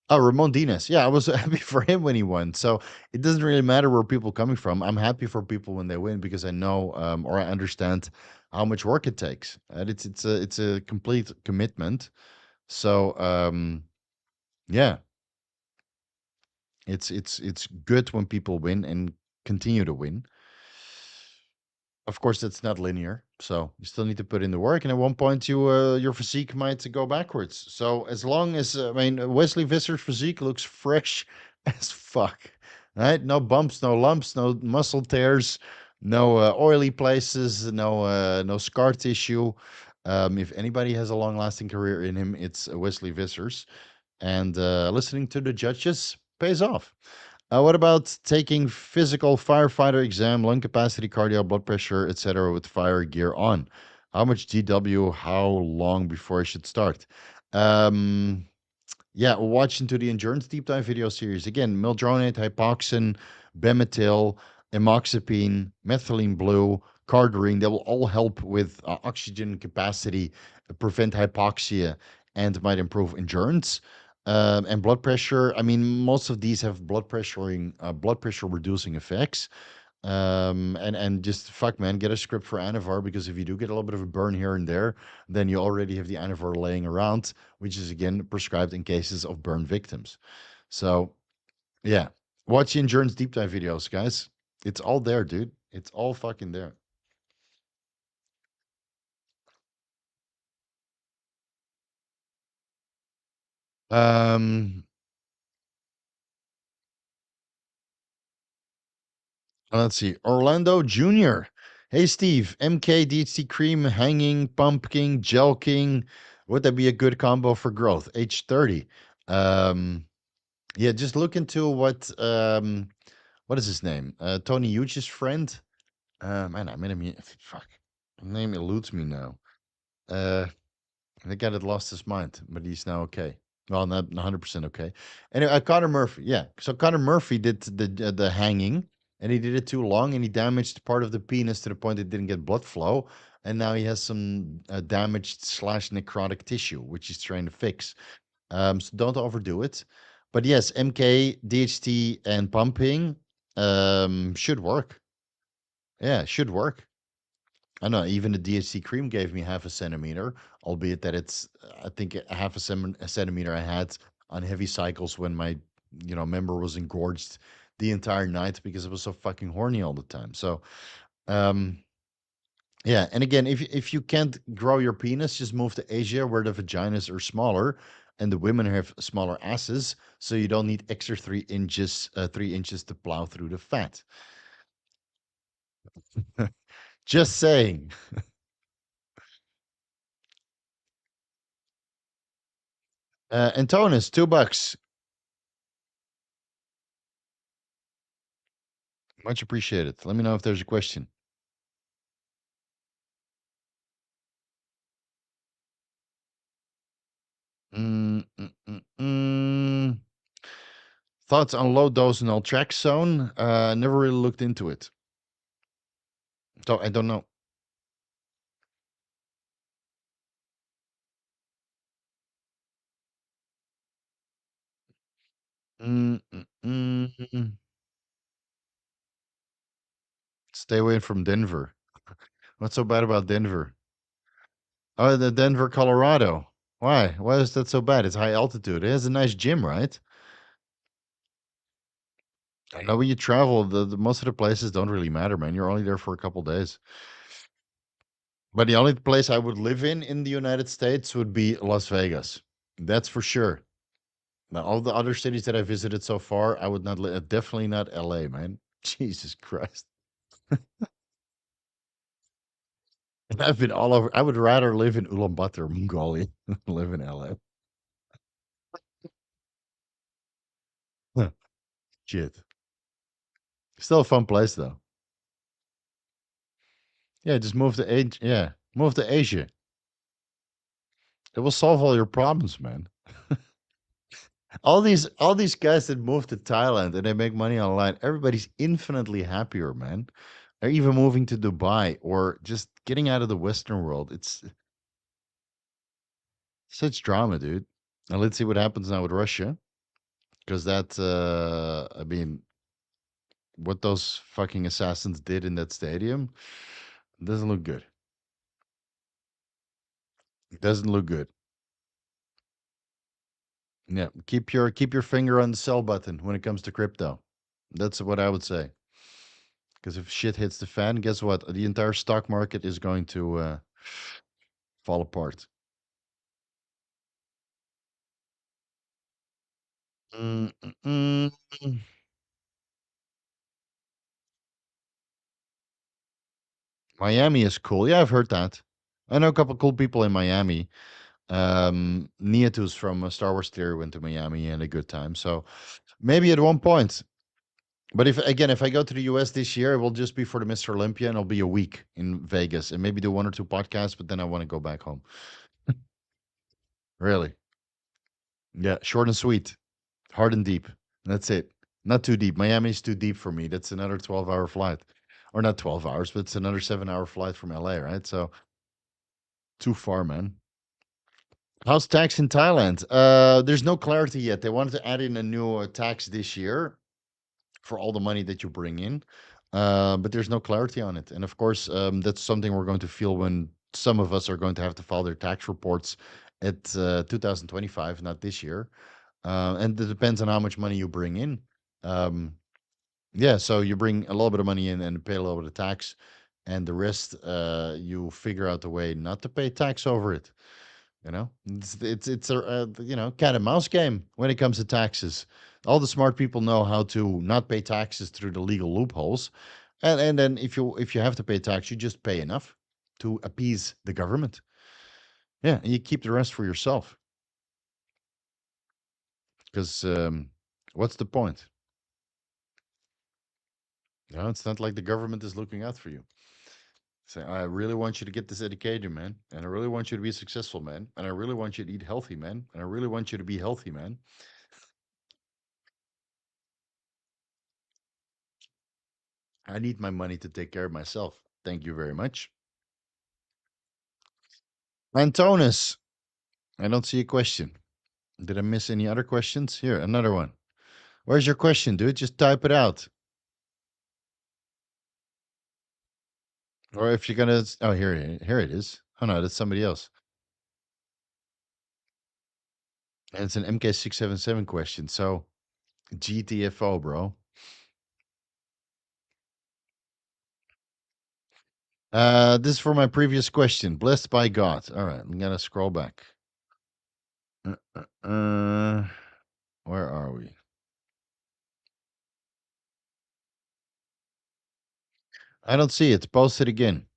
Oh, Ramon Diaz. Yeah, I was happy for him when he won. So it doesn't really matter where people coming from. I'm happy for people when they win because I know or I understand how much work it takes. And it's a complete commitment. So yeah, it's good when people win and continue to win. Of course, that's not linear, so you still need to put in the work, and at one point, your physique might go backwards. So as long as I mean, Wesley Visser's physique looks fresh as fuck, right? No bumps, no lumps, no muscle tears, no oily places, no scar tissue. If anybody has a long-lasting career in him, it's Wesley Vissers, and listening to the judges pays off. What about taking physical firefighter exam, lung capacity, cardio, blood pressure, etc., with fire gear on? How much GW? How long before I should start? Um, yeah, watch into the endurance deep dive video series again. Mildronate, hypoxin, Bemetil, amoxapine, methylene blue, cardarine. They will all help with oxygen capacity, prevent hypoxia, and might improve endurance. And blood pressure. I mean, most of these have blood pressure reducing effects. And just fuck, man, get a script for Anavar because if you do get a little bit of a burn here and there, then you already have the Anavar laying around, which is again prescribed in cases of burn victims. So yeah, watch the endurance deep dive videos, guys. It's all there, dude. It's all fucking there. Um, let's see. Orlando Jr. Hey, Steve. MK, DHT cream, hanging, pumpkin, gelking. Would that be a good combo for growth? Age 30. Um, yeah, just look into what is his name? Tony Huge's friend. Man, I made him. Fuck, his name eludes me now. Uh, the guy that lost his mind, but he's now okay. Well, not 100% okay. Anyway, Connor Murphy. Yeah, so Connor Murphy did the hanging, and he did it too long, and he damaged part of the penis to the point it didn't get blood flow, and now he has some damaged slash necrotic tissue, which he's trying to fix. So don't overdo it. But yes, MK, DHT, and pumping should work. Yeah, should work. I know even the DHT cream gave me half a centimeter, albeit that it's I think a half a centimeter I had on heavy cycles when my member was engorged the entire night because I was so fucking horny all the time. So um yeah, and again, if you can't grow your penis, just move to Asia where the vaginas are smaller and the women have smaller asses, so you don't need extra 3 inches to plow through the fat. Just saying. Antonis, $2. Much appreciated. Let me know if there's a question. Mm, mm, mm, mm. Thoughts on low dose naltrexone? Never really looked into it, so I don't know. Mm, mm, mm. Stay away from Denver. What's so bad about Denver? Oh, the Denver, Colorado. Why? Why is that so bad? It's high altitude. It has a nice gym, right? I know when you travel, the most of the places don't really matter, man. You're only there for a couple days. But the only place I would live in the United States would be Las Vegas. That's for sure. Now, all the other cities that I visited so far, I would not live. Definitely not LA, man. Jesus Christ. I've been all over. I would rather live in Ulaanbaatar, Mongolia, than live in LA. Huh, shit. Still a fun place though. Yeah, just move to Asia. Yeah, move to Asia. It will solve all your problems, man. All these guys that move to Thailand and they make money online, everybody's infinitely happier, man. Or even moving to Dubai or just getting out of the Western world. It's such drama, dude. Now let's see what happens now with Russia. Because that I mean, what those fucking assassins did in that stadium doesn't look good. It doesn't look good. Yeah. Keep your finger on the sell button when it comes to crypto. That's what I would say. Because if shit hits the fan, guess what? The entire stock market is going to fall apart. Mm, mm, mm. Miami is cool. Yeah, I've heard that. I know a couple cool people in Miami. Neatus from Star Wars Theory went to Miami and a good time. So maybe at one point. But if I go to the US this year, it will just be for the Mr. Olympia and it'll be a week in Vegas and maybe do one or two podcasts, but then I want to go back home. Really. Yeah, short and sweet, hard and deep. That's it. Not too deep. Miami's too deep for me. That's another 12-hour flight. Or not 12 hours, but it's another 7-hour flight from LA, right? So too far, man. How's tax in Thailand? There's no clarity yet. They wanted to add in a new tax this year for all the money that you bring in, but there's no clarity on it. And of course, that's something we're going to feel when some of us are going to have to file their tax reports at 2025, not this year. And it depends on how much money you bring in. Um, yeah, so you bring a little bit of money in and pay a little bit of tax, and the rest, you figure out a way not to pay tax over it. It's a cat and mouse game when it comes to taxes. All the smart people know how to not pay taxes through the legal loopholes, and then if you have to pay tax, you just pay enough to appease the government. Yeah, and you keep the rest for yourself because what's the point? It's not like the government is looking out for you. Say, I really want you to get this education, man, and I really want you to be successful, man, and I really want you to eat healthy, man, and I really want you to be healthy, man. I need my money to take care of myself. Thank you very much. Antonis, I don't see a question. Did I miss any other questions? Here, another one. Where's your question, dude? Just type it out. Or if you're gonna, oh, here it is. Oh no, that's somebody else. And it's an MK677 question. So GTFO, bro. This is for my previous question. Blessed by God. All right, I'm gonna scroll back. Where are we? I don't see it. Post it again.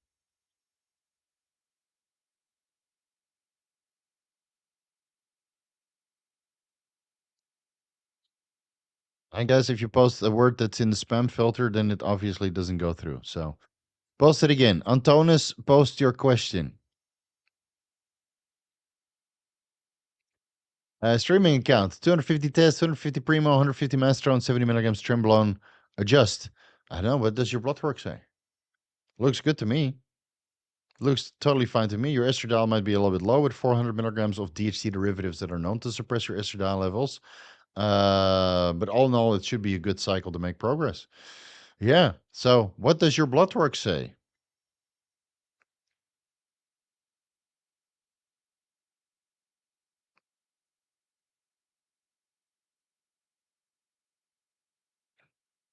I guess if you post a word that's in the spam filter, then it obviously doesn't go through. So post it again. Antonis, post your question. Streaming account 250 test, 250 primo, 150 mastrone, 70 milligrams Trenbolone. Adjust. I don't know. What does your blood work say? Looks good to me. Looks totally fine to me. Your estradiol might be a little bit low with 400 milligrams of DHT derivatives that are known to suppress your estradiol levels. But all in all, it should be a good cycle to make progress. Yeah. So, what does your blood work say?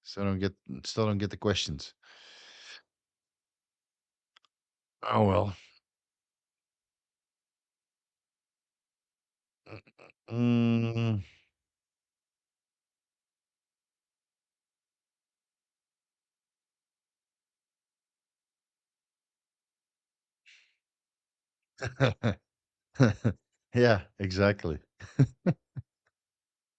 Still don't get the questions. Oh well. Mm. Yeah, exactly.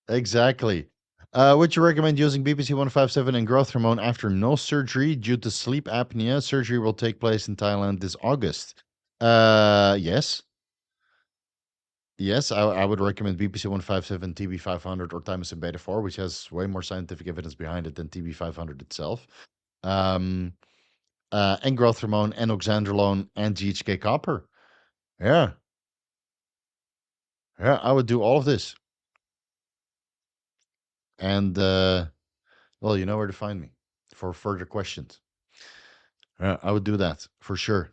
Exactly. Would you recommend using BPC 157 and growth hormone after no surgery due to sleep apnea? Surgery will take place in Thailand this August. Yes. Yes, I would recommend BPC 157, TB 500, or thymosin beta 4, which has way more scientific evidence behind it than TB 500 itself. Um, and growth hormone, and oxandrolone, and GHK copper. Yeah, yeah, I would do all of this. And, well, you know where to find me for further questions. Yeah, I would do that for sure.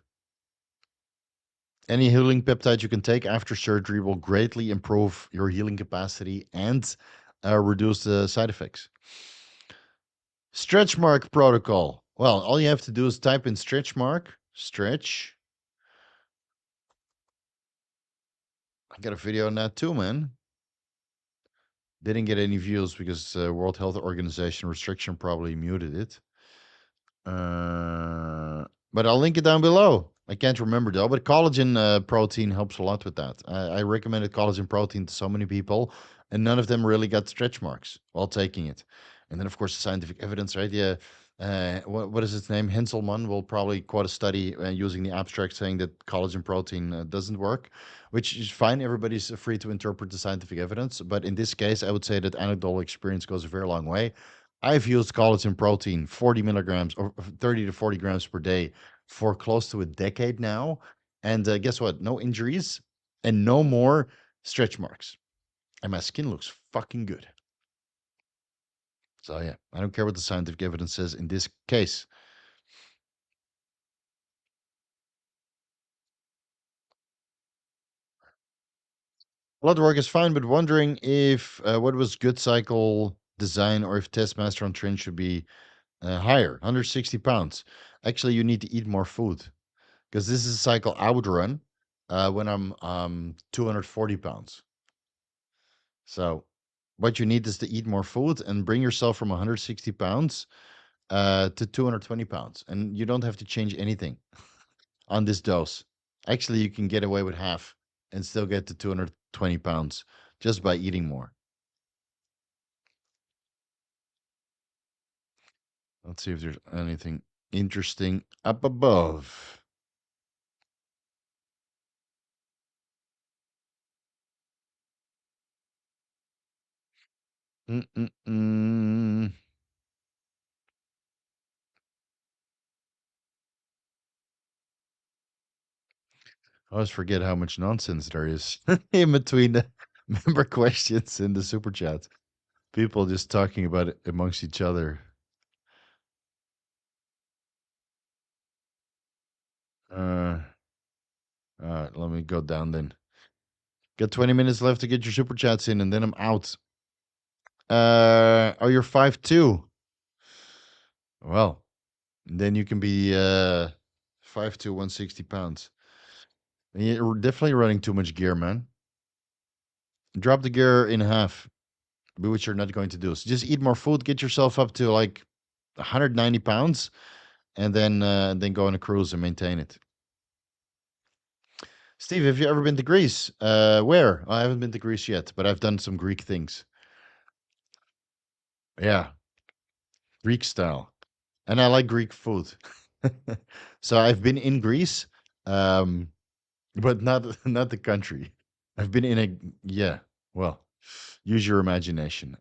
Any healing peptide you can take after surgery will greatly improve your healing capacity and reduce the side effects. Stretch mark protocol. Well, all you have to do is type in stretch mark, stretch. I got a video on that too, man. Didn't get any views because World Health Organization restriction probably muted it. But I'll link it down below. I can't remember though, but collagen protein helps a lot with that. I recommended collagen protein to so many people, and none of them really got stretch marks while taking it. And then, of course, the scientific evidence, right? Yeah. What is its name? Henselman will probably quote a study using the abstract saying that collagen protein doesn't work, which is fine. Everybody's free to interpret the scientific evidence. But in this case, I would say that anecdotal experience goes a very long way. I've used collagen protein 40 milligrams or 30 to 40 grams per day for close to a decade now. And guess what? No injuries and no more stretch marks. And my skin looks fucking good. So, yeah, I don't care what the scientific evidence says in this case. Blood work is fine, but wondering if what was good cycle design or if test master on trend should be higher, 160 pounds. Actually, you need to eat more food because this is a cycle I would run when I'm 240 pounds. So, what you need is to eat more food and bring yourself from 160 pounds to 220 pounds. And you don't have to change anything on this dose. Actually, you can get away with half and still get to 220 pounds just by eating more. Let's see if there's anything interesting up above. Mm-mm-mm. I always forget how much nonsense there is in between the member questions and the super chats. People just talking about it amongst each other. Uh, all right, let me go down then. Got 20 minutes left to get your super chats in, and then I'm out. Oh, you're 5'2". Well, then you can be 5'2", 160 pounds. And you're definitely running too much gear, man. Drop the gear in half, which you're not going to do. So just eat more food, get yourself up to like 190 pounds, and then go on a cruise and maintain it. Steve, have you ever been to Greece? Where? I haven't been to Greece yet, but I've done some Greek things. Yeah, Greek style. And I like Greek food. So I've been in Greece, um, but not the country. I've been in a yeah. Well, use your imagination.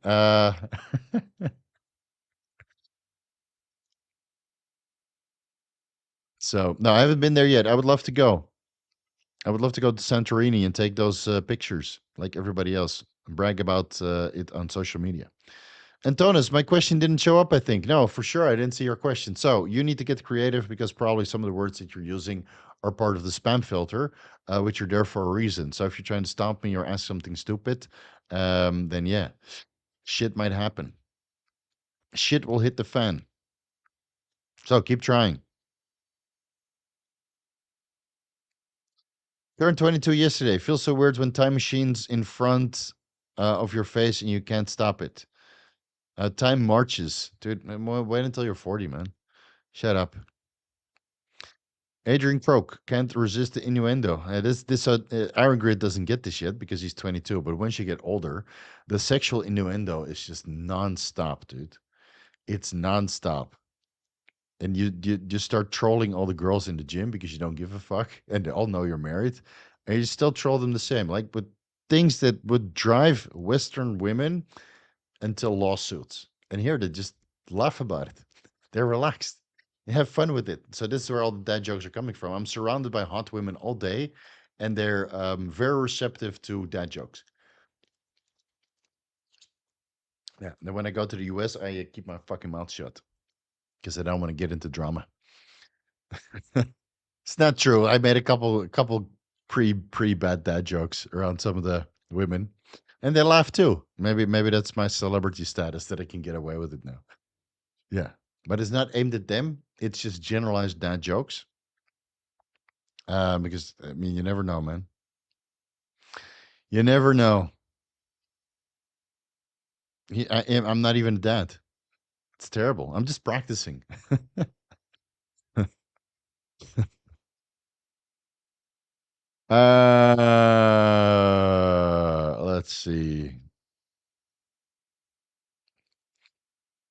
So no, I haven't been there yet. I would love to go. I would love to go to Santorini and take those pictures like everybody else and brag about it on social media. Antonis, my question didn't show up, I think. No, for sure, I didn't see your question. So you need to get creative because probably some of the words that you're using are part of the spam filter, which are there for a reason. So if you're trying to stomp me or ask something stupid, then yeah, shit might happen. Shit will hit the fan. So keep trying. Turned 22 yesterday. Feels so weird when time machines in front of your face and you can't stop it. Time marches. Dude, wait until you're 40, man. Shut up. Adrian Croak can't resist the innuendo. This Aaron Grid doesn't get this yet because he's 22. But once you get older, the sexual innuendo is just nonstop, dude. It's nonstop, and you just start trolling all the girls in the gym because you don't give a fuck, and they all know you're married, and you still troll them the same, like with things that would drive Western women until lawsuits. And here they just laugh about it. They're relaxed. They have fun with it. So this is where all the dad jokes are coming from. I'm surrounded by hot women all day, and they're very receptive to dad jokes. Yeah. Then when I go to the US, I keep my fucking mouth shut because I don't want to get into drama. It's not true. I made a couple pre bad dad jokes around some of the women, and they laugh too. Maybe that's my celebrity status that I can get away with it now. Yeah, but it's not aimed at them. It's just generalized dad jokes. Because I mean, you never know, man. You never know. I'm not even a dad. It's terrible. I'm just practicing. Let's see.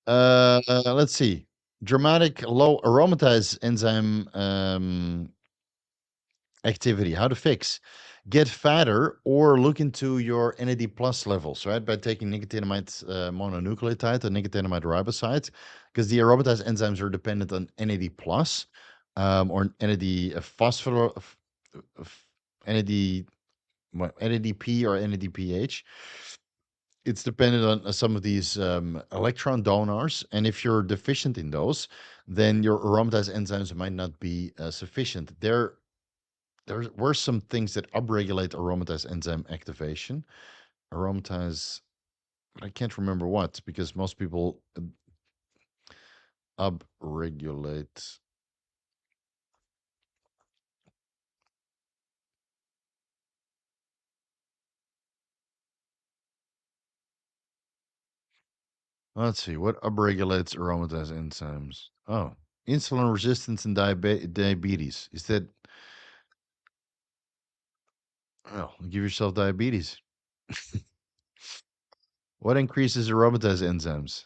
Let's see. Dramatic low aromatase enzyme activity. How to fix? Get fatter or look into your NAD plus levels, right? By taking nicotinamide mononucleotide or nicotinamide riboside, because the aromatase enzymes are dependent on NAD plus or NAD phosphor, NAD, NADP or NADPH. It's dependent on some of these electron donors, and if you're deficient in those, then your aromatase enzymes might not be sufficient. There were some things that upregulate aromatase enzyme activation. Aromatase, but I can't remember what because most people upregulate. Let's see what upregulates aromatase enzymes. Oh, insulin resistance and diabetes. Is that? Oh, give yourself diabetes. What increases aromatase enzymes?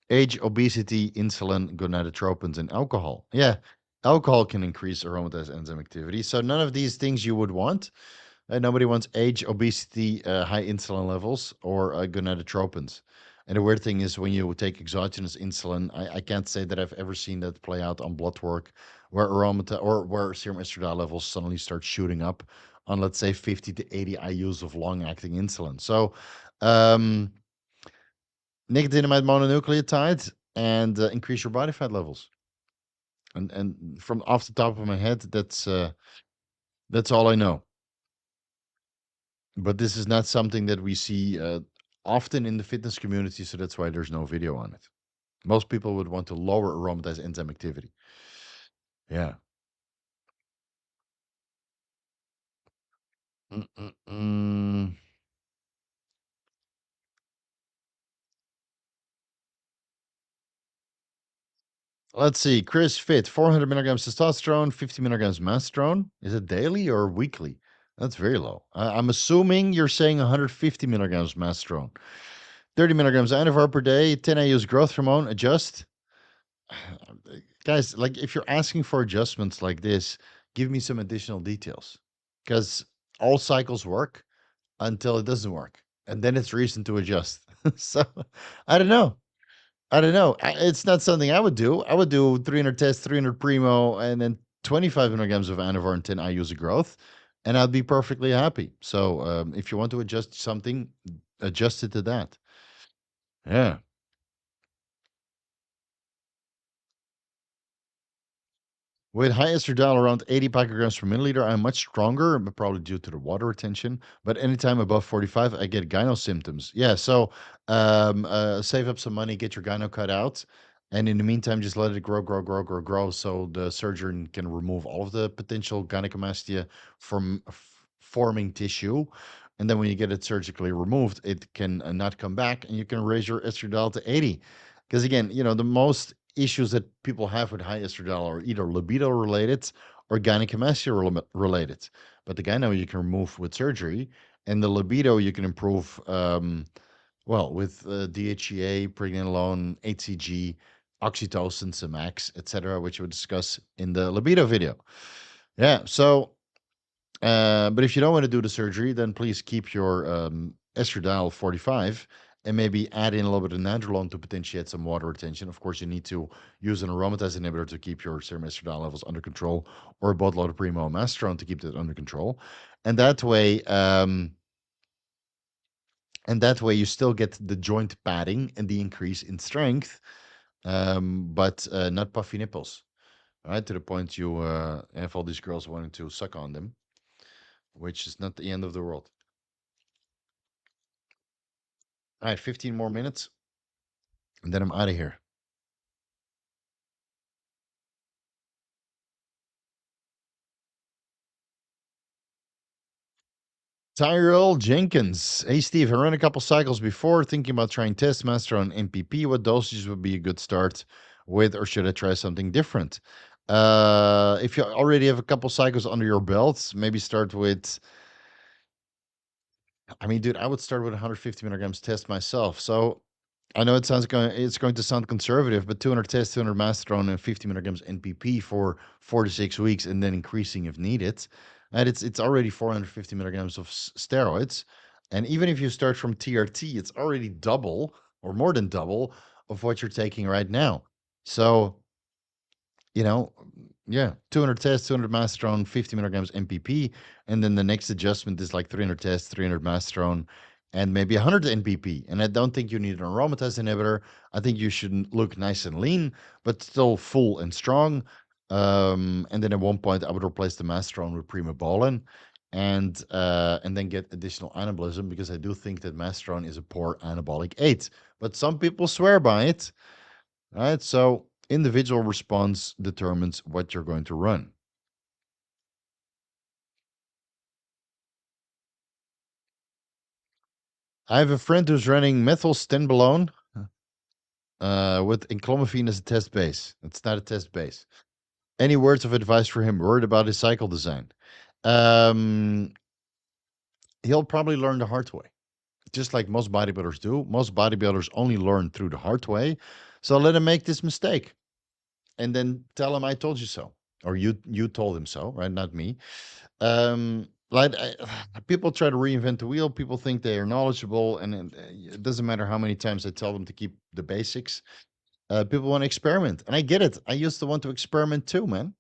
Age, obesity, insulin, gonadotropins, and alcohol. Yeah, alcohol can increase aromatase enzyme activity. So none of these things you would want. Nobody wants age, obesity, high insulin levels, or gonadotropins. And the weird thing is when you take exogenous insulin, I can't say that I've ever seen that play out on blood work where aromata or where serum estradiol levels suddenly start shooting up on, let's say, 50 to 80 IUs of long-acting insulin. So um, nicotinamide mononucleotide and increase your body fat levels. And from off the top of my head, that's all I know. but this is not something that we see often in the fitness community, so that's why there's no video on it. Most people would want to lower aromatase enzyme activity. Yeah. Mm-mm-mm. Let's see. Chris Fit, 400 milligrams testosterone, 50 milligrams mastrone. Is it daily or weekly? That's very low. I'm assuming you're saying 150 milligrams mastrone. 30 milligrams Anavar per day, 10 IU's growth hormone, adjust. Guys, like if you're asking for adjustments like this, give me some additional details. Because all cycles work until it doesn't work. And then it's reason to adjust. So I don't know. I don't know. It's not something I would do. I would do 300 test, 300 primo, and then 25 milligrams of Anavar and 10 IU's of growth, and I'd be perfectly happy. So if you want to adjust something, adjust it to that. Yeah. With high estradiol around 80 picograms per milliliter, I'm much stronger, but probably due to the water retention. But anytime above 45, I get gyno symptoms. Yeah, so save up some money, get your gyno cut out, and in the meantime, just let it grow, grow, grow, grow, grow, so the surgeon can remove all of the potential gynecomastia from forming tissue. And then when you get it surgically removed, it can not come back, and you can raise your estradiol to 80. Because again, the most issues that people have with high estradiol are either libido related or gynecomastia related. But the gyno you can remove with surgery, and the libido you can improve, with DHEA, Pregnenolone, HCG, oxytocin, Semax, etc., which we'll discuss in the libido video. Yeah, so but if you don't want to do the surgery, then please keep your estradiol 45 and maybe add in a little bit of nandrolone to potentiate some water retention. Of course, you need to use an aromatase inhibitor to keep your serum estradiol levels under control, or a boatload of primo mastrone to keep that under control. And that way, you still get the joint padding and the increase in strength, but not puffy nipples. Right, to the point you have all these girls wanting to suck on them, which is not the end of the world. All right, 15 more minutes, and then I'm out of here. Tyrell Jenkins. Hey, Steve, I ran a couple cycles before thinking about trying test master on MPP. What dosages would be a good start with, or should I try something different? If you already have a couple cycles under your belt, maybe start with, I mean, dude, I would start with 150 milligrams test myself. So I know it's going to sound conservative, but 200 test, 200 masteron, and 50 milligrams NPP for 4 to 6 weeks, and then increasing if needed. And it's already 450 milligrams of steroids. And even if you start from TRT, it's already double or more than double of what you're taking right now. So you know, yeah, 200 tests, 200 masteron, 50 milligrams MPP. And then the next adjustment is like 300 tests, 300 masteron, and maybe 100 NPP. And I don't think you need an aromatase inhibitor. I think you should look nice and lean, but still full and strong. And then at one point, I would replace the masteron with primobolan, and then get additional anabolism, because I do think that masteron is a poor anabolic aid. But some people swear by it. All right, so individual response determines what you're going to run. I have a friend who's running methylstenbolone with enclomiphene as a test base. It's not a test base. Any words of advice for him? Worried about his cycle design. Um, he'll probably learn the hard way, just like most bodybuilders do. Most bodybuilders only learn through the hard way. So let him make this mistake, and then tell him I told you so, or you told him so, right? Not me. Like people try to reinvent the wheel. People think they are knowledgeable, and it doesn't matter how many times I tell them to keep the basics. People want to experiment, and I get it. I used to want to experiment too, man.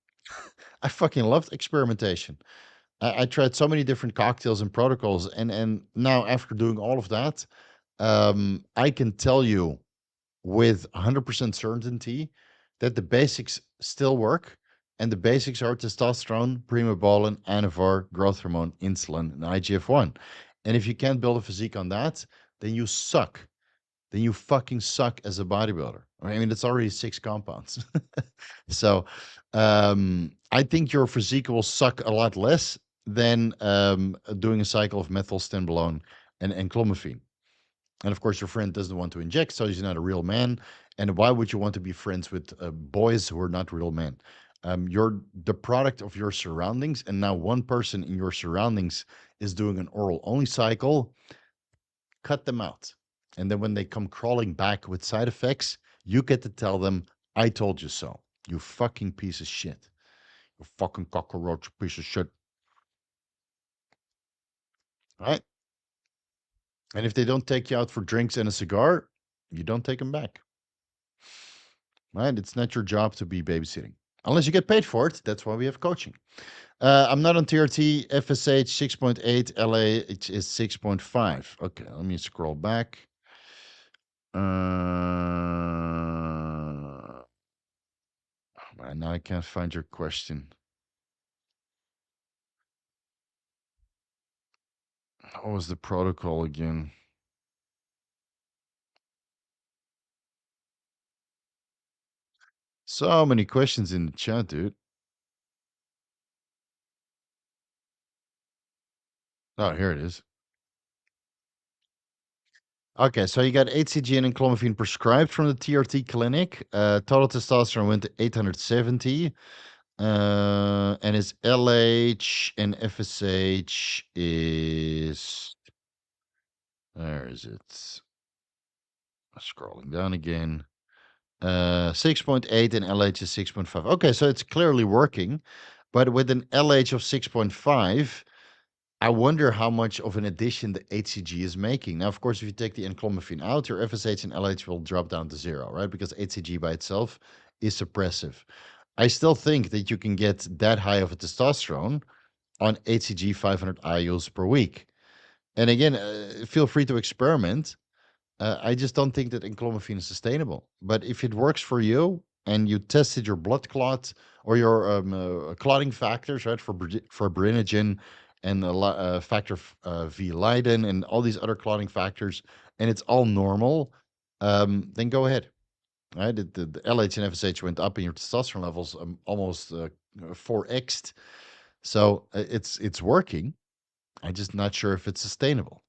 I fucking loved experimentation. I tried so many different cocktails and protocols, and now after doing all of that, I can tell you with 100% certainty that the basics still work. And the basics are testosterone, primobolan, anavar, growth hormone, insulin, and IGF-1. And if you can't build a physique on that, then you suck. Then you fucking suck as a bodybuilder. I mean, it's already 6 compounds. So, I think your physique will suck a lot less than doing a cycle of methyl stenbolone and enclomiphene. And of course, your friend doesn't want to inject, so he's not a real man. And why would you want to be friends with boys who are not real men? You're the product of your surroundings, and now one person in your surroundings is doing an oral only cycle. Cut them out. And then when they come crawling back with side effects, you get to tell them, I told you so. You fucking piece of shit. You fucking cockroach piece of shit. Right? And if they don't take you out for drinks and a cigar, you don't take them back. Right? It's not your job to be babysitting. Unless you get paid for it. That's why we have coaching. I'm not on TRT. FSH 6.8. LH is 6.5. Okay, let me scroll back. Now I can't find your question. What was the protocol again? So many questions in the chat, dude. Oh, here it is. Okay, so you got HCG and Enclomiphene prescribed from the TRT clinic. Total testosterone went to 870. And his LH and FSH is... Where is it? Scrolling down again. 6.8 and LH is 6.5. Okay, so it's clearly working. But with an LH of 6.5, I wonder how much of an addition the HCG is making. Now, of course, if you take the enclomiphene out, your FSH and LH will drop down to 0, right? Because HCG by itself is suppressive. I still think that you can get that high of a testosterone on HCG 500 IUs per week. And again, feel free to experiment. I just don't think that enclomiphene is sustainable. But if it works for you and you tested your blood clot or your clotting factors, right, for fibrinogen and factor V Leiden and all these other clotting factors, and it's all normal, then go ahead. Right, the LH and FSH went up, and your testosterone levels almost 4x'd. So it's working. I'm just not sure if it's sustainable.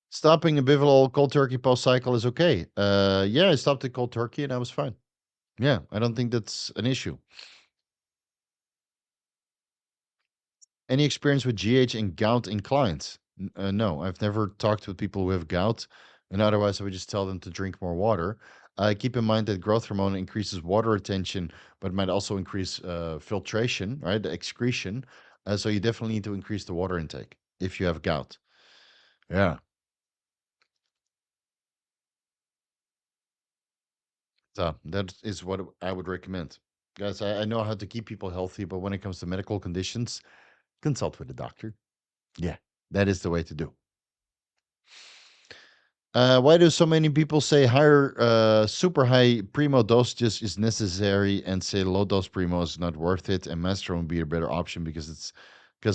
Stopping a bivalol cold turkey post cycle is okay. Yeah, I stopped the cold turkey and I was fine. Yeah, I don't think that's an issue. Any experience with GH and gout in clients? No, I've never talked with people who have gout, and otherwise I would just tell them to drink more water. Keep in mind that growth hormone increases water retention, but might also increase filtration, right? The excretion. So you definitely need to increase the water intake if you have gout. Yeah. So that is what I would recommend. Guys, I know how to keep people healthy, but when it comes to medical conditions, consult with a doctor. Yeah, that is the way to do. Why do so many people say higher, super high primo dosages is necessary and say low dose primo is not worth it and master would be a better option because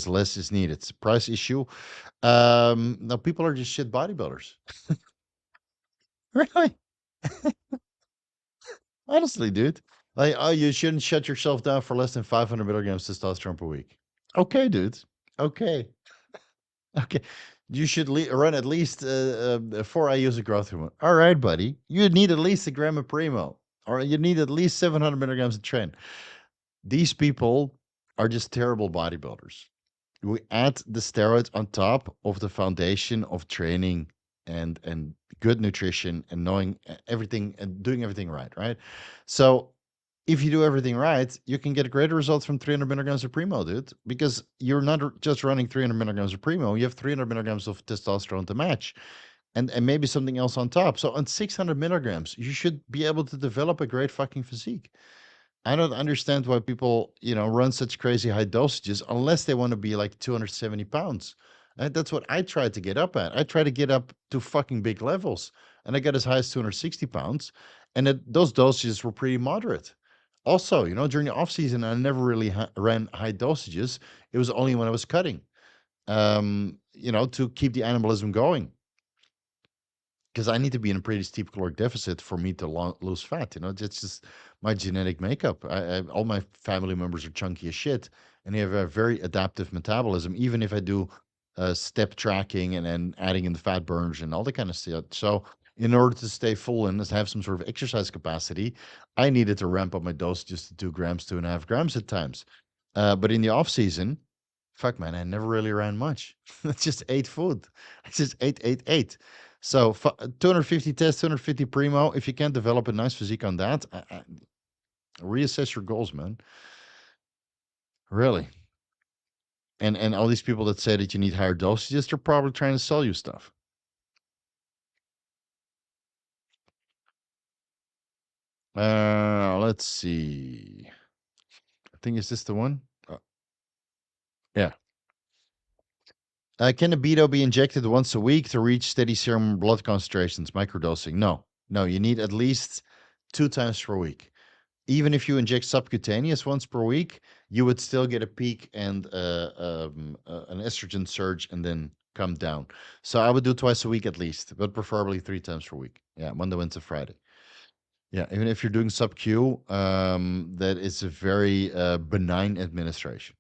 less is needed? It's a price issue. Now people are just shit bodybuilders. Really? Honestly, dude. Like, oh, you shouldn't shut yourself down for less than 500 milligrams testosterone per week. Okay, dude. Okay. Okay. You should run at least 4 IUs of growth hormone. All right, buddy. You need at least a gram of Primo, or you need at least 700 milligrams of Tren. These people are just terrible bodybuilders. We add the steroids on top of the foundation of training and good nutrition and knowing everything and doing everything right, right? So if you do everything right, you can get greater results from 300 milligrams of Primo, dude, because you're not just running 300 milligrams of Primo, you have 300 milligrams of testosterone to match and maybe something else on top. So on 600 milligrams, you should be able to develop a great fucking physique. I don't understand why people, run such crazy high dosages unless they want to be like 270 pounds. And that's what I tried to get up at. I tried to get up to fucking big levels, and I got as high as 260 pounds. And those dosages were pretty moderate. Also, during the off season, I never really ran high dosages. It was only when I was cutting, to keep the anabolism going. Because I need to be in a pretty steep caloric deficit for me to lose fat. That's just my genetic makeup. All my family members are chunky as shit, and they have a very adaptive metabolism. Even if I do step tracking and then adding in the fat burns and all that kind of stuff. So, in order to stay full and to have some sort of exercise capacity, I needed to ramp up my dose just to 2 grams, 2.5 grams at times. But in the off season, fuck man, I never really ran much. I just ate food. I just ate. So 250 test, 250 primo. If you can't develop a nice physique on that, reassess your goals, man. Really. And all these people that say that you need higher dosages, they're probably trying to sell you stuff. Let's see. I think is this the one? Yeah. Can a Beto be injected once a week to reach steady serum blood concentrations, microdosing? No, you need at least 2 times per week. Even if you inject subcutaneous once per week, you would still get a peak and an estrogen surge and then come down. So I would do twice a week at least, but preferably 3 times per week. Yeah, Monday, Wednesday, Friday. Yeah, even if you're doing sub-Q, that is a very benign administration.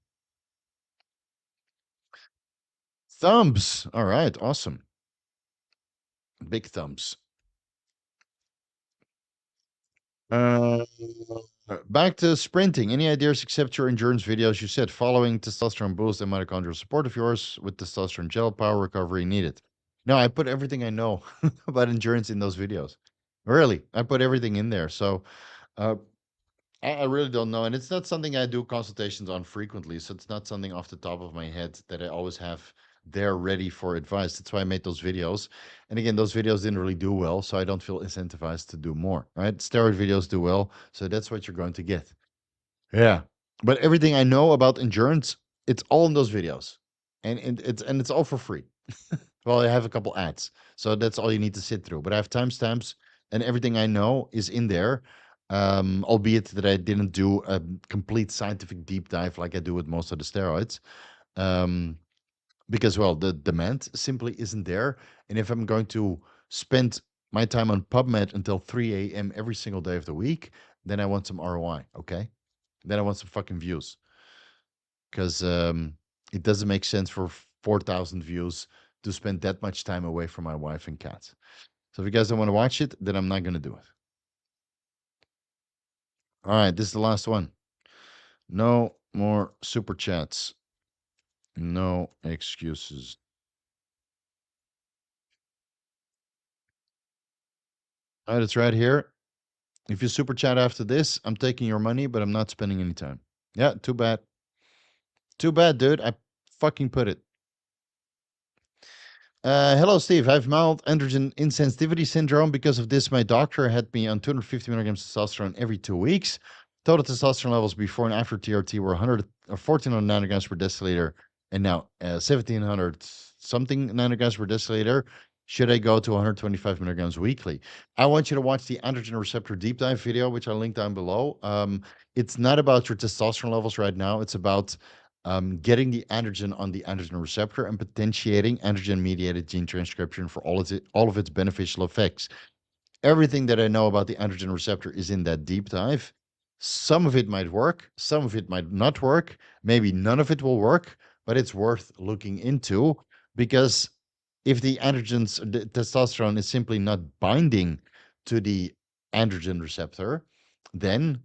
Thumbs. All right, awesome. Big thumbs. Back to sprinting. Any ideas except your endurance videos? You said following testosterone boost and mitochondrial support of yours with testosterone gel power recovery needed. No, I put everything I know about endurance in those videos. Really, I put everything in there. So uh, I really don't know. And it's not something I do consultations on frequently. So it's not something off the top of my head that I always have there ready for advice. That's why I made those videos. And again, those videos didn't really do well. So I don't feel incentivized to do more, right? Steroid videos do well. So that's what you're going to get. Yeah. But everything I know about endurance, it's all in those videos. And it's all for free. Well, I have a couple ads. So that's all you need to sit through. But I have timestamps and everything I know is in there. Albeit that I didn't do a complete scientific deep dive like I do with most of the steroids. Um, because well, the demand simply isn't there. And if I'm going to spend my time on PubMed until 3 a.m. every single day of the week, then I want some ROI. Okay. Then I want some fucking views. Because it doesn't make sense for 4,000 views to spend that much time away from my wife and cats. So if you guys don't want to watch it, then I'm not going to do it. All right, this is the last one. No more super chats. No excuses. All right, it's right here. If you super chat after this, I'm taking your money, but I'm not spending any time. Yeah, too bad. Too bad, dude. I fucking put it. Hello, Steve. I have mild androgen insensitivity syndrome. Because of this, my doctor had me on 250 milligrams testosterone every 2 weeks. Total testosterone levels before and after TRT were 100 or 1400 nanograms per deciliter, and now 1700 something nanograms per deciliter. Should I go to 125 milligrams weekly? I want you to watch the androgen receptor deep dive video, which I linked down below. It's not about your testosterone levels right now. It's about getting the androgen on the androgen receptor and potentiating androgen-mediated gene transcription for all of its beneficial effects. Everything that I know about the androgen receptor is in that deep dive. Some of it might work, some of it might not work, maybe none of it will work, but it's worth looking into because if the the testosterone is simply not binding to the androgen receptor, then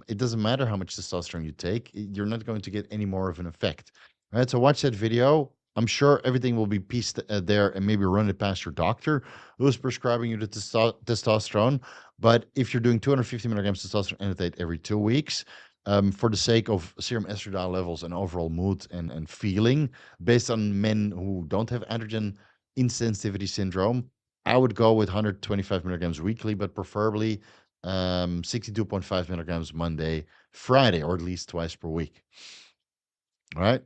it doesn't matter how much testosterone you take, you're not going to get any more of an effect. Right? So watch that video. I'm sure everything will be pieced there and maybe run it past your doctor who's prescribing you the testosterone. But if you're doing 250 milligrams testosterone enanthate every 2 weeks, for the sake of serum estradiol levels and overall mood and feeling, based on men who don't have androgen insensitivity syndrome, I would go with 125 milligrams weekly, but preferably 62.5 milligrams Monday, Friday, or at least twice per week. All right.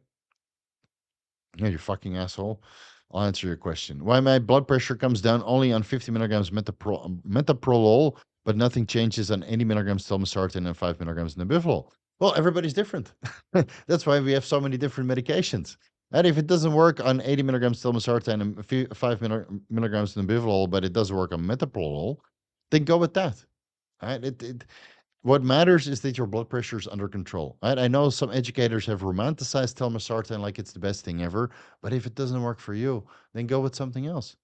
Yeah, you fucking asshole. I'll answer your question. Why my blood pressure comes down only on 50 milligrams metoprolol but nothing changes on 80 milligrams telmisartan and 5 milligrams nebivolol. Well, everybody's different. That's why we have so many different medications. And if it doesn't work on 80 milligrams telmisartan and 5 milligrams nebivolol, but it does work on metoprolol, then go with that. Right? What matters is that your blood pressure is under control. Right? I know some educators have romanticized telmisartan like it's the best thing ever, but if it doesn't work for you, then go with something else.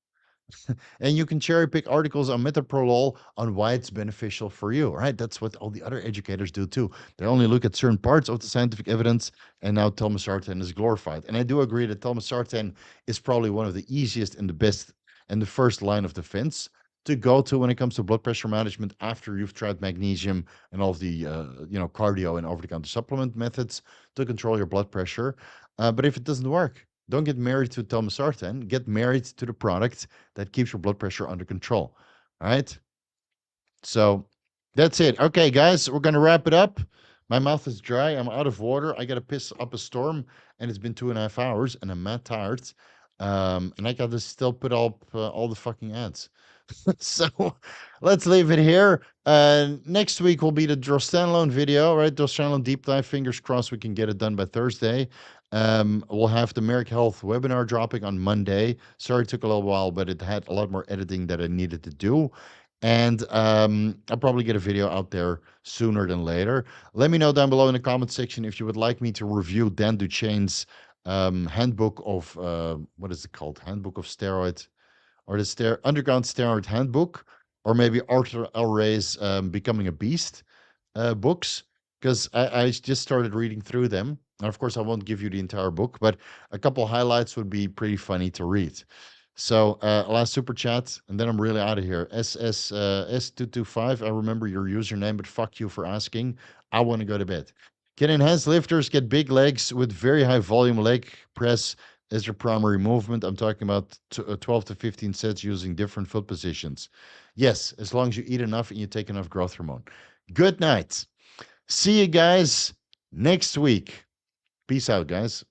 And you can cherry pick articles on metoprolol on why it's beneficial for you, right? That's what all the other educators do too. They only look at certain parts of the scientific evidence, and now telmisartan is glorified. And I do agree that telmisartan is probably one of the easiest and the best and the first line of defense to go to when it comes to blood pressure management after you've tried magnesium and all of the cardio and over-the-counter supplement methods to control your blood pressure. But if it doesn't work, don't get married to telmisartan. Get married to the product that keeps your blood pressure under control. All right. So that's it. Okay, guys, we're gonna wrap it up. My mouth is dry. I'm out of water. I gotta piss up a storm, and it's been 2.5 hours, and I'm mad tired. And I gotta still put up all the fucking ads. So let's leave it here. Next week will be the drostanolone video, right? Drostanolone deep dive. Fingers crossed we can get it done by Thursday. We'll have the Merrick Health webinar dropping on Monday. Sorry, it took a little while, but it had a lot more editing that I needed to do. And I'll probably get a video out there sooner than later. Let me know down below in the comment section if you would like me to review Dan Duchesne's handbook of, what is it called? Handbook of Steroid, or the Underground Steroid Handbook, or maybe Arthur L. Ray's Becoming a Beast books, because I just started reading through them. And of course, I won't give you the entire book, but a couple highlights would be pretty funny to read. So last super chat, and then I'm really out of here. S225, I remember your username, but fuck you for asking. I want to go to bed. Can enhanced lifters get big legs with very high volume leg press as your primary movement? I'm talking about 12 to 15 sets using different foot positions. Yes, as long as you eat enough and you take enough growth hormone. Good night. See you guys next week. Peace out, guys.